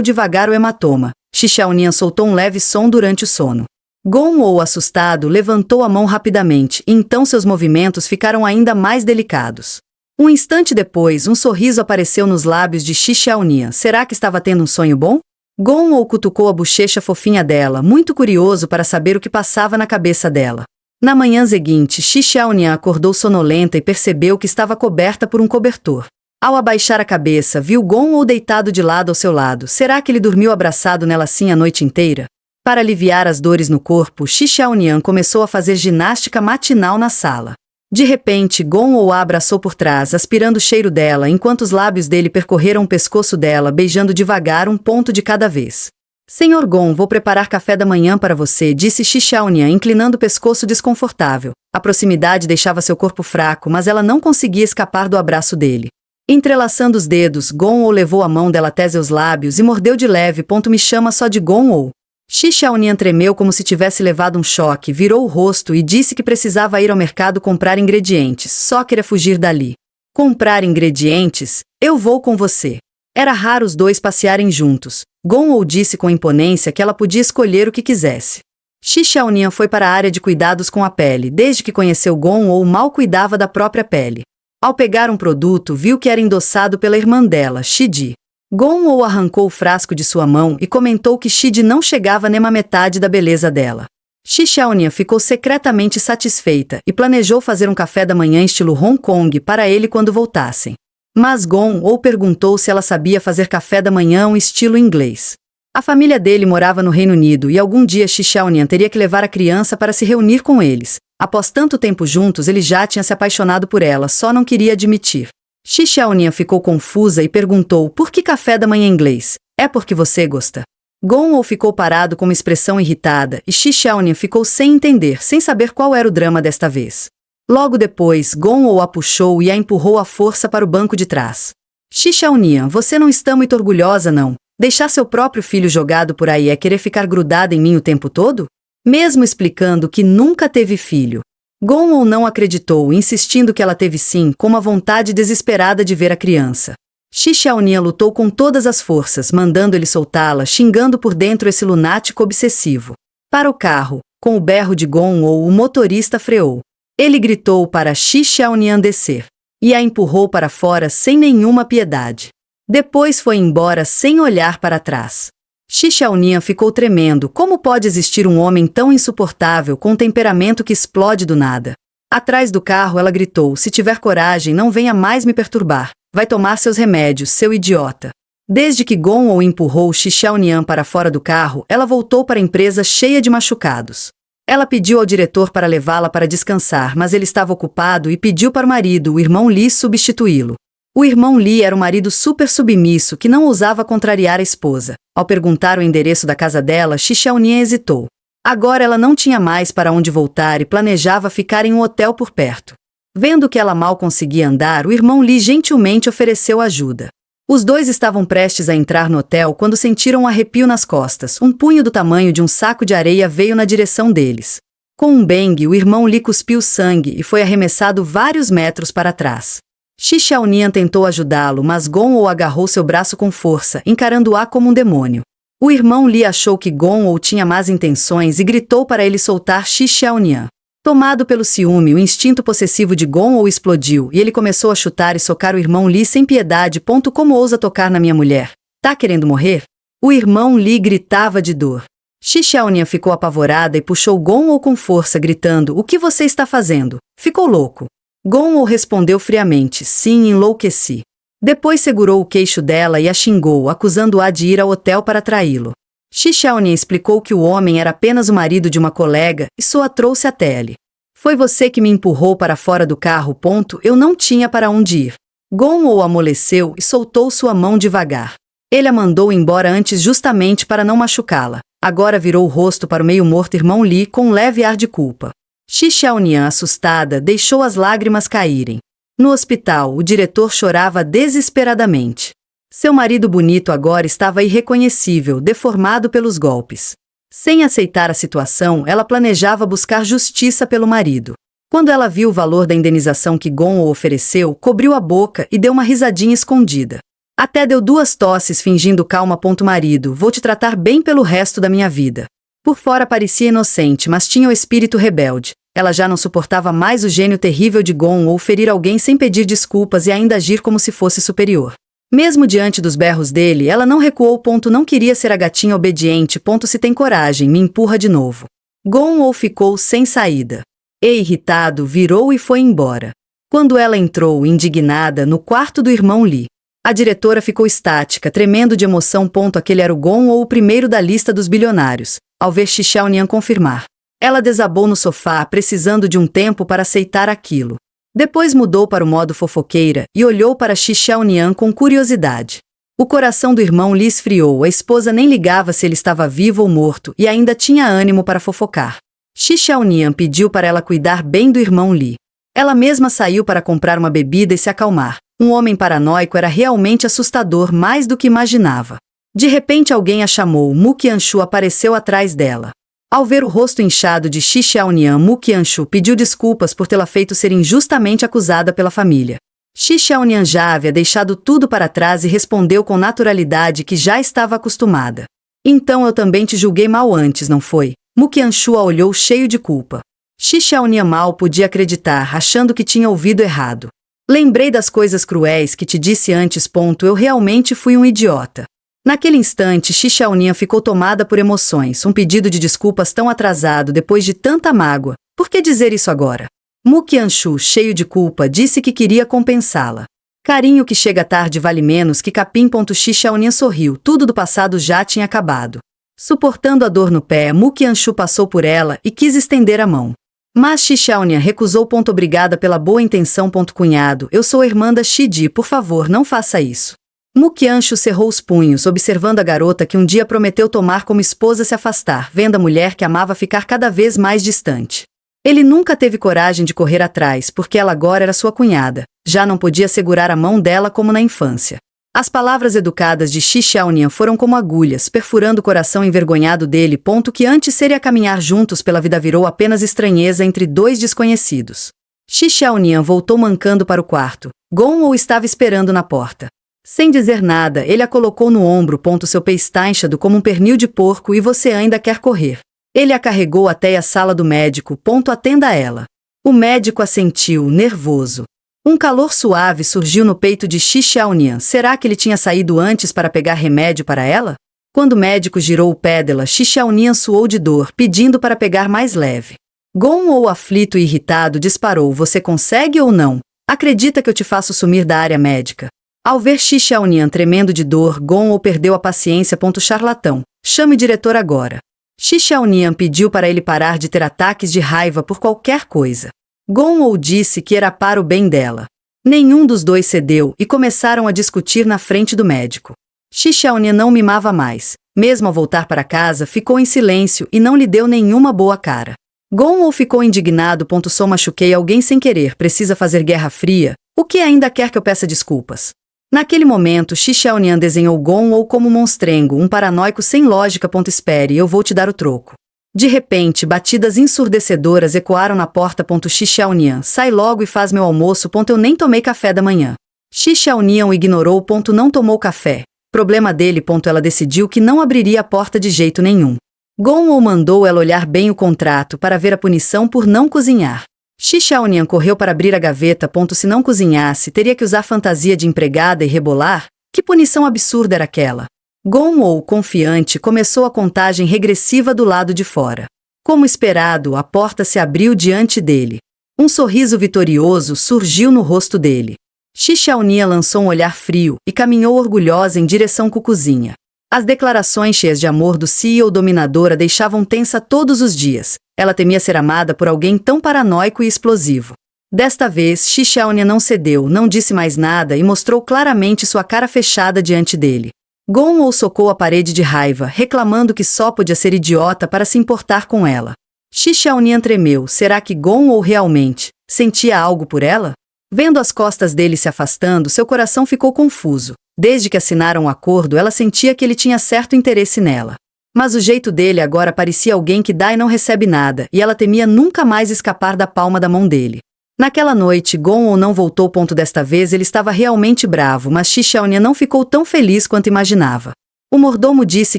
devagar o hematoma. Xiaonian soltou um leve som durante o sono. Gon-Oh, assustado, levantou a mão rapidamente, e então seus movimentos ficaram ainda mais delicados. Um instante depois, um sorriso apareceu nos lábios de Xiaonian. Será que estava tendo um sonho bom? Gon-Oh cutucou a bochecha fofinha dela, muito curioso para saber o que passava na cabeça dela. Na manhã seguinte, Xiaonian acordou sonolenta e percebeu que estava coberta por um cobertor. Ao abaixar a cabeça, viu Gon-Oh deitado de lado ao seu lado. Será que ele dormiu abraçado nela assim a noite inteira? Para aliviar as dores no corpo, Xiaonian começou a fazer ginástica matinal na sala. De repente, Gon-Oh a abraçou por trás, aspirando o cheiro dela, enquanto os lábios dele percorreram o pescoço dela, beijando devagar um ponto de cada vez. Senhor Gon, vou preparar café da manhã para você, disse Xiaonian, inclinando o pescoço desconfortável. A proximidade deixava seu corpo fraco, mas ela não conseguia escapar do abraço dele. Entrelaçando os dedos, Gon-Oh levou a mão dela até seus lábios e mordeu de leve. Me chama só de Gon-Oh. Xiaonian tremeu como se tivesse levado um choque, virou o rosto e disse que precisava ir ao mercado comprar ingredientes, só queria fugir dali. Comprar ingredientes? Eu vou com você. Era raro os dois passearem juntos. Gon-Oh disse com imponência que ela podia escolher o que quisesse. Xiaonian foi para a área de cuidados com a pele. Desde que conheceu Gon-Oh, mal cuidava da própria pele. Ao pegar um produto, viu que era endossado pela irmã dela, Shidi. Gon-Oh arrancou o frasco de sua mão e comentou que Shidi não chegava nem a metade da beleza dela. Xiaonian ficou secretamente satisfeita e planejou fazer um café da manhã estilo Hong Kong para ele quando voltassem. Mas Gon-Oh perguntou se ela sabia fazer café da manhã estilo inglês. A família dele morava no Reino Unido e algum dia Xiaonian teria que levar a criança para se reunir com eles. Após tanto tempo juntos, ele já tinha se apaixonado por ela, só não queria admitir. Xiaonian ficou confusa e perguntou: por que café da manhã inglês? É porque você gosta? Gon-Oh ficou parado com uma expressão irritada e Xiaonian ficou sem entender, sem saber qual era o drama desta vez. Logo depois, Gon-Oh a puxou e a empurrou à força para o banco de trás. Xiaonian, você não está muito orgulhosa, não? Deixar seu próprio filho jogado por aí é querer ficar grudada em mim o tempo todo? Mesmo explicando que nunca teve filho. Gon-Oh não acreditou, insistindo que ela teve sim, com uma vontade desesperada de ver a criança. Xiaonian lutou com todas as forças, mandando ele soltá-la, xingando por dentro esse lunático obsessivo. Para o carro, com o berro de Gon-Oh, o motorista freou. Ele gritou para Xiaonian descer, e a empurrou para fora sem nenhuma piedade. Depois foi embora sem olhar para trás. Xiaonian ficou tremendo. Como pode existir um homem tão insuportável com um temperamento que explode do nada? Atrás do carro ela gritou: se tiver coragem, não venha mais me perturbar. Vai tomar seus remédios, seu idiota. Desde que Gon-Oh empurrou Xiaonian para fora do carro, ela voltou para a empresa cheia de machucados. Ela pediu ao diretor para levá-la para descansar, mas ele estava ocupado e pediu para o marido, o irmão Lee, substituí-lo. O irmão Lee era um marido super submisso que não ousava contrariar a esposa. Ao perguntar o endereço da casa dela, Xiaonian hesitou. Agora ela não tinha mais para onde voltar e planejava ficar em um hotel por perto. Vendo que ela mal conseguia andar, o irmão Lee gentilmente ofereceu ajuda. Os dois estavam prestes a entrar no hotel quando sentiram um arrepio nas costas. Um punho do tamanho de um saco de areia veio na direção deles. Com um bang, o irmão Lee cuspiu sangue e foi arremessado vários metros para trás. Xiaonian tentou ajudá-lo, mas Gon-Oh agarrou seu braço com força, encarando-a como um demônio. O irmão Lee achou que Gon-Oh tinha más intenções e gritou para ele soltar Xiaonian. Tomado pelo ciúme, o instinto possessivo de Gon-Oh explodiu e ele começou a chutar e socar o irmão Lee sem piedade. Como ousa tocar na minha mulher? Tá querendo morrer? O irmão Lee gritava de dor. Xiaonian ficou apavorada e puxou Gon-Oh com força, gritando: o que você está fazendo? Ficou louco? Gon-Oh respondeu friamente: sim, enlouqueci. Depois segurou o queixo dela e a xingou, acusando-a de ir ao hotel para traí-lo. Xiaonian explicou que o homem era apenas o marido de uma colega e só a trouxe até ele. Foi você que me empurrou para fora do carro. Eu não tinha para onde ir. Gon-Oh amoleceu e soltou sua mão devagar. Ele a mandou embora antes justamente para não machucá-la. Agora virou o rosto para o meio-morto irmão Lee com um leve ar de culpa. Xiaonian, assustada, deixou as lágrimas caírem. No hospital, o diretor chorava desesperadamente. Seu marido bonito agora estava irreconhecível, deformado pelos golpes. Sem aceitar a situação, ela planejava buscar justiça pelo marido. Quando ela viu o valor da indenização que Gon ofereceu, cobriu a boca e deu uma risadinha escondida. Até deu 2 tosses fingindo calma. Marido, vou te tratar bem pelo resto da minha vida. Por fora parecia inocente, mas tinha o espírito rebelde. Ela já não suportava mais o gênio terrível de Gon ou ferir alguém sem pedir desculpas e ainda agir como se fosse superior. Mesmo diante dos berros dele, ela não recuou. Não queria ser a gatinha obediente. Se tem coragem, me empurra de novo. Gon ficou sem saída. E irritado, virou e foi embora. Quando ela entrou, indignada, no quarto do irmão Lee, a diretora ficou estática, tremendo de emoção. Aquele era o Gon o primeiro da lista dos bilionários, ao ver Shi Xiaonian confirmar. Ela desabou no sofá, precisando de um tempo para aceitar aquilo. Depois mudou para o modo fofoqueira e olhou para Shi Xiaonian com curiosidade. O coração do irmão Lee esfriou, a esposa nem ligava se ele estava vivo ou morto e ainda tinha ânimo para fofocar. Shi Xiaonian pediu para ela cuidar bem do irmão Lee. Ela mesma saiu para comprar uma bebida e se acalmar. Um homem paranoico era realmente assustador, mais do que imaginava. De repente alguém a chamou. Mu Qianshu apareceu atrás dela. Ao ver o rosto inchado de Shi Xiaonian, Mu Qianshu pediu desculpas por tê-la feito ser injustamente acusada pela família. Shi Xiaonian já havia deixado tudo para trás e respondeu com naturalidade que já estava acostumada. Então eu também te julguei mal antes, não foi? Mu Qianshu a olhou cheio de culpa. Shi Xiaonian mal podia acreditar, achando que tinha ouvido errado. Lembrei das coisas cruéis que te disse antes. Eu realmente fui um idiota. Naquele instante, Shi Xiaonian ficou tomada por emoções. Um pedido de desculpas tão atrasado depois de tanta mágoa. Por que dizer isso agora? Mu Qianshu, cheio de culpa, disse que queria compensá-la. Carinho que chega tarde vale menos que capim. Shi Xiaonian sorriu. Tudo do passado já tinha acabado. Suportando a dor no pé, Mu Qianshu passou por ela e quis estender a mão. Mas Shi Xiaonian recusou. Obrigada pela boa intenção. Cunhado, eu sou a irmã da Shidi, por favor, não faça isso. Mu Qianshu cerrou os punhos, observando a garota que um dia prometeu tomar como esposa se afastar, vendo a mulher que amava ficar cada vez mais distante. Ele nunca teve coragem de correr atrás, porque ela agora era sua cunhada, já não podia segurar a mão dela como na infância. As palavras educadas de Shi Xiaonian foram como agulhas, perfurando o coração envergonhado dele. Que antes seria caminhar juntos pela vida virou apenas estranheza entre 2 desconhecidos. Shi Xiaonian voltou mancando para o quarto. Gon estava esperando na porta. Sem dizer nada, ele a colocou no ombro. Seu pé está inchado como um pernil de porco e você ainda quer correr. Ele a carregou até a sala do médico. Atenda a ela. O médico assentiu, nervoso. Um calor suave surgiu no peito de Shi Xiaonian. Será que ele tinha saído antes para pegar remédio para ela? Quando o médico girou o pé dela, Shi Xiaonian suou de dor, pedindo para pegar mais leve. Gon aflito e irritado, disparou. Você consegue ou não? Acredita que eu te faço sumir da área médica? Ao ver Shi Xiaonian tremendo de dor, Gon perdeu a paciência. Charlatão. Chame o diretor agora. Shi Xiaonian pediu para ele parar de ter ataques de raiva por qualquer coisa. Gon disse que era para o bem dela. Nenhum dos dois cedeu e começaram a discutir na frente do médico. Shi Xiaonian não mimava mais. Mesmo ao voltar para casa, ficou em silêncio e não lhe deu nenhuma boa cara. Gon ficou indignado. Só machuquei alguém sem querer. Precisa fazer guerra fria? O que ainda quer que eu peça desculpas? Naquele momento, Shi Xiaonian desenhou Gon como monstrengo, um paranoico sem lógica. Espere, eu vou te dar o troco. De repente, batidas ensurdecedoras ecoaram na porta. Shi Xiaonian, sai logo e faz meu almoço. Eu nem tomei café da manhã. Shi Xiaonian o ignorou. Não tomou café. Problema dele. Ela decidiu que não abriria a porta de jeito nenhum. Gon mandou ela olhar bem o contrato para ver a punição por não cozinhar. Shi Xiaonian correu para abrir a gaveta. Se não cozinhasse, teria que usar fantasia de empregada e rebolar? Que punição absurda era aquela? Gon confiante, começou a contagem regressiva do lado de fora. Como esperado, a porta se abriu diante dele. Um sorriso vitorioso surgiu no rosto dele. Shi Xiaonian lançou um olhar frio e caminhou orgulhosa em direção à cozinha. As declarações cheias de amor do CEO dominador a deixavam tensa todos os dias. Ela temia ser amada por alguém tão paranoico e explosivo. Desta vez, Shi Xiaonian não cedeu, não disse mais nada e mostrou claramente sua cara fechada diante dele. Gon socou a parede de raiva, reclamando que só podia ser idiota para se importar com ela. Shi Xiaonian tremeu. Será que Gon realmente sentia algo por ela? Vendo as costas dele se afastando, seu coração ficou confuso. Desde que assinaram o acordo, ela sentia que ele tinha certo interesse nela. Mas o jeito dele agora parecia alguém que dá e não recebe nada, e ela temia nunca mais escapar da palma da mão dele. Naquela noite, Gon-Oh não voltou. Desta vez ele estava realmente bravo, mas Shi Xiaonian não ficou tão feliz quanto imaginava. O mordomo disse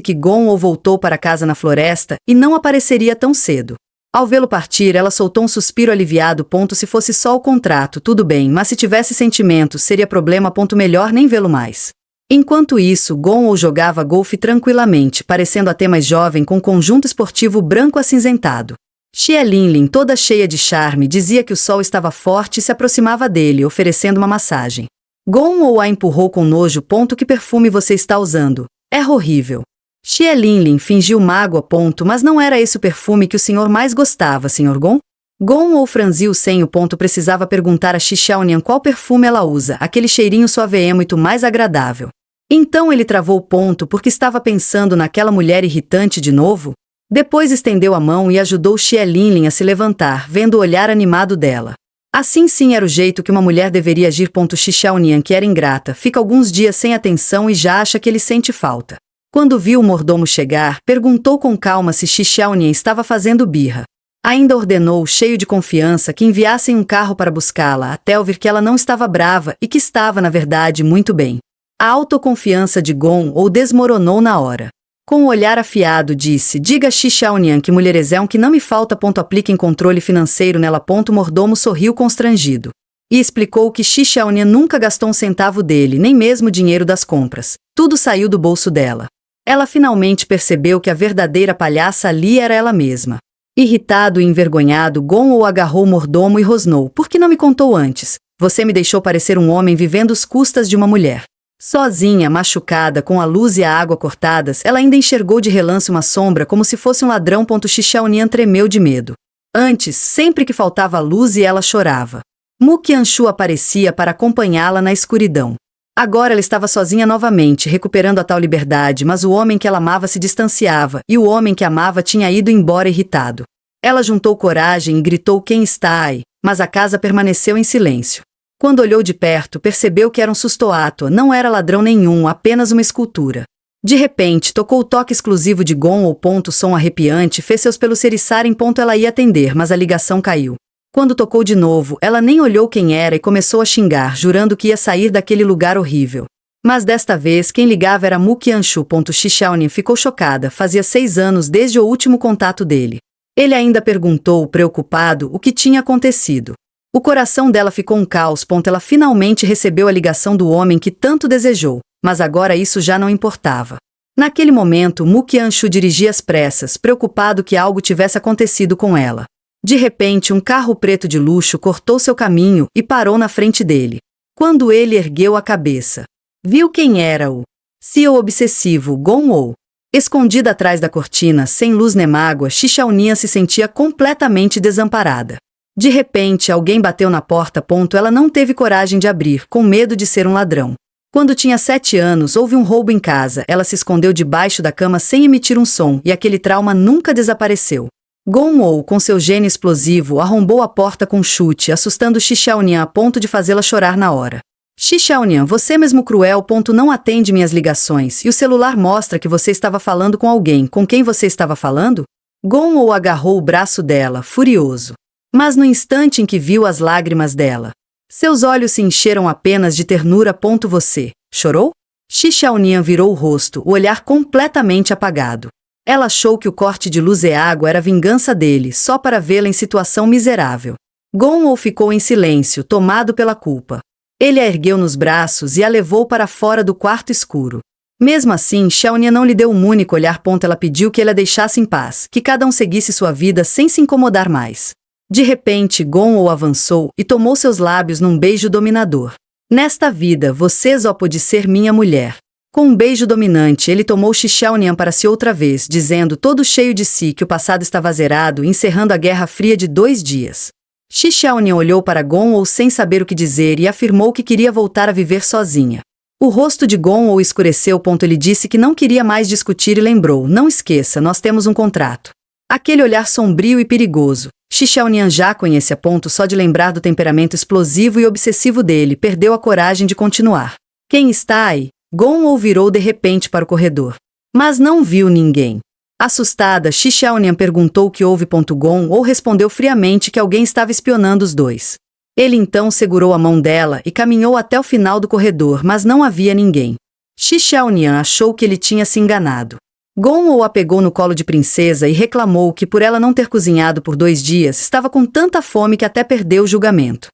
que Gon-Oh voltou para casa na floresta e não apareceria tão cedo. Ao vê-lo partir, ela soltou um suspiro aliviado. Se fosse só o contrato, tudo bem, mas se tivesse sentimentos, seria problema. Melhor nem vê-lo mais. Enquanto isso, Gon-Oh jogava golfe tranquilamente, parecendo até mais jovem, com um conjunto esportivo branco acinzentado. Xie Linlin, toda cheia de charme, dizia que o sol estava forte e se aproximava dele, oferecendo uma massagem. Gon-Oh a empurrou com nojo. Que perfume você está usando? É horrível. Xie Linlin fingiu mágoa. Mas não era esse o perfume que o senhor mais gostava, Sr. Gon? Gon-Oh franziu o senho. Precisava perguntar a Shi Xiaonian qual perfume ela usa. Aquele cheirinho suave é muito mais agradável. Então ele travou. Porque estava pensando naquela mulher irritante de novo. Depois estendeu a mão e ajudou Xie Linlin a se levantar, vendo o olhar animado dela. Assim sim era o jeito que uma mulher deveria agir. Shi Xiaonian, que era ingrata, fica alguns dias sem atenção e já acha que ele sente falta. Quando viu o mordomo chegar, perguntou com calma se Shi Xiaonian estava fazendo birra. Ainda ordenou, cheio de confiança, que enviassem um carro para buscá-la, até ouvir que ela não estava brava e que estava, na verdade, muito bem. A autoconfiança de Gon-Oh desmoronou na hora. Com o olhar afiado, disse: diga a Shi Xiaonian que mulherezão que não me falta. Apliquem controle financeiro nela. O mordomo sorriu constrangido. E explicou que Shi Xiaonian nunca gastou um centavo dele, nem mesmo o dinheiro das compras. Tudo saiu do bolso dela. Ela finalmente percebeu que a verdadeira palhaça ali era ela mesma. Irritado e envergonhado, Gon-Oh agarrou o mordomo e rosnou: por que não me contou antes? Você me deixou parecer um homem vivendo às custas de uma mulher. Sozinha, machucada, com a luz e a água cortadas, ela ainda enxergou de relance uma sombra como se fosse um ladrão. Shi Xiaonian tremeu de medo. Antes, sempre que faltava luz ela chorava. Mu Qianshu aparecia para acompanhá-la na escuridão. Agora ela estava sozinha novamente, recuperando a tal liberdade, mas o homem que ela amava se distanciava, e o homem que amava tinha ido embora irritado. Ela juntou coragem e gritou: quem está aí? Mas a casa permaneceu em silêncio. Quando olhou de perto, percebeu que era um sustoato, não era ladrão nenhum, apenas uma escultura. De repente, tocou o toque exclusivo de Gon-Oh. Som arrepiante fez seus pelos se eriçarem. Ela ia atender, mas a ligação caiu. Quando tocou de novo, ela nem olhou quem era e começou a xingar, jurando que ia sair daquele lugar horrível. Mas desta vez, quem ligava era Mu Qianshu. Shi Xiaonian ficou chocada, fazia 6 anos desde o último contato dele. Ele ainda perguntou, preocupado, o que tinha acontecido. O coração dela ficou um caos. Ela finalmente recebeu a ligação do homem que tanto desejou, mas agora isso já não importava. Naquele momento, Mu Qianshu dirigia às pressas, preocupado que algo tivesse acontecido com ela. De repente, um carro preto de luxo cortou seu caminho e parou na frente dele. Quando ele ergueu a cabeça, viu quem era o CEO obsessivo, Gon-Oh. Escondida atrás da cortina, sem luz nem mágoa, Shi Xiaonian se sentia completamente desamparada. De repente, alguém bateu na porta. Ela não teve coragem de abrir, com medo de ser um ladrão. Quando tinha 7 anos, houve um roubo em casa. Ela se escondeu debaixo da cama sem emitir um som, e aquele trauma nunca desapareceu. Gon-Oh, com seu gênio explosivo, arrombou a porta com um chute, assustando Shi Xiaonian a ponto de fazê-la chorar na hora. Shi Xiaonian, você mesmo cruel. Não atende minhas ligações, e o celular mostra que você estava falando com alguém. Com quem você estava falando? Gon-Oh agarrou o braço dela, furioso. Mas no instante em que viu as lágrimas dela, seus olhos se encheram apenas de ternura. Você chorou? Shi Xiaonian virou o rosto, o olhar completamente apagado. Ela achou que o corte de luz e água era a vingança dele, só para vê-la em situação miserável. Gon-Oh ficou em silêncio, tomado pela culpa. Ele a ergueu nos braços e a levou para fora do quarto escuro. Mesmo assim, Xiaonian não lhe deu um único olhar. Ela pediu que ele a deixasse em paz, que cada um seguisse sua vida sem se incomodar mais. De repente, Gon-Oh avançou e tomou seus lábios num beijo dominador. Nesta vida, você só pode ser minha mulher. Com um beijo dominante, ele tomou Shi Xiaonian para si outra vez, dizendo todo cheio de si que o passado estava zerado, encerrando a Guerra Fria de 2 dias. Shi Xiaonian olhou para Gon-Oh sem saber o que dizer e afirmou que queria voltar a viver sozinha. O rosto de Gon-Oh escureceu. Ele disse que não queria mais discutir e lembrou: não esqueça, nós temos um contrato. Aquele olhar sombrio e perigoso. Shi Xiaonian, já conhece a ponto só de lembrar do temperamento explosivo e obsessivo dele, perdeu a coragem de continuar. Quem está aí? Gon virou de repente para o corredor. Mas não viu ninguém. Assustada, Shi Xiaonian perguntou o que houve. Gon respondeu friamente que alguém estava espionando os dois. Ele então segurou a mão dela e caminhou até o final do corredor, mas não havia ninguém. Shi Xiaonian achou que ele tinha se enganado. Gon a pegou no colo de princesa e reclamou que por ela não ter cozinhado por 2 dias, estava com tanta fome que até perdeu o julgamento.